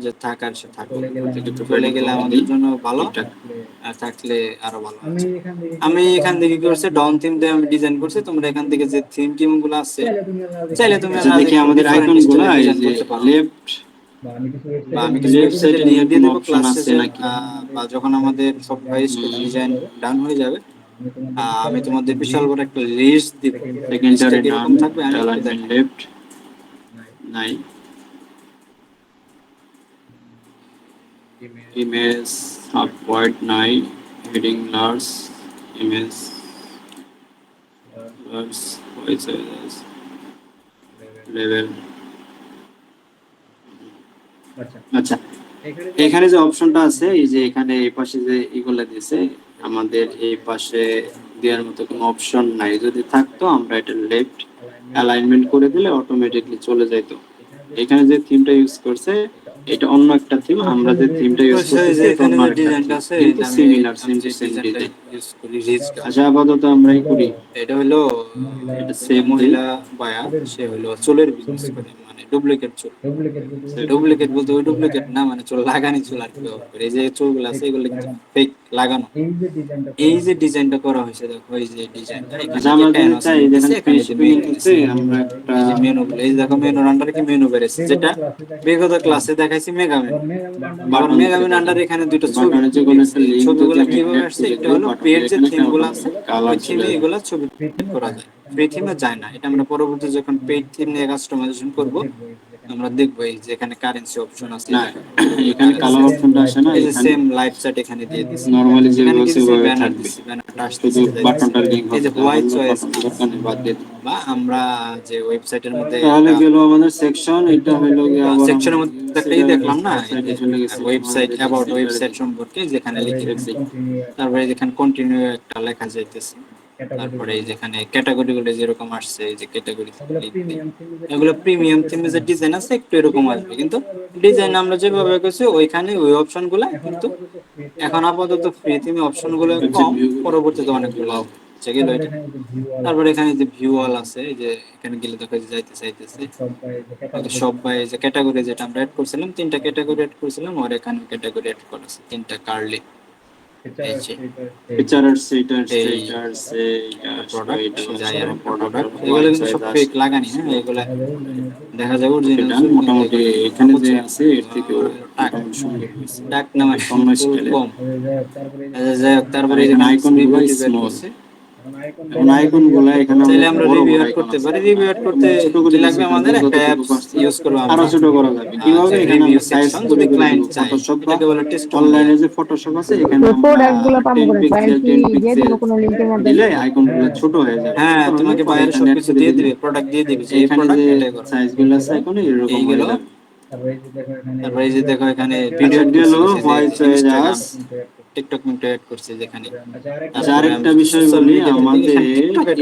যে থাকার সে থাকুক, থেকে একটু চলে প্যাডিং গেলে কমে আমাদের দিই জন্য ভালো, ঠিকঠাক আর থাকলে আরো ভালো আছে। আমি এখান থেকে কি করছি, ডন থিম দিয়ে আমি ডিজাইন করছি, তোমরা এখান থেকে যে থিম টিম গুলো আছে চাইলে তুমি আচ্ছা দেখি একটু আমাদের ডিফারেন্ট আইকন গুলা স্টাইলে এই ডিজাইন যে করতে পারো। লেফট বা আমি কিছু লেফট ওয়েবসাইটের সাইডে লিংক নিয়ে দিয়ে কোনো দেবো অপশন ক্লাস আছে শেষে, নাকি বা যখন আমাদের সফটওয়্যার ডিজাইন ডান হয়ে যাবে আমি তোমাদের বিশাল বড় একটা লিস্ট দিব, লিস্টটা সেকেন্ডারি নাম কিরকম থাকবে আমি একটু অ্যালাইনমেন্ট দেখাই। লেফট নাই ইমেজ হাফ হোয়াইট নাই heading large image large white size level আচ্ছা এখানে যে অপশনটা আছে এই যে এখানে এই পাশে যে এগুলা দিয়েছে আমাদের এই পাশে দেওয়ার মতো কোনো অপশন নাই যদি থাকতো আমরা এটা লেফট অ্যালাইনমেন্ট করে দিলে অটোমেটিকলি চলে যেত এখানে যে থিমটা ইউজ করছে এটা অন্য একটা থিম আমরা যে থিমটা ইউজ আচ্ছা, এই করতেছি যে এটা এখানে অন্য যে আরেকটা ডিজাইনটা থিম আছে কিন্তু আমি সিমিলার আমি সেম টু যে সেম ডিজাইনটা ডিজাইন ইউজ করি রিচ গার্ড, আচ্ছা আপাতত আমরাই করি এটা হলো এটা যে সেভ দিই মহিলা বায়া সে হলো চুলের বিজনেস করে, মানে ডুপ্লিকেট চুল, ডুপ্লিকেট বলতে ওই ডুপ্লিকেট না মানে চুল লাগানি চুল আর কি ব্যবহার করে, এই যে চুলগুলো আছে এগুলো কিন্তু ফেক লাগানো। এই যে ডিজাইনটা করা হয়েছে দেখো, এই যে ডিজাইনটা এখানে আচ্ছা যে আমরা যদি ক্যানভাস চাই দিতেছে দেখেন এখানে পেজ যে পিং মেনু নিতে দিছে, আমরা একটা এই যে মেনু গুলো এই যে দেখো মেনুর আন্ডারে কি মেনু বেরেছে, যেটা বিগত ক্লাসে দেখাইছি মেগা মেনু। আবার বাটন মেগা দিতে মেনু পারি আন্ডারে এখানে দুটো ছবি বাটনে যে কোনো দিয়েছে, একটা এই লিংক যদি ছবিগুলো আমি কিভাবে অ্যাড আসছে, করে এটা দিই হলো বাটনটা পেজ যে এখানে থিম গুলো আছে অটোমেটিক কালার ওই চলে থিমে আসবে এগুলা ছবি করা যায়, ফ্রি থিমে যায় না। এটা আমরা পরবর্তী যখন পেইড থিম নিয়ে কাস্টমাইজেশন করব আমরা দেখবো এই যে এখানে কারেন্সি অপশন আছে, না এই দেখো এখানে কারেন্সি কালার আছে, অপশনটা আসে না এই যে এখানে সেম লাইভ চ্যাট এখানে দিয়ে দিছি, নরমালি এখানে যেভাবে কি আছে দিছি ওভাবে ব্যানার থাকবে দিছি, ব্যানারটা শুধু আসতেছে যাইতেছে, বাটনটার লিংক এই হবে যে না হোয়াইট হলে চয়েস বাটনটা প্লাস, দরকার নেই বাদ দিয়ে দিই বা আমরা যে ওয়েবসাইটের মধ্যে তাহলে একটা গেল আমাদের সেকশন এটা হইলো গিয়ে আবার আমরা সেকশনের মধ্যে একটা ই দেখলাম না, এই ওয়েবসাইটে যে চলে গেছি ওয়েবসাইট আমাদের অ্যাবাউট সেন্টারে ওয়েবসাইট দিই সম্পর্কে যেখানে লিখে সেভ দিছি, দিই তারপরে যেখানে কন্টিনিউ একটা লেখা যাইতেছে, তারপরে এই যেখানে ক্যাটাগরি গুলো যেরকম আসছে এই যে ক্যাটাগরি লিখতে, এগুলো প্রিমিয়াম থিমে যে ডিজাইন আছে একটু এরকম আসবে, কিন্তু ডিজাইন আমরা যেভাবে করছি ওইখানে ওই অপশন গুলা কিন্তু এখন আপাতত ফ্রি থিমে অপশন গুলো ওয়েবসাইট কম, ভিউ পরবর্তীতে অনেকগুলো ওয়াও যেগুলো এটা। তারপরে এখানে যে ভিউ অল আছে এই যে এখানে গেলে দেখা যায় যাইতে চাইতেছে সব বাই যে ক্যাটাগরি যেটা আমরা অ্যাড করছিলাম 3টা ক্যাটাগরি অ্যাড করছিলাম আর এখানে ক্যাটাগরি অ্যাড করা আছে 3টা কার্লি, এই যে ফিচার্স এইটার এই এইটার প্রোডাক্ট যাই আর প্রোডাক্ট প্রোডাক্ট এগুলো কিন্তু সব ফেক লাগানি, হ্যাঁ এগুলা দেখা যাবে অরিজিনাল এটা মোটামুটি এখানে যে আছে এর থেকে টাক সুন্দর হয়েছে টাক নামার অন্য ফুল স্টাইলে কম। যাই হোক, তারপরে এখানে এখানে আইকন গুলো রিভিউ টিভিউ স্মল, করছে। এখন আইকন গুলো এখানে চাইলে আমরা বড় রিভিউ বড় অ্যাড icon করতে আছে। পারি। রিভিউ অ্যাড করতে ছোট করে কি লাগবে আমাদের একটা যতটুকু অ্যাপস পারছি ইউজ করব আমরা। আরো ছোট করা যাবে কিভাবে এখানে রিভিউ আমরা সাইজ সেকশন করে যদি করে ক্লায়েন্ট দিব। চায় ফটোশপ বা এটাকে বলে টেস্ট অনলাইনে যে ফটোশপ আছে এখানে তো আমরা প্রোডাক্ট গুলো পাবো 10 করে পিক্সেল ক্লায়েন্ট কি 10 দিয়ে পিক্সেল দিব কোনো লিংকের মাধ্যমে? দিলে আইকন গুলো ছোট হয়ে যাবে। হ্যাঁ, ছোট তোমাকে হওয়ার পরে বাইরে এখানে add সবকিছু করে দিয়ে দিলে দিবে, প্রোডাক্ট দিয়ে দিবে যে এই এখানে প্রোডাক্ট যে এটাই করো। সাইজ গুলো আছে এখন এরকম হয়ে এইগুলো যাবে। তারপরে এই যে দেখো এখানে আচ্ছা ভিডিও গেল হোয়াইট হয়ে ইনস্টাগ্রাম যাস। টিকটক মিন্টু অ্যাড করছে যেখানে। আচ্ছা আরেকটা বিষয় বলি আমাদের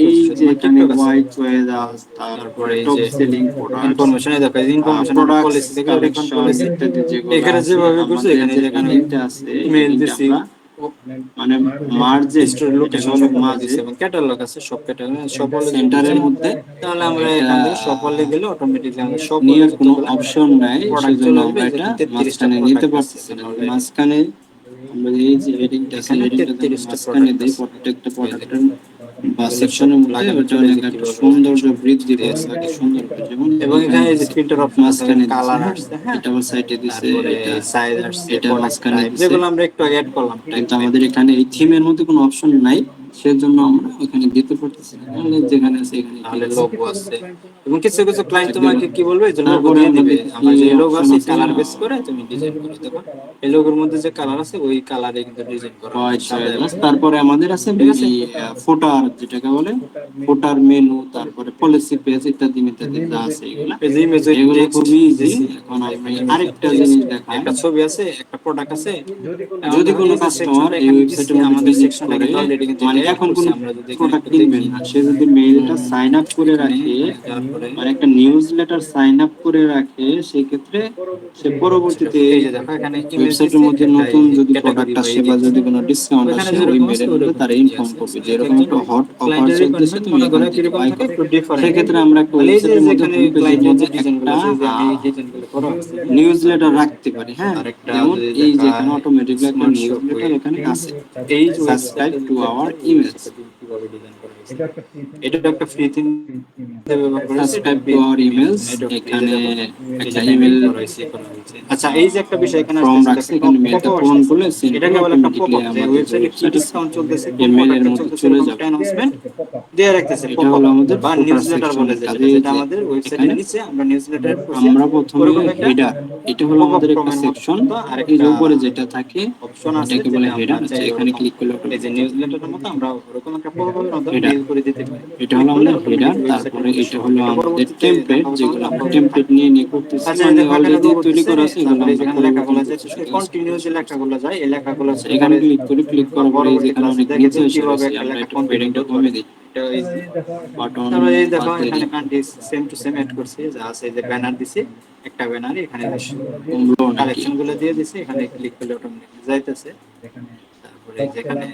এই যে এখানে হোয়াইট হয়ে যাস, তারপরে এই টপ যে সেলিং প্রোডাক্ট, ইনফরমেশনে দেখো, এই ইনফরমেশন প্রোডাক্ট পলিসি দেখো, রিফান্ড কালেকশন পলিসি ইত্যাদি যেগুলো এখানে আছে যেভাবে করছে আমাদের এখানে যে যেখানে লিংকটা আছে এই মেল লিংকটা দিছি, আমরা মানে মার্জে স্টোর এটা লোকেশন হলো সব আমরা মার্জে দিছি এবং ক্যাটালগ আছে, সব ক্যাটালগ সব বলে সেন্টারের মধ্যে তাহলে আমরা এটা এখান থেকে সব বলে গেলে অটোমেটিক্যালি আমরা সব বলে নেওয়ার কোনো যতগুলো অপশন নাই, প্রোডাক্ট সেজন্য চলে আসবে। আমরা এই এটা দেখেন 33টা মাঝখানে নিতে প্রোডাক্ট পারতেছি না। মাঝখানে আমরা এই যে হেডিংটা আছে এখানে হেডিংটা 33টা মাঝখানে প্রোডাক্ট দিই আছে। প্রত্যেকটা এই যে প্রোডাক্টের বা সেকশনের মধ্যে লাগানো ওটা চলে অনেক যে একটা কিভাবে সৌন্দর্য বৃদ্ধি দিয়েছে। পায় লাগে সুন্দর করে, যেমন এবং এখানে এই যে দিছে, ফিল্টার অপশন আছে, মাঝখানে কালার দিছে, আসছে, হ্যাঁ এটা আবার সাইডে দিছে, তারপরে এটা সাইজ আসছে, এটা প্রোডাক্ট মাঝখানে টাইপ, দিছে। যেগুলো আমরা একটু আগে অ্যাড করলাম। কিন্তু আমাদের এখানে এই থিমের মধ্যে কোনো অপশন নাই, সেজন্য আমরা ওখানে দিতে পারতেছি না। নাহলে যেখানে আছে এখানে তাহলে লোগো আছে এবং কিছু কিছু ক্লায়েন্ট একদম। তোমাকে কি বলবে যে লোগো তারপরে দিয়ে দিবে, আমাদের আমার কি যে লোগো option আছে আছে? কালার বেস করে তুমি ডিজাইন করো। দেখো এই লোগোর মধ্যে যে কালার আছে ওই কালারে কিন্তু ডিজাইন করা হয়, হোয়াইট সাদা এবং তারপরে আমাদের আছে ঠিক আছে? ফুটার, যেটাকে বলে ফুটার মেনু, তারপরে পলিসি পেজ ইত্যাদি ইত্যাদি যা আছে এগুলা এই যে ইমেজ এগুলো টেক্সট খুবই ইজি। দিছি, এখন আমি এখানে আরেকটা জিনিস দেখাই, একটা ছবি আছে, একটা প্রোডাক্ট আছে। যদি কোনো কাস্টমার এই ওয়েবসাইটের মধ্যে আমাদের ভিজিট সেকশনটা করে, কিন্তু অলরেডি কিন্তু মানে এটা এখন করছে, কোনো আমরা যদি এখানে প্রোডাক্ট একটু কিনবেন দেখি না, সে যদি মেইলটা সাইন আপ করে রাখে, তারপরে মানে একটা নিউজ লেটার সাইন আপ করে রাখে, সেক্ষেত্রে সে পরবর্তীতে এই যে দেখো এখানে ইমেজ ওয়েবসাইটের মধ্যে নতুন যদি প্রোডাক্ট আসে বা যদি কোনো ডিসকাউন্ট ওখানে আসে ওই যেরকম আছে মেলের মধ্যে ওরকম তারা ইনফর্ম করবে যে এরকম একটা হট অফার ক্লায়েন্টের চলতেছে, রিকোয়ারমেন্ট তুমি মনে করো এখান থেকে কিরকম বাই থাকে করো। একটু ডিফারেন্ট। সেক্ষেত্রে আমরা একটা এই যে ওয়েবসাইটের মধ্যে যেখানে হোম পেজের ক্লায়েন্টের যে মধ্যে ডিজাইনগুলো একটা আছে, যে আমি এই ডিজাইনগুলো করা আছে, নিউজ লেটার রাখতে পারি। হ্যাঁ, আরেকটা যেমন যদি এই যে দেখায় এখানে অটোমেটিকলি একটা স্মার্ট নিউজ শপ লেটার এখানে আছে, এই যে সাবস্ক্রাইব ওয়েবসাইটটা টু আওয়ার ইমেজ, কিভাবে ডিজাইন করা হয়েছে, এটা একটা ফ্রি থিম ব্যবহার করেছে, সাবস্ক্রাইব টু আওয়ার ইমেজ, এখানে একটা ইমেল আচ্ছা এই যে একটা বিষয় এখানে ফর্ম আসছে, রাখছে, এখানে মেলটা পূরণ করলে সেন্ড এটা করলে কেবল একটা পপ অটোমেটিক্যালি আপ যে আমাদের ওয়েবসাইটে কি ওয়েবসাইট আছে ডিসকাউন্ট চলতেছে, কোন এই মেলের প্রোডাক্টে মধ্যে চলতেছে, চলে এরকম যাবে। একটা অ্যানাউন্সমেন্ট দিয়ে রাখতেছে এটা হলো আমাদের বা ফুটার নিউজলেটার বলে সেকশনের কাজ। যেটা, এই যেটা যে আমাদের ওয়েবসাইটের এখানে নিচে আমরা নিউজলেটার করছি, আমরা প্রথমে ওরকম একটা হেডার, এটা হলো pop-up আমাদের একটা form-এর সেকশন, মতো এই আরেকটা যে উপরে যেটা থাকে অপশন আছে, এটাকে বলে যেটা আমরা হেডার। চাইলে এখানে ওরকম ক্লিক করলে এই যে নিউজলেটারের মতো আমরা ওরকম একটা পপ-আপের মতো হেডার, মেইল করে দিতে পারি। এটা হলো আমাদের হেডার। তারপরে এটা হলো আমাদের টেমপ্লেট, যেগুলো আমরা টেমপ্লেট নিয়ে নিয়ে করতেছি, আচ্ছা মানে দেখো এখানে অলরেডি লোগো তৈরি দিছে, করা আছে, এগুলো তারপরে আমরা যেখানে পরিবর্তন লেখাগুলো করছি। যাচ্ছে কন্টিনিউ যে লেখাগুলো যায় এই লেখাগুলো আচ্ছা, এখানে ক্লিক ক্লিক করার পরে এই যে এখানে অনেক দেখে নিচে যে এসে কিভাবে গেছে, একটা আমরা লেখা একটু কন্টিনিউ ফেডিংটা করতে কমে হবে। দিই, এটা easy। বাটন তারপরে এই দেখো বাদ দিয়ে এখানে দিই, country same to same add করছি, যা আছে এই যে ব্যানার দিছি, একটা ব্যানার এখানে কমলো নাকি। কালেকশন গুলো দিয়ে দিছি, এখানে ক্লিক করলে অটোমেটিক যাইতেছে। তারপরে যেখানে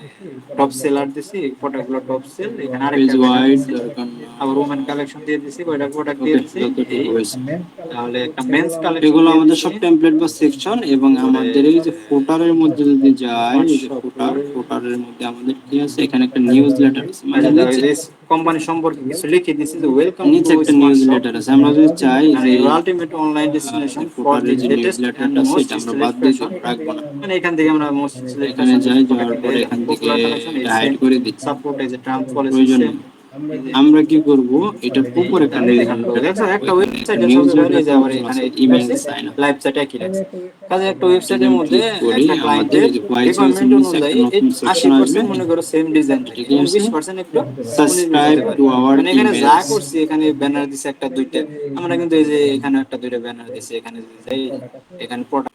টপ সেলার দিছি, প্রোডাক্টগুলো টপ সেল, এখানে পেজ আরেকটা ব্যানার ওয়াইড দিছি, দরকার না। আবার ওমেন কালেকশন দিয়ে দিছি, কয়টা প্রোডাক্ট দিয়ে ওকে, দিছি, যতটুকু এই হয়েছে। তাহলে একটা মেন্স কালেকশন এগুলো দিয়ে আমাদের দিছি। সব টেমপ্লেট বা সেকশন। এবং আমাদের এই যে ফুটারের মধ্যে যদি যাই, এই যে ফুটারের মধ্যে আমাদের কি আছে, এখানে একটা নিউজ লেটার আছে, মানে নিচে কোম্পানি সম্পর্কে কিছু লিখে দিছি যে ওয়েলকাম নিচে টু একটা স্মার্ট নিউজ শপ, লেটার আছে। আমরা যদি চাই মানে যে ultimate online destination for the ফুটারের যে নিউজ লেটেস্ট এন্ড লেটারটা আছে মোস্ট এটা আমরা স্টাইলিশ বাদ দিয়ে ফ্যাশন, রাখবো না। মানে এখান থেকে আমরা মোস্ট স্টাইলিশ এখানে যাই, যাওয়ার পরে এখান থেকে পপুলার কালেকশন এই হাইড সেম করে দিই, সাপোর্ট এই যে ট্রাম্প পলিসি প্রয়োজন সেম। নেই। আমরা কি করব, এটার উপরে একটা নিউজ লেটার দেখো একটা ওয়েবসাইটে নিউজ সবই বাইরে লেটার যে আবার অপশন এখানে আছে, কি ইমেল আছে সাইন আপ। লাইভ চ্যাট একই রাখছে, কাজে একটা ওয়েবসাইটের যদি মধ্যে ক্লিক করি, একটা আমাদের ক্লায়েন্টের এই যে ভয়েস রিকোয়ারমেন্ট নিচে অনুযায়ী একটা নতুন সেকশন আসবে, 80% মনে করো সেম ডিজাইন থাকে, ঠিক আছে? 20% একটু সাবস্ক্রাইব টু আওয়ার মানে এখানে যা ইমেলস, করছি, এখানে ব্যানার দিছে একটা দুইটা, আমরা কিন্তু এই যে এখানে একটা দুইটা ব্যানার দিছি, এখানে যদি যাই এখানে প্রোডাক্ট,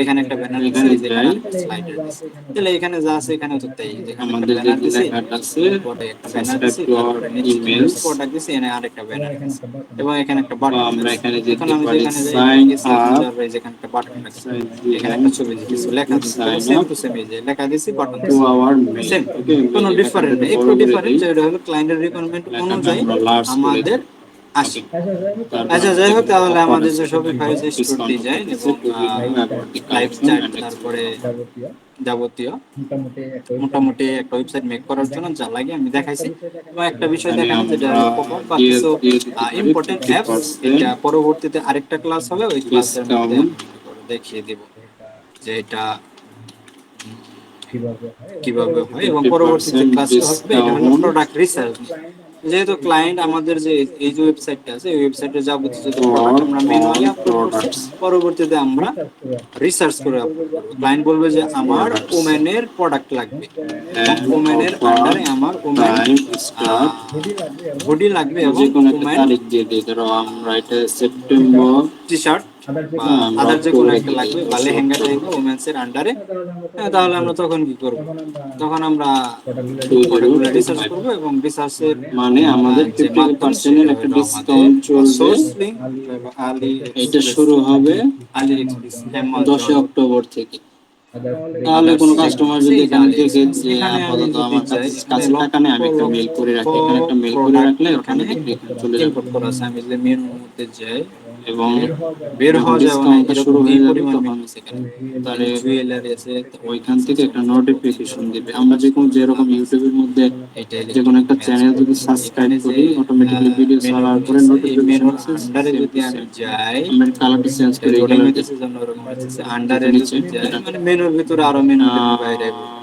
এখানে একটা ব্যানার দিছি, এখানে এই যে এখানে যাই, একটা স্লাইডার দিছি, তাহলে এখানে যা আছে এখানে তো তাই, যেখানে একটা আমাদের যে ব্যানার দিছি, লেখাটা আছে পরে একটা ব্যানার সাবস্ক্রাইব দিছি, টু আওয়ার তারপরে নিচে ইমেলস, প্রোডাক্ট দিছি, এখানে আরেকটা ব্যানার দিছি এবং এখানে একটা বা বাটন আমরা আছে। এখানে এখন যেতে আমি পারি যেখানে যাই সাইন এখানে গেছি, এখন আপ, যাবে যেখানে একটা বাটন আছে, এখানে সাইন একটা ছবি কিছু লেখা দিছি, sign same up to same, এই যে লেখা দিছি, বাটন টু দিছি, আওয়ার মেইল। সেম, ওকে, কোনো ডিফারেন্ট নেই, একটু বড় করে ডিফারেন্ট দেই, যেটা হলো ক্লায়েন্টের রিকোয়ারমেন্ট লেখাটা অনুযায়ী আমরা লার্জ করে আমাদের দিই। 80। আচ্ছা যাই হোক, তাহলে আমাদের যে শপিফাই যে স্টোর ডিজাইন এবং লাইফ চার্ট, তারপরে যাবতীয় মোটামুটি একটা ওয়েবসাইট মেক করার জন্য যা লাগে আমি দেখাইছি, এবং একটা বিষয় দেখানো যেটা পপআপ বা কিছু ইম্পর্টেন্ট অ্যাপস, এটা পরবর্তীতে আরেকটা ক্লাস হবে, ওই ক্লাসের মধ্যে আমি দেখিয়ে দেব যে এটা কিভাবে হয়, এবং পরবর্তী যে ক্লাসটা হবে এটা হলো প্রোডাক্ট রিসার্চ। যেহেতু ক্লায়েন্ট আমাদের যে এই যে ওয়েবসাইটটা আছে, এই ওয়েবসাইটে যাবতীয় যে প্রোডাক্ট আমরা ম্যানুয়ালি আপলোড করছি, পরবর্তীতে আমরা রিসার্চ করে আপলোড করব। ক্লায়েন্ট বলবে যে আমার ওমেনের প্রোডাক্ট লাগবে, ওমেনের আন্ডারে আমার ওমেন হুডি লাগবে, এবং ওমেন তারিখ দিয়ে দিই, ধরো আমরা এটা সেপ্টেম্বর টি শার্ট বা আদার যে কোনো একটা লাগবে, বা লেহেঙ্গা টেহেঙ্গা ওমেন্স এর আন্ডারে। তাহলে আমরা তখন কি করব? তখন আমরা রিসার্চ করব, এবং রিসার্চের মানে আমাদের 50% এর একটা ডিসকাউন্ট চলবে। আলি এটা শুরু হবে আলি এক্সপ্রেস 10 অক্টোবর থেকে। তাহলে কোনো কাস্টমার যদি এখানে দেখে যে আপাতত আমার কাছে টাকা নেই, আমি একটা মেল করে রাখি, এখানে একটা মেল করে রাখলে ওখানে চলে যাবে। ইম্পোর্ট করা আছে, আমি যে মেনুর মধ্যে যাই এবং বের হওয়া যায় না, ডিসকাউন্ট শুরু হয়ে যাবে তখন তাহলে তাহলে জুয়েলারি আছে, ওইখান থেকে একটা নোটিফিকেশন দিবে। আমরা যেরকম ইউটিউবের মধ্যে এটাই যে কোনো একটা চ্যানেল যদি সাবস্ক্রাইব করি, অটোমেটিক্যালি ভিডিও ছাড়ার পরে নোটিফিকেশন মেনুর আন্ডারে যদি আমি যাই, আমরা কালারটা চেঞ্জ করে এই লোডিং কালারটা হইতেছে জন্য এরকম হচ্ছে, আন্ডারে যদি যাই মানে মেনুর ভিতরে আরো মেনু বাইরে আসবে।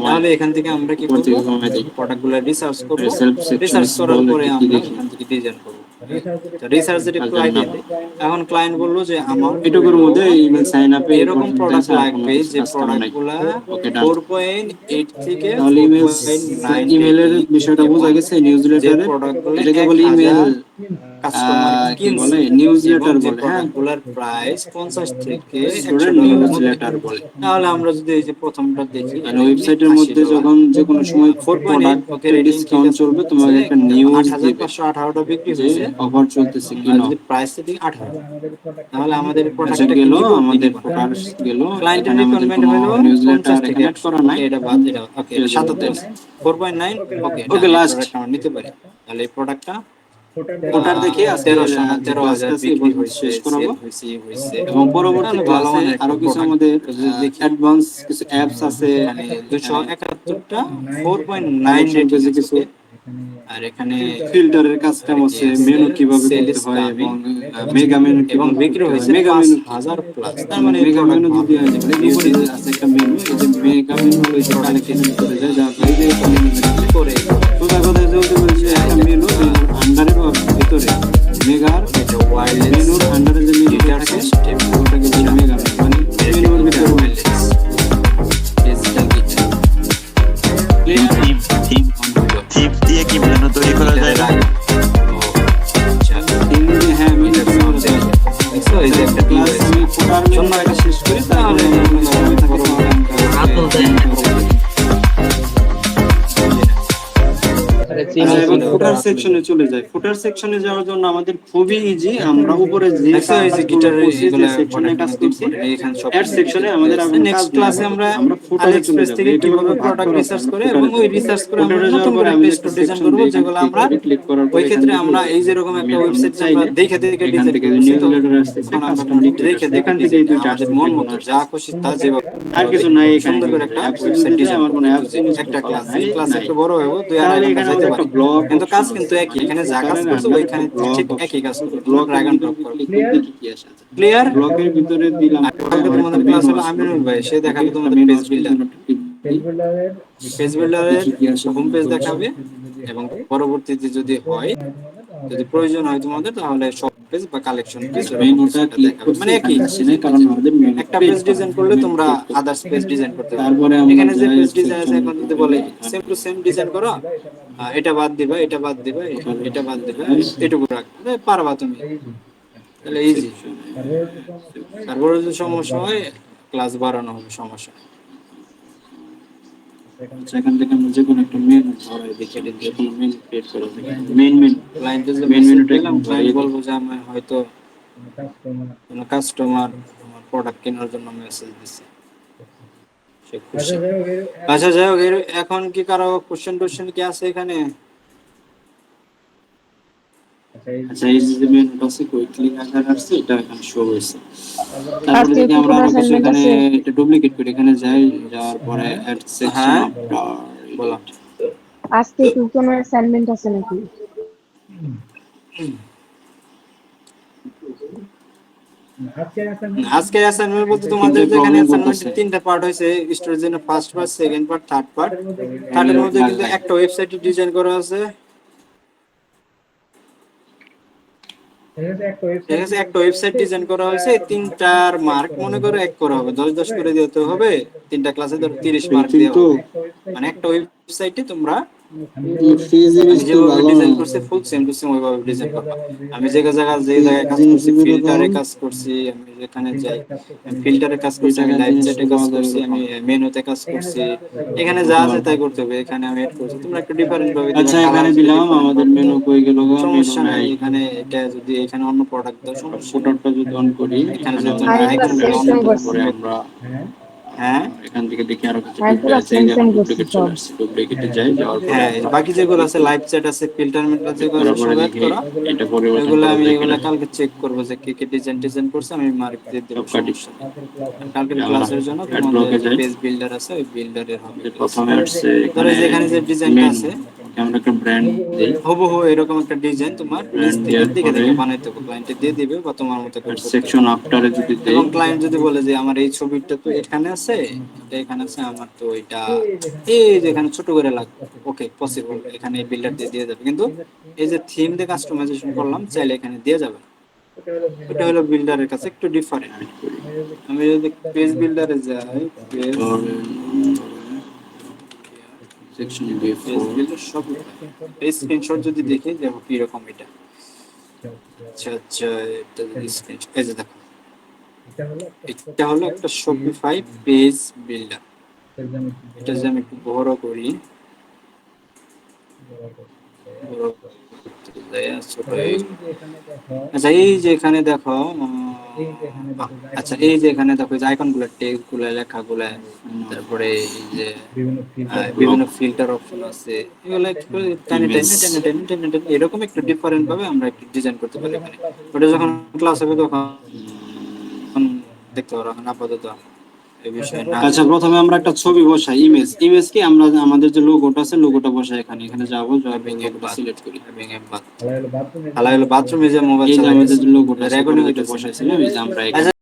তাহলে এখান থেকে আমরা কি করব? প্রোডাক্টগুলো রিসার্চ করব, রিসার্চ করার পরে আমরা এখান থেকে ডিজাইন করব। রিসার্চের একটু আইডিয়া দেই। এখন ক্লায়েন্ট বললো যে আমার এটুকুর মধ্যে ইমেল সাইন আপে এরকম প্রোডাক্ট লাগবে, যে প্রোডাক্টগুলো 4.8 থেকে তাহলে 4.9 ইমেলের বিষয়টা বোঝা গেছে। নিউজলেটারে এটাকে বলে ইমেল কাস্টমার কি বলে, নিউজলেটার বলে। হ্যাঁ, প্রোডাক্টগুলোর প্রাইস 50 থেকে স্টুডেন্ট 100 নিউজলেটার বলে। তাহলে আমরা যদি এই যে প্রথমটা দেখি, মানে ওয়েবসাইটের মধ্যে যখন যে কোনো সময় 4.8 ওকে রেটিং ডিসকাউন্ট চলবে, তোমাকে একটা নিউজ দিবে 8518টা বিক্রি যে হয়েছে, অফার চলতেছে আমরা কিনো। যদি প্রাইসটা দিই 18, তাহলে আমাদের আচ্ছা প্রোডাক্টটা গেল, কি আমাদের ফোকাস গেল। ক্লায়েন্টের এখানে আমাদের রিকোয়ারমেন্ট কোনো হলো নিউজলেটার 50 থেকে এখানে অ্যাড করা নাই। এটা বাদ, এটা ওকে 77 4.9 ওকে ওকে, লাস্ট প্রোডাক্ট আমরা নিতে পারি। তাহলে এই প্রোডাক্টটা ওটার দেখে আজকে 13,000 বিক্রি হয়েছে, শেষ করাবো। হয়েছে এবং পরবর্তী তাহলে ভালো ক্লাসে মানের আরো কিছু product আমাদের যদি দেখি, অ্যাডভান্স কিছু অ্যাপস আছে, মানে 271টা 4.9 রেটিং আছে কিছু আর এখানে ফিল্টারের কাজকাম আছে, মেনু কিভাবে করতে হয়, এবং মেগা মেনু এবং বিক্রি হয়েছে মেগা মেনু 5000 প্লাস। তার মানে মেগা মেনু যদি উপরে আছে একটা মেনু, এই যে মেগা মেনু হলো যে কানেকশন করে যায়, যা এই যে করে কোথা কোথায় চলতে বলছে একটা মেনু আন্ডারে বা ভিতরে মেগার এটা ওয়্যারলেস মেনুর আন্ডারে যে মেনু গিটার থাকে সিস্টেম, ওটাকে বলে মেগা মেনু, মানে মেনুর ভিতরে ওয়্যারলেস ডিজিটাল গিটার থিম দিয়ে কি মেনু তৈরি করা যায় না? ইংরেজি। হ্যাঁ, মেনু এই যে একটা ক্লাস আমি ফোটার মেনুটা শেষ করি, তাহলে সময় থাকে এবং ফুটার সেকশনে চলে যায়। ফুটার সেকশনে যাওয়ার জন্য আমাদের খুবই ইজি। আমরা উপরে যে গিটারের সেকশনে কাজ করছি, অ্যাড সেকশনে আমাদের নেক্সট ক্লাসে আমরা ফুটারে চলে এক্সপ্রেস যাব। থেকে কিভাবে প্রোডাক্ট রিসার্চ করে এবং ওই রিসার্চ করে আমরা নতুন করে একটা স্টোর ডিজাইন করব, যেগুলো আমরা ওই ক্ষেত্রে আমরা এই যে এরকম একটা ওয়েবসাইট আমরা দেখে দেখে এখান ডিজাইন থেকে করছি, তো নিউজলেটার আসতেছে, এখন আমরা কাস্টম দেখে এখান দেখে থেকে এই দুইটা আমাদের মন মতো যা খুশি তা যেভাবে আর কিছু নাই এখানে। সুন্দর করে একটা অ্যাপস ওয়েবসাইট ডিজাইন আমার কোনো অ্যাপস একটা ক্লাস, এই ক্লাস একটু বড় হইব, 2 তাহলে আড়াই এখানে ঘন্টা যাইতে একটা পারি, ব্লগ কিন্তু কাজ কিন্তু একই, এখানে যা কাজ করছো ওইখানে ঠিক একই কাজ করবে, ব্লগ ড্র্যাগ এন্ড ড্রপ করবে। কি আসে ক্লিয়ার? ব্লগের ভিতরে দিলাম। কালকে তোমাদের ক্লাস হলো আমিনুল ভাই, সে দেখাবে তোমাদের পেজ বিল্ডার, পেজ বিল্ডারের হোম পেজ দেখাবে, এবং পরবর্তীতে যদি হয়, যদি প্রয়োজন হয় তোমাদের, তাহলে সব পেজ বা কালেকশন পেজ মেনুটা ক্লিক করতে মানে একই, কারণ আমাদের মেনু একটা পেজ ডিজাইন করলে তোমরা আদার্স পেজ ডিজাইন করতে পারবে। তারপরে এখানে যে পেজ ডিজাইন আছে, এখন যদি বলে সেম টু সেম ডিজাইন করো, এটা বাদ দিবা, এটা বাদ দিবা, এটা বাদ দিবা, এটুকু রাখবে, পারবা তুমি, তাহলে ইজি। তারপরে যদি সমস্যা হয় ক্লাস বাড়ানো হবে, সমস্যা নেই। সেখান থেকে আমরা যে কোনো একটা মেনু ধরাই দেখে দিই, যে কোনো মেনু ক্রিয়েট করা যায়। মেইন ক্লায়েন্টে যে মেইন মেনুটা পেলাম, ক্লায়েন্ট বলবো যে আমি হয়তো কোনো কাস্টমার আমার প্রোডাক্ট কেনার জন্য মেসেজ দিছে, সে খুশি। আচ্ছা যাই হোক, এখন কি কারো কোশ্চেন কি আছে এখানে? আচ্ছা এই যে মেনুটা আছে কুইকলি আকার আসছে এটা এখানে শো হয়েছে। তারপরে আজকে যদি কি আমরা কোনো আরো কিছু অ্যাসাইনমেন্ট এখানে আছে? এটা ডুপ্লিকেট করি, এখানে যাই, যাওয়ার পরে অ্যাড সেকশন হ্যাঁ আফটার বলো। আজকে কি কোনো অ্যাসাইনমেন্ট আছে নাকি? আজকে অ্যাসাইনমেন্ট বলতে কিন্তু তোমাদের যেখানে প্রবলেম অ্যাসাইনমেন্টের করতেছে। 3টা পার্ট হয়েছে, স্টোরের জন্য first part, second part, third part. থার্ডের মধ্যে কিন্তু একটা ওয়েবসাইট ডিজাইন করা আছে, ঠিক আছে, একটা ওয়েবসাইট ডিজাইন করা হয়েছে। এই 3টার মার্ক মনে করে এক করা হবে, 10 10 করে দিতে হবে। 3টা ক্লাসে ধরো 30 মার্ক দেওয়া কিন্তু হবে। মানে একটা ওয়েবসাইটে তোমরা ফ্রি জিনিস আমি তো যেভাবে ভালো ডিজাইন না। করছি ফুল সেম টু সেম ওইভাবে ডিজাইন করবা। আমি যে জায়গায় কাজ জিনিস করছি, গুলো ফিল্টারে কেমন? কাজ করছি, আমি যেখানে যাই আমি ফিল্টারে কাজ করছি, আমি টাকার লাইভ জিনিস চ্যাটে কাজ পাওয়া যাবে করছি, আমি কোথাও? মেনুতে কাজ করছি। এখানে যা কোথাও? আছে তাই করতে হবে, এখানে আমি এড করছি। তোমরা একটু ডিফারেন্ট ভাবে দিবা, আচ্ছা কালার এখানে যদি দিলাম ডিফারেন্ট আমাদের ভাবে মেনু দাও, কই গেল গো, মেনু সমস্যা নাই। নাই। এখানে এটা যদি এখানে অন্য প্রোডাক্ট দাও সমস্যা নাই। ফটোটা যদি অন করি এখানে এখানে যদি আমাদের তোমরা আমি পুরো আইকন সেম গুলো অন সেম করতে করছি। পরে পারো। আমরা হ্যাঁ এখান থেকে দেখি আরো কিছু আমি পুরো আছে, সেম এই যে সেম এখন করছি ডুপ্লিকেট চলে সব। আসছে, ডুপ্লিকেটে যাই, যাওয়ার পরে হ্যাঁ, এই যে আমরা বাকি যেগুলো আছে লাইভ চ্যাট আছে, ফিল্টার মিটার যেগুলো আছে করার পরে সব অ্যাড দেখি করা। এটা পরিবর্তন ওইগুলো করা আমি যায় এগুলা কিনা। কালকে চেক করবো যে কে কে ডিজাইন করছে, আমি মার্ক দিয়ে দেবো, সব কাটি সমস্যা নেই। কালকের আমরা ক্লাসের জন্য অ্যাড তোমাদের ব্লকে যে যাই। পেজ বিল্ডার আছে ওই বিল্ডারের হবে যে ক্লাস। প্রথমে আসছে ধরো এখানে এই যে এখানে যে ডিজাইনটা মেনু, আছে আমরা একটা ব্র্যান্ড দেই। হুবহু এরকম একটা ডিজাইন তোমার নিচ ব্র্যান্ড থেকে দেওয়ার দেখে পরে দেখে বানাইতে হবে, ক্লায়েন্টে দিয়ে দিবে বা তোমার মতো করে করতে হবে। সেকশন আফটারে যদি দেই, এবং ক্লায়েন্ট যদি বলে যে আমার এই ছবিটা তো এখানে আছে, এটা এখানে আছে, আমার তো এটা এই যে এখানে ছোট করে লাগবে, ওকে পসিবল, এখানে বিল্ডার দিয়ে দিয়ে যাবে। কিন্তু এই যে থিম দিয়ে কাস্টমাইজেশন করলাম, চাইলে এখানে দিয়ে যাবে। এটা হলো বিল্ডারের কাছে একটু ডিফারেন্ট। অ্যাড করি। আমি যদি পেজ বিল্ডারে যাই, page section page B4 builder সব পেজ স্ক্রিনশট যদি দেখি যে কিরকম এটা। আচ্ছা আচ্ছা, এটা যদি স্ক্রিনশট, এই যে দেখো, এটা হলো একটা শপিফাই পেজ বিল্ডার। এটা যদি আমি একটু বড় করি, বড় করতে যাই, ছোট হয়ে গেল। আচ্ছা এই যে এখানে দেখো, আচ্ছা এই যে এখানে দেখো যে আইকন গুলো, টেক্সট গুলো, লেখা গুলো, তারপরে এই যে বিভিন্ন ফিল্টার অপশন আছে, এগুলো একটু টেনে টেনে টেনে টেনে টেনে টেনে এরকম একটু ডিফারেন্ট ভাবে আমরা একটু ডিজাইন করতে পারি এখানে। ওটা যখন ক্লাস হবে তখন দেখতে পারো, এখন আপাতত এই বিষয়ে না। আচ্ছা প্রথমে আমরা একটা ছবি বসাই, ইমেজ কি আমরা আমাদের যে লোগোটা আছে লোগোটা বসাই, এখানে এখানে যাবো, যাওয়ার পর লোগোটা সিলেক্ট করি। হালা হলো বাথরুমে যে মোবাইল এই যে আমাদের চালাইতেছি, যে লোগোটা আছে রেকর্ডিং যেটা হইতেছে। বসাইছিলাম, এই যে আমরা আচ্ছা